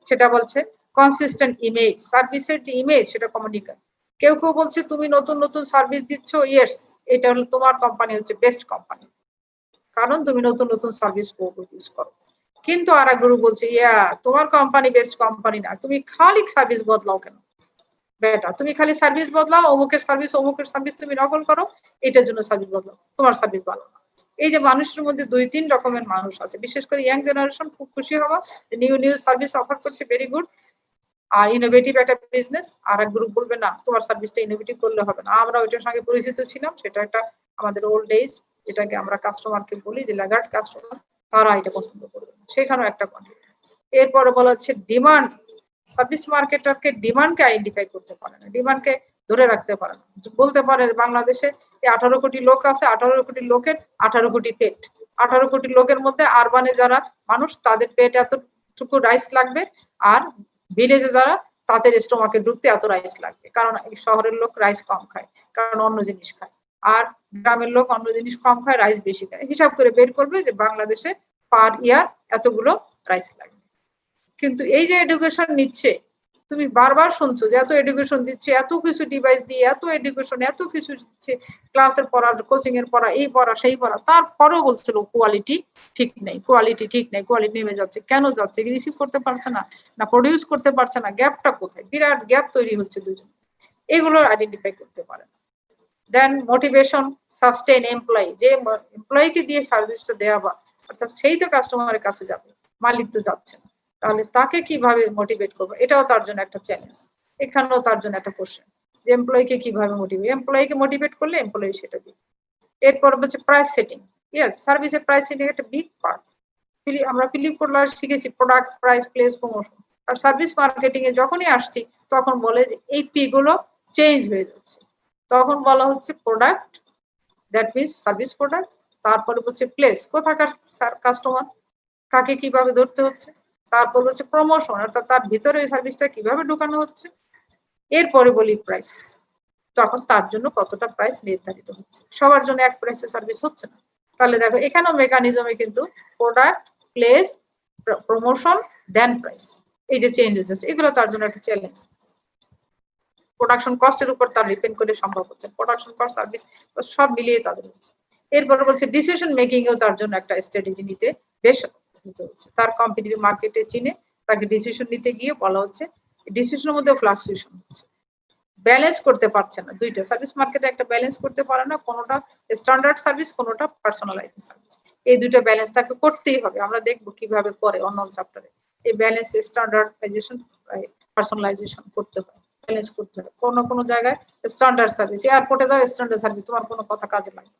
সেটা বলছে কনসিস্টেন্ট ইমেজ, সার্ভিসের যে ইমেজ সেটা কমিউনিকেট। কেউ কেউ বলছে তুমি নতুন নতুন সার্ভিস দিচ্ছ, ইয়েস এটা হলো তোমার কোম্পানি হচ্ছে বেস্ট কোম্পানি, কারণ তুমি নতুন নতুন সার্ভিস ইউজ করো। কিন্তু আর এক গ্রুপ বলছে ইয়া তোমার কোম্পানি বেস্ট কোম্পানি না, তুমি খালি সার্ভিস বদলাও কেন বেটা, তুমি খালি সার্ভিস বদলাও, অমুকের সার্ভিস তুমি নকল করো, এটার জন্য সার্ভিস বদলাও, তোমার সার্ভিস ভালো না। এই যে মানুষের মধ্যে 2-3 রকমের মানুষ আছে, বিশেষ করে ইয়াং জেনারেশন খুব খুশি হওয়া নিউ সার্ভিস অফার করছে, ভেরি গুড, আর ইনোভেটিভ একটা বিজনেস। আর এক গ্রুপ বলবে না তোমার সার্ভিসটা ইনোভেটিভ করলে হবে না। আমরা ওইটার সঙ্গে পরিচিত ছিলাম, সেটা একটা আমাদের ওল্ড এজ, যেটাকে আমরা কাস্টমারকে বলি যে ল্যাগার্ড কাস্টমার, তারা এটা পছন্দ করবে না, সেখানেও একটা কন্টেন্ট। এরপরে বলা হচ্ছে ডিমান্ড, সার্ভিস মার্কেটারকে ডিমান্ডকে আইডেন্টিফাই করতে পারে না, ডিমান্ডকে ধরে রাখতে পারে না। বলতে পারে বাংলাদেশে 18 কোটি লোক আছে, 18 কোটি লোকের 18 কোটি পেট, 18 কোটি লোকের মধ্যে আরবানে যারা মানুষ তাদের পেট এতটুকু রাইস লাগবে, আর ভিলেজে যারা তাদের স্টোমাকে ঢুকতে এত রাইস লাগবে, কারণ শহরের লোক রাইস কম খায়, কারণ অন্য জিনিস খায়, আর গ্রামের লোক অন্য জিনিস কম খায়, রাইস বেশি খায়। হিসাব করে বের করবে যে বাংলাদেশে পার ইয়ার এতগুলো রাইস লাগবে। কিন্তু এই যে এডুকেশন নিচ্ছে, তুমি বারবার শুনছো যে এত এডুকেশন দিচ্ছে, এত কিছু ডিভাইস দিয়ে এত এডুকেশন, এত কিছু দিচ্ছে, ক্লাসের পড়া, কোচিং এর পড়া, এই পড়া সেই পড়া, তারপরেও বলছিল কোয়ালিটি ঠিক নেই, কোয়ালিটি নেমে যাচ্ছে। কেন যাচ্ছে? রিসিভ করতে পারছে না, না প্রডিউস করতে পারছে না, গ্যাপটা কোথায়? বিরাট গ্যাপ তৈরি হচ্ছে দুজন, এগুলো আইডেন্টিফাই করতে পারে না। দেন মোটিভেশন, সাস্টেইন এমপ্লয়ি, যে এমপ্লয়িকে দিয়ে সার্ভিসটা দেওয়া বা অর্থাৎ সেই তো কাস্টমারের কাছে যাবে, মালিক তো যাচ্ছে না, তাহলে তাকে কিভাবে মোটিভেট করবো, এটাও তার জন্য একটা চ্যালেঞ্জ। এখানেও তার জন্য একটা কোশ্চেন যে এমপ্লয়িকে কিভাবে মোটিভেট করলে এমপ্লয়ি সেটা দিবে। এরপর হচ্ছে প্রাইস সেটিং, ইয়েস সার্ভিসের প্রাইস সেটিং একটা বিগ পার্ট। আমরা ফিলিপ কোটলার শিখেছি প্রোডাক্ট, প্রাইস, প্লেস, প্রমোশন। আর সার্ভিস মার্কেটিং এ যখনই আসছি তখন বলে যে এই পি গুলো চেঞ্জ হয়ে যাচ্ছে, তখন বলা হচ্ছে product, that means service product, তারপরে হচ্ছে প্লেস, কোথাকার কাস্টমার, কাকে কিভাবে ধরতে হচ্ছে, তারপর হচ্ছে প্রমোশন, অর্থাৎ তার ভিতরে ওই সার্ভিসটা কিভাবে ঢোকানো হচ্ছে, এরপরে বলি প্রাইস, তখন তার জন্য কতটা প্রাইস নির্ধারিত হচ্ছে। সবার জন্য এক প্রাইসে সার্ভিস হচ্ছে না। তাহলে দেখো এখানেও মেকানিজমে কিন্তু product, place, promotion, then price, এই যে চেঞ্জ হয়ে যাচ্ছে, এগুলো তার জন্য একটা চ্যালেঞ্জ। প্রোডাকশন কস্টের উপর তার ডিপেন্ড করে সম্ভব হচ্ছে, প্রোডাকশন কস্ট, সার্ভিস সব মিলিয়ে তাদের হচ্ছে। এরপরে বলছে ডিসিশন মেকিং এও তার জন্য একটা স্ট্র্যাটেজি নিতে বেশ হচ্ছে। তার কম্পিটিটিভ মার্কেটে চিনে তাকে ডিসিশন নিতে গিয়ে বলা হচ্ছে ডিসিশনের মধ্যে ফ্লাকচুয়েশন হচ্ছে, ব্যালেন্স করতে পারছে না। দুইটা সার্ভিস মার্কেটে একটা ব্যালেন্স করতে পারে না, কোনোটা স্ট্যান্ডার্ড সার্ভিস, কোনোটা পার্সোনালাইজড সার্ভিস। এই দুইটা ব্যালেন্স তাকে করতেই হবে। আমরা দেখবো কিভাবে করে অন্য চ্যাপ্টারে। এই ব্যালেন্স, স্ট্যান্ডার্ডাইজেশন, পার্সোনালাইজেশন করতে হয়, ব্যালেন্স করতে হয়। কোনো জায়গায় স্ট্যান্ডার্ড সার্ভিস, এয়ারপোর্টে যাও স্ট্যান্ডার্ড সার্ভিস, তোমার কোনো কথা কাজে লাগে,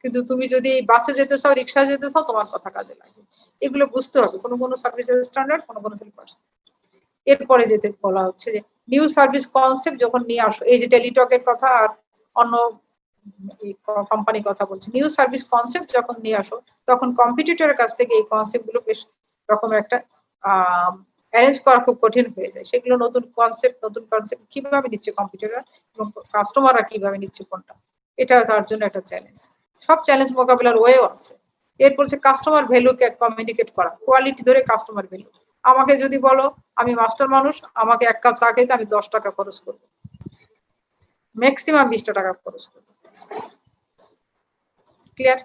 কিন্তু তুমি যদি বাসে যেতে চাও, রিক্সা যেতে চাও, তোমার কথা কাজে লাগে। এগুলো বুঝতে হবে, কোনো সার্ভিসের স্ট্যান্ডার্ড, কোনো পার্সোনাল। এরপরে যেতে বলা হচ্ছে যে নিউ সার্ভিস কনসেপ্ট যখন নিয়ে আসো, এই যে টেলিটকের কথা আর অন্য কোম্পানির কথা বলছি, নিউ সার্ভিস কনসেপ্ট যখন নিয়ে আসো তখন কম্পিটিটরের কাছ থেকে এই কনসেপ্ট গুলো বেশ রকম একটা অ্যারেঞ্জ করা খুব কঠিন হয়ে যায়। সেগুলো নতুন কনসেপ্ট কিভাবে নিচ্ছে কম্পিটিটর এবং কাস্টমাররা কিভাবে নিচ্ছে কোনটা, এটা তার জন্য একটা চ্যালেঞ্জ। সব চ্যালেঞ্জ মোকাবিলার ওয়েও আছে। এরপর হচ্ছে কাস্টমার ভ্যালুকে কমিউনিকেট করা, কোয়ালিটি ধরে কাস্টমার ভ্যালু। আমাকে যদি বলো আমি মাস্টার মানুষ, আমাকে 1 কাপ চা খেতে আমি 10 টাকা খরচ করবো, ম্যাক্সিমাম 20 টাকা খরচ করবো, ক্লিয়ার?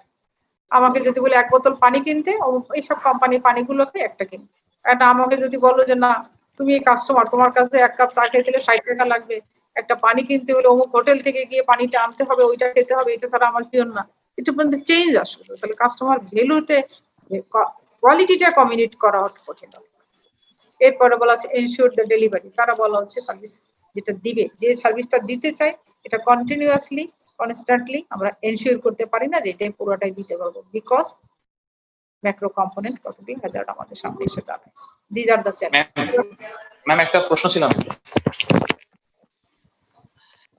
আমাকে যদি বলে 1 বোতল পানি কিনতে, এইসব কোম্পানি পানিগুলোকে একটা কিনতে। আর আমাকে যদি বলো যে না তুমি কাস্টমার, তোমার কাছে 1 কাপ চা খেতে গেলে 60 টাকা লাগবে, একটা পানি কিনতে হলে অমুক হোটেল থেকে গিয়ে পানিটা আনতে হবে, ওইটা খেতে হবে, এটা ছাড়া আমার পিওর না, এটা পর্যন্ত চেঞ্জ আসলো। তাহলে কাস্টমার ভ্যালুতে কোয়ালিটিটা কমিউনিকেট করা কঠিন। এরপরে বলা হচ্ছে এনশিওর দ্য ডেলিভারি, তারা বলা হচ্ছে সার্ভিস যেটা দিবে, যে সার্ভিসটা দিতে চাই এটা কন্টিনিউয়াসলি, কনস্ট্যান্টলি আমরা এনশিওর করতে পারি না যে এটা পুরোটাই দিতে পারবো, বিকজ ম্যাক্রো কম্পোনেন্ট, কতগুলো হ্যাজার্ড আমাদের সামনে এসে দাঁড়ায়। These are the challenge. Ma'am একটা প্রশ্ন ছিল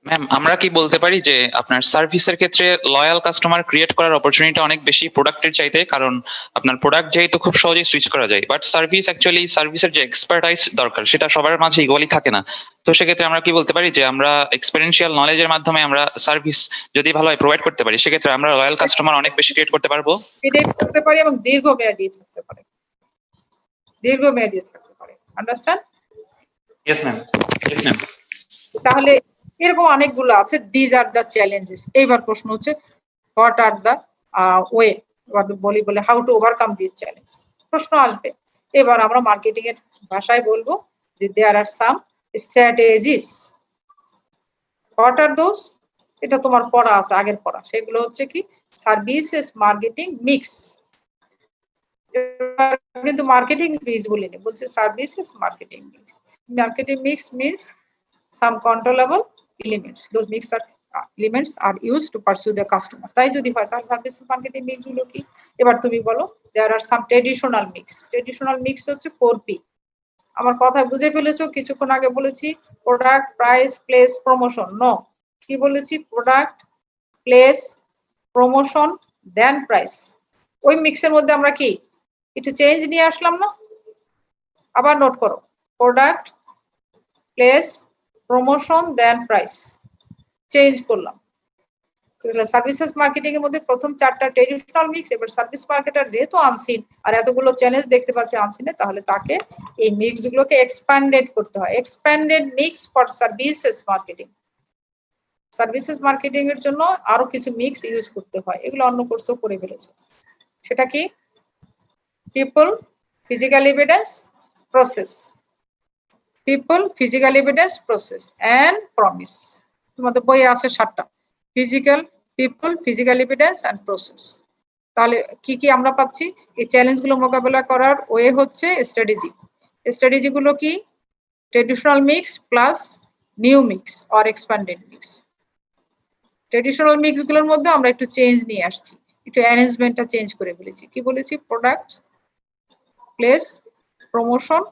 ম্যাম, আমরা কি বলতে পারি যে আপনার সার্ভিসের ক্ষেত্রে লয়াল কাস্টমার ক্রিয়েট করার অপরচুনিটি অনেক বেশি প্রোডাক্টের চাইতে, কারণ আপনার প্রোডাক্ট যেহেতু খুব সহজেই সুইচ করা যায়, বাট সার্ভিসের যে এক্সপার্টাইজ দরকার সেটা সবার মাঝে ইকুয়ালি থাকে না। তো সেক্ষেত্রে আমরা কি বলতে পারি যে আমরা এক্সপেরিয়েন্সিয়াল নলেজের মাধ্যমে আমরা সার্ভিস যদি ভালোভাবে প্রোভাইড করতে পারি, সেক্ষেত্রে আমরা লয়াল কাস্টমার অনেক বেশি ক্রিয়েট করতে পারবো। ক্রিয়েট করতে পারি এবং দীর্ঘমেয়াদী থাকতে পারে, দীর্ঘমেয়াদী থাকতে পারে। Understand? Yes ma'am, yes ma'am. তাহলে এরকম অনেকগুলো আছে। These are the challenges. এইবার প্রশ্ন হচ্ছে হোয়াট আর দ্য ওয়ে, বলে how to overcome this challenge. প্রশ্ন আসবে। এবার আমরা মার্কেটিং এর ভাষায় বলবো যে দেয়ার আর সাম স্ট্র্যাটেজিস। What are those? এটা তোমার পড়া আছে, আগের পড়া। সেগুলো হচ্ছে কি সার্ভিসেস মার্কেটিং মিক্স। কিন্তু মার্কেটিং মিক্স বলিনি, বলছে services marketing mix. Marketing mix means some controllable elements. Those elements are used to pursue the customer. তাই যদি হয় তাহলে সার্ভিস মার্কেটিং মিক্স গুলো কি? এবার তুমি বলো there are some traditional mix. Traditional mix হচ্ছে 4P। আমার কথা বুঝে ফেলেছো? কিছুক্ষণ আগে বলেছি product, price, place, promotion. No, কি বলেছি? Product, place, promotion, then price. ওই মিক্সের মধ্যে আমরা কি একটু চেঞ্জ নিয়ে আসলাম না? আবার নোট করো, product, place, promotion, then price, change করলাম। সার্ভিসেস মার্কেটিং এর মধ্যে প্রথম 4টা ট্রেডিশনাল মিক্স। এবার সার্ভিস মার্কেটার যেহেতু আনসিন আর এতগুলো চ্যালেঞ্জ দেখতে পাচ্ছে আনসিনে, তাহলে তাকে এই মিক্স গুলোকে এক্সপ্যান্ডেড করতে হয়। Expanded mix for services marketing. Services marketing এর জন্য আরো কিছু মিক্স ইউজ করতে হয়। এগুলো অন্য কোর্সেও করে ফেলেছো। সেটা কি? People, physical evidence, process. People, physical evidence, process and promise. তোমাদের বইয়ে আছে 7টা। Physical, people, physical evidence and process. তাহলে কি কি আমরা পাচ্ছি? এই চ্যালেঞ্জ গুলো মোকাবেলা করার ওয়ে হচ্ছে স্ট্র্যাটেজি। স্ট্র্যাটেজি গুলো কি? Traditional mix plus new mix or expanded mix. Traditional mix গুলোর মধ্যে আমরা একটু চেঞ্জ নিয়ে আসছি, একটু অ্যারেঞ্জমেন্টটা চেঞ্জ করে ফেলেছি। কি বলেছি? Product, place, promotion,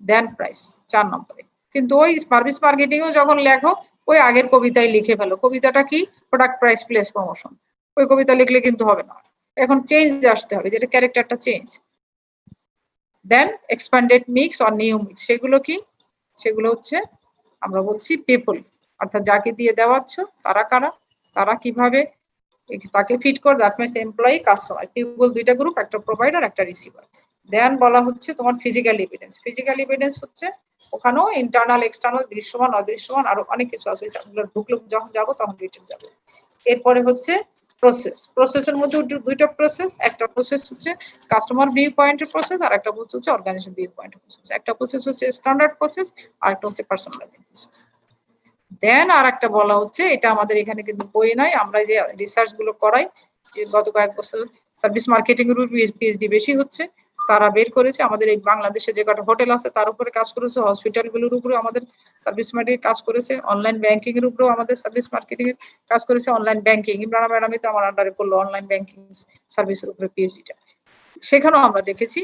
then price, 4 নম্বরে। কিন্তু ওই সার্ভিস মার্কেটিংও যখন লেখো ওই আগের কবিতায় লিখে ফেলো। কবিতাটা কি? Product, price, place, promotion. ওই কবিতা লিখলে কিন্তু হবে না, এখন চেঞ্জ আসতে হবে, যেটা ক্যারেক্টারটা change. Then expanded mix or new mix. সেগুলো কি? সেগুলো হচ্ছে আমরা বলছি পিপল, অর্থাৎ যাকে দিয়ে দেওয়াচ্ছ তারা কারা, তারা কিভাবে তাকে ফিট করে, that means employee, customer. People দুইটা গ্রুপ, একটা প্রোভাইডার, একটা রিসিভার। দেন বলা হচ্ছে তোমার ফিজিক্যাল এভিডেন্স। ফিজিক্যাল এভিডেন্স হচ্ছে ওখানেও ইন্টারনাল, এক্সটার্নাল, দৃশ্যমান, অদৃশ্যমান আরো অনেক কিছু আছে। ঢুকলে যখন যাবো তখন ডিটেল যাবো। এরপরে হচ্ছে প্রসেস। প্রসেসের মধ্যে দুইটা প্রসেস। একটা প্রসেস হচ্ছে কাস্টমার ভিউ পয়েন্টের প্রসেস, আর একটা হচ্ছে অর্গানাইজেশন ভিউ পয়েন্টের প্রসেস। একটা প্রসেস হচ্ছে স্ট্যান্ডার্ড প্রসেস, আর একটা হচ্ছে পার্সোনালাইজেশন প্রসেস। দেন আর একটা বলা হচ্ছে, এটা আমাদের এখানে কিন্তু বই নাই, আমরা যে রিসার্চ গুলো করাই, যে গত কয়েক বছর সার্ভিস মার্কেটিং এর উপর পিএইচডি বেশি হচ্ছে, তারা বের করেছে আমাদের এই বাংলাদেশে যে কটা হোটেল আছে তার উপরে কাজ করেছে, হসপিটালগুলোর উপরে আমাদের সার্ভিস মার্কেটিং কাজ করেছে, অনলাইন ব্যাংকিং এর উপরেও আমাদের সার্ভিস মার্কেটিং এর কাজ করেছে। অনলাইন ব্যাংকিং ইমরান ম্যাডামই তো আমার আন্ডারে করলো অনলাইন ব্যাংকিং সার্ভিসের উপরে পিএইচডিটা। সেখানেও আমরা দেখেছি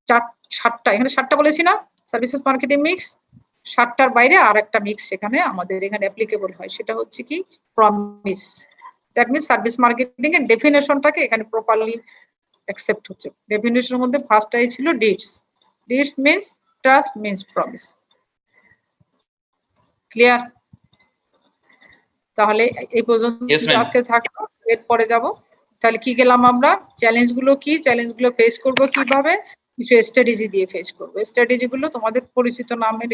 7টা, এখানে 7টা বলেছি না সার্ভিসেস মার্কেটিং মিক্স, 7টার বাইরে আর একটা মিক্স সেখানে আমাদের এখানে অ্যাপ্লিকেবল হয়। সেটা হচ্ছে কি? Promise. That means service marketing এর ডেফিনেশনটাকে এখানে প্রপারলি অ্যাকসেপ্ট হচ্ছে। ডেফিনেশনের মধ্যে ফার্স্টটাই ছিল deeds. Deeds means trust, means promise. Clear? তাহলে এই পর্যন্ত আজকে থাকলো, এরপরে যাব। তাহলে কি গেলাম আমরা? চ্যালেঞ্জ গুলো কি, চ্যালেঞ্জ গুলো ফেস করবো কিভাবে, কিছু স্ট্র্যাটেজি দিয়ে ফেস করবো। স্ট্র্যাটেজি গুলো তোমাদের পরিচিত নামের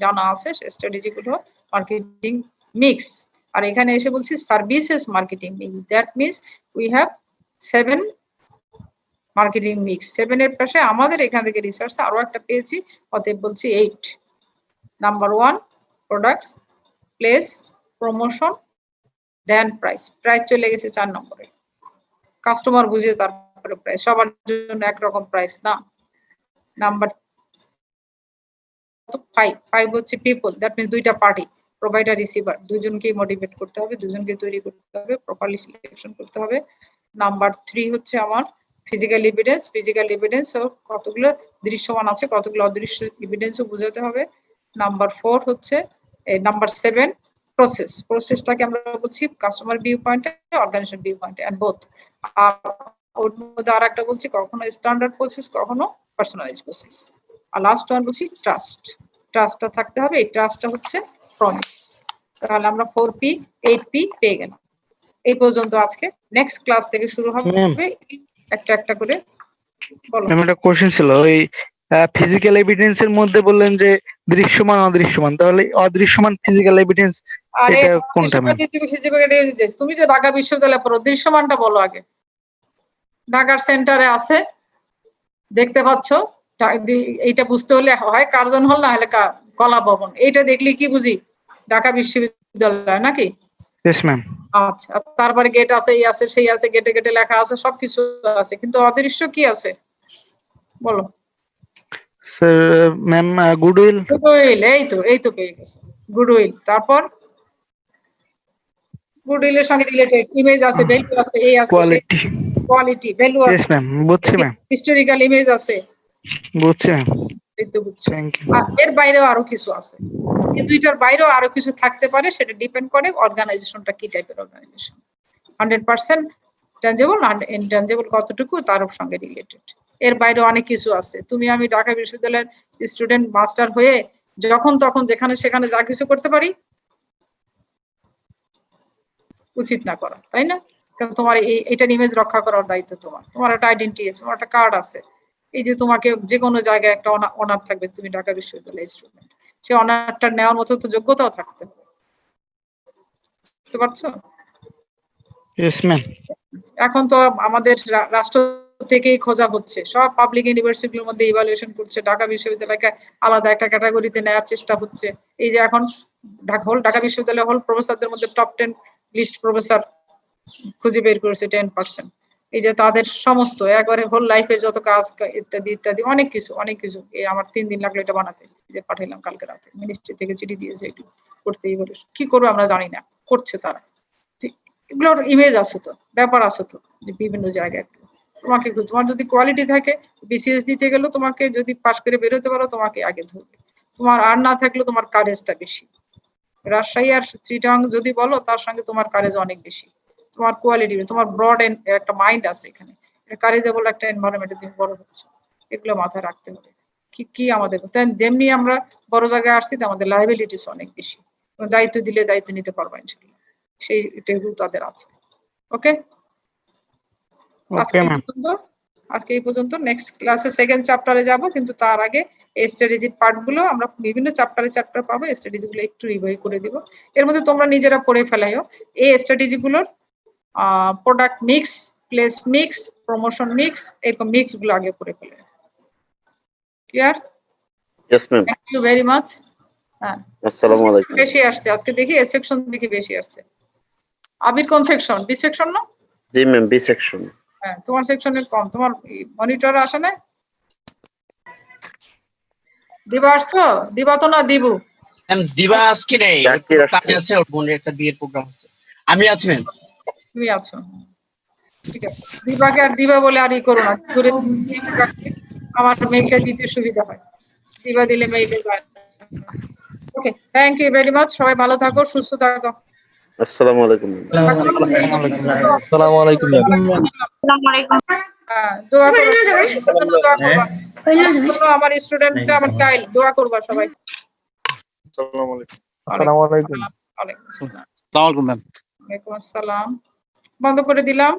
জানা আছে। স্ট্র্যাটেজি গুলো মার্কেটিং মিক্স। আর এখানে এসে বলছি services marketing mix. That means we have 7 marketing mix. 7 এর পাশে আমাদের এখান থেকে রিসার্চ আরো একটা পেয়েছি, অতএব বলছি 8। Number 1 products, place, promotion, then price. Price চলে গেছে 4 নম্বরে। কাস্টমার বুঝে তারপরে প্রাইস, সবার জন্য একরকম প্রাইস না। নাম্বার 5 হচ্ছে পিপল। দ্যাট মিনস দুইটা পার্টি, প্রোভাইডার, রিসিভার, দুজনকেই মোটিভেট করতে হবে, দুজনকে তৈরি করতে হবে, প্রপারলি সিলেকশন করতে হবে। নাম্বার 3 হচ্ছে আমার ফিজিক্যাল এভিডেন্স কতগুলো দৃশ্যমান আছে, কতগুলো অদৃশ্য এভিডেন্সও বোঝাতে হবে। নাম্বার 4 হচ্ছে নাম্বার 7 প্রসেসটাকে আমরা বলছি কাস্টমার ভিউ পয়েন্টে, অর্গানাইজেশন ভিউ পয়েন্টে, এন্ড বোথ। আর ওর মধ্যে আর একটা বলছি কখনো স্ট্যান্ডার্ড প্রসেস, কখনো পার্সোনালাইজ প্রসেস। আর লাস্ট ওয়ান বলছি ট্রাস্টটা থাকতে হবে। এই ট্রাস্টটা হচ্ছে প্রমিস। তাহলে আমরা 4P 8P পেয়ে গেলাম। এই পর্যন্ত আজকে। নেক্সট ক্লাস থেকে শুরু হবে একটা একটা করে। বলো। ম্যাম একটা কোশ্চেন ছিল, ওই ফিজিক্যাল এভিডেন্সের মধ্যে বললেন যে দৃশ্যমান অদৃশ্যমান, তাহলে অদৃশ্যমান ফিজিক্যাল এভিডেন্স আরে এটা কোনটা ম্যাম? তুমি যে ঢাকা বিশ্ববিদ্যালয়ে পড়ো, দৃশ্যমানটা বলো আগে। ঢাকার সেন্টারে আছে, দেখতে পাচ্ছ। এইটা বুঝতে হলে হয় কার্জন হল, না হলে কলা ভবন। এইটা দেখলে কি বুঝি? ঢাকা বিশ্ববিদ্যালয় নাকি? Yes ma'am. আচ্ছা, তারপরে গেট আছে, এই আছে, সেই আছে, গেটে গেটে লেখা আছে, সবকিছু আছে, কিন্তু অদৃশ্য কি আছে বলো? Sir ma'am goodwill. এই তো পেয়ে গেছে গুডউইল। তারপর গুডউইলের সঙ্গে রিলেটেড ইমেজ আছে, ভ্যালু আছে, এই আছে, কোয়ালিটি ভ্যালু আছে। ইয়েস ম্যাম, বুঝছি ম্যাম। হিস্টোরিক্যাল ইমেজ আছে, বুঝছি ম্যাম। এই তো বুঝছো। Thank you. এর বাইরেও আরো কিছু আছে, এই দুইটার বাইরেও আরো কিছু থাকতে পারে, সেটা ডিপেন্ড করে অর্গানাইজেশনটা কি টাইপের অর্গানাইজেশন। 100% ট্যানজিবল আর ইনট্যানজিবল কতটুকু তার সঙ্গে রিলেটেড। এর বাইরে অনেক কিছু আছে। তুমি আমি ঢাকা বিশ্ববিদ্যালয়ের স্টুডেন্ট মাস্টার হয়ে যখন তখন যেখানে সেখানে যা কিছু করতে পারি, উচিত না করা, তাই না? কারণ তোমার এইটার ইমেজ রক্ষা করার দায়িত্ব তোমার একটা আইডেন্টিটি আছে, তোমার একটা কার্ড আছে। এই যে তোমাকে যে কোনো জায়গায় একটা অনার থাকবে, তুমি ঢাকা বিশ্ববিদ্যালয়ের স্টুডেন্ট, সেই অনারটা নেওয়ার মতো তো যোগ্যতাও থাকতে হবে, বুঝতে পারছো? Yes ma'am. এখন তো আমাদের রাষ্ট্র থেকেই খোঁজা হচ্ছে, সব পাবলিক ইউনিভার্সিটির মধ্যে ইভালুয়েশন করছে, ঢাকা বিশ্ববিদ্যালয়কে আলাদা একটা ক্যাটাগরিতে নেওয়ার চেষ্টা হচ্ছে। এই যে এখন ঢাকা বিশ্ববিদ্যালয় হল প্রফেসরদের মধ্যে টপ 10 লিস্ট প্রফেসর খুঁজে বের করেছে 10%। এই যে তাদের সমস্ত একবারে হোল লাইফের যত কাজ ইত্যাদি ইত্যাদি অনেক কিছু এই আমার 3 দিন লাগলো এটা বানাতে, যে পাঠাইলাম কালকে রাতে, মিনিস্ট্রি থেকে চিঠি দিয়েছে এটু করতে। ইভালুয়েশন কি করবো আমরা জানি না, করছে তারা। এগুলোর ইমেজ আছে তো, ব্যাপার আছে তো, যে বিভিন্ন জায়গায় তোমার যদি কোয়ালিটি থাকে, বিসিএস দিতে গেলেও তোমাকে যদি পাশ করে বেরোতে পারো, তোমাকে আগে ধরবে। তোমার আর না থাকলে তোমার কারেজটা বেশি। রাজশাহী আর চিটাং যদি বলো, তার সঙ্গে তোমার কারেজ অনেক বেশি। তোমার কোয়ালিটি, তোমার ব্রড একটা মাইন্ড আছে এখানে, কারেজেবল একটা এনভায়রনমেন্টে তুমি বড় হচ্ছে। এগুলো মাথায় রাখতে হবে। কি আমাদের তেমনি আমরা বড় জায়গায় আসছি, আমাদের লায়াবিলিটিস অনেক বেশি। দায়িত্ব দিলে দায়িত্ব নিতে পারবো ইনশাআল্লাহ, সেই টেবিল তাদের আছে। ওকে, আজকে এই পর্যন্ত। নেক্সট ক্লাসে সেকেন্ড চ্যাপ্টারে যাব, কিন্তু তার আগে এই স্ট্র্যাটেজির পার্টগুলো আমরা বিভিন্ন চ্যাপ্টার পাবো, এই স্ট্র্যাটেজিগুলো একটু রিভাইভ করে দিব। এর মধ্যে তোমরা নিজেরা পড়ে ফেলাইও এই স্ট্র্যাটেজিগুলোর product mix, place mix, promotion mix, এরকম মিক্স গুলো আগে পড়ে ফেলে। Clear? Yes ma'am. Thank you very much. হ্যাঁ, আসসালামু আলাইকুম। বেশি আসছে আজকে, দেখি এ সেকশন দেখি বেশি আসছে। আবির কোন সেকশন? বি সেকশন না? জি ম্যাম, বি সেকশন। হ্যাঁ, তোমার সেকশনে কম। তোমার মনিটরে আসে না? দিবা আসছো? দিবা তো না দিবু? দিবা আজকে নেই, কাছে আছে, ওর বোনের একটা বিয়ের প্রোগ্রাম হচ্ছে। আমি আছি ম্যাম। তুমি আছো, ঠিক আছে। দিবাকে আর দিবা বলে আর ই করো না, আমার মেইলটা দিতে সুবিধা হয়। দিবা দিলে মেইলে যায়। ওকে, থ্যাংক ইউ ভেরি মাচ। সবাই ভালো থাকো, সুস্থ থাকো। আসসালামু আলাইকুম। আসসালামু আলাইকুম। হ্যাঁ, দোয়া করো, আমার স্টুডেন্টটা আমার চাইল্ড, দোয়া করবা সবাই। আসসালামু আলাইকুম। ওয়ালাইকুম আসসালাম। আসসালামু আলাইকুম ম্যাম। ওয়ালাইকুম আসসালাম। বন্ধ করে দিলাম।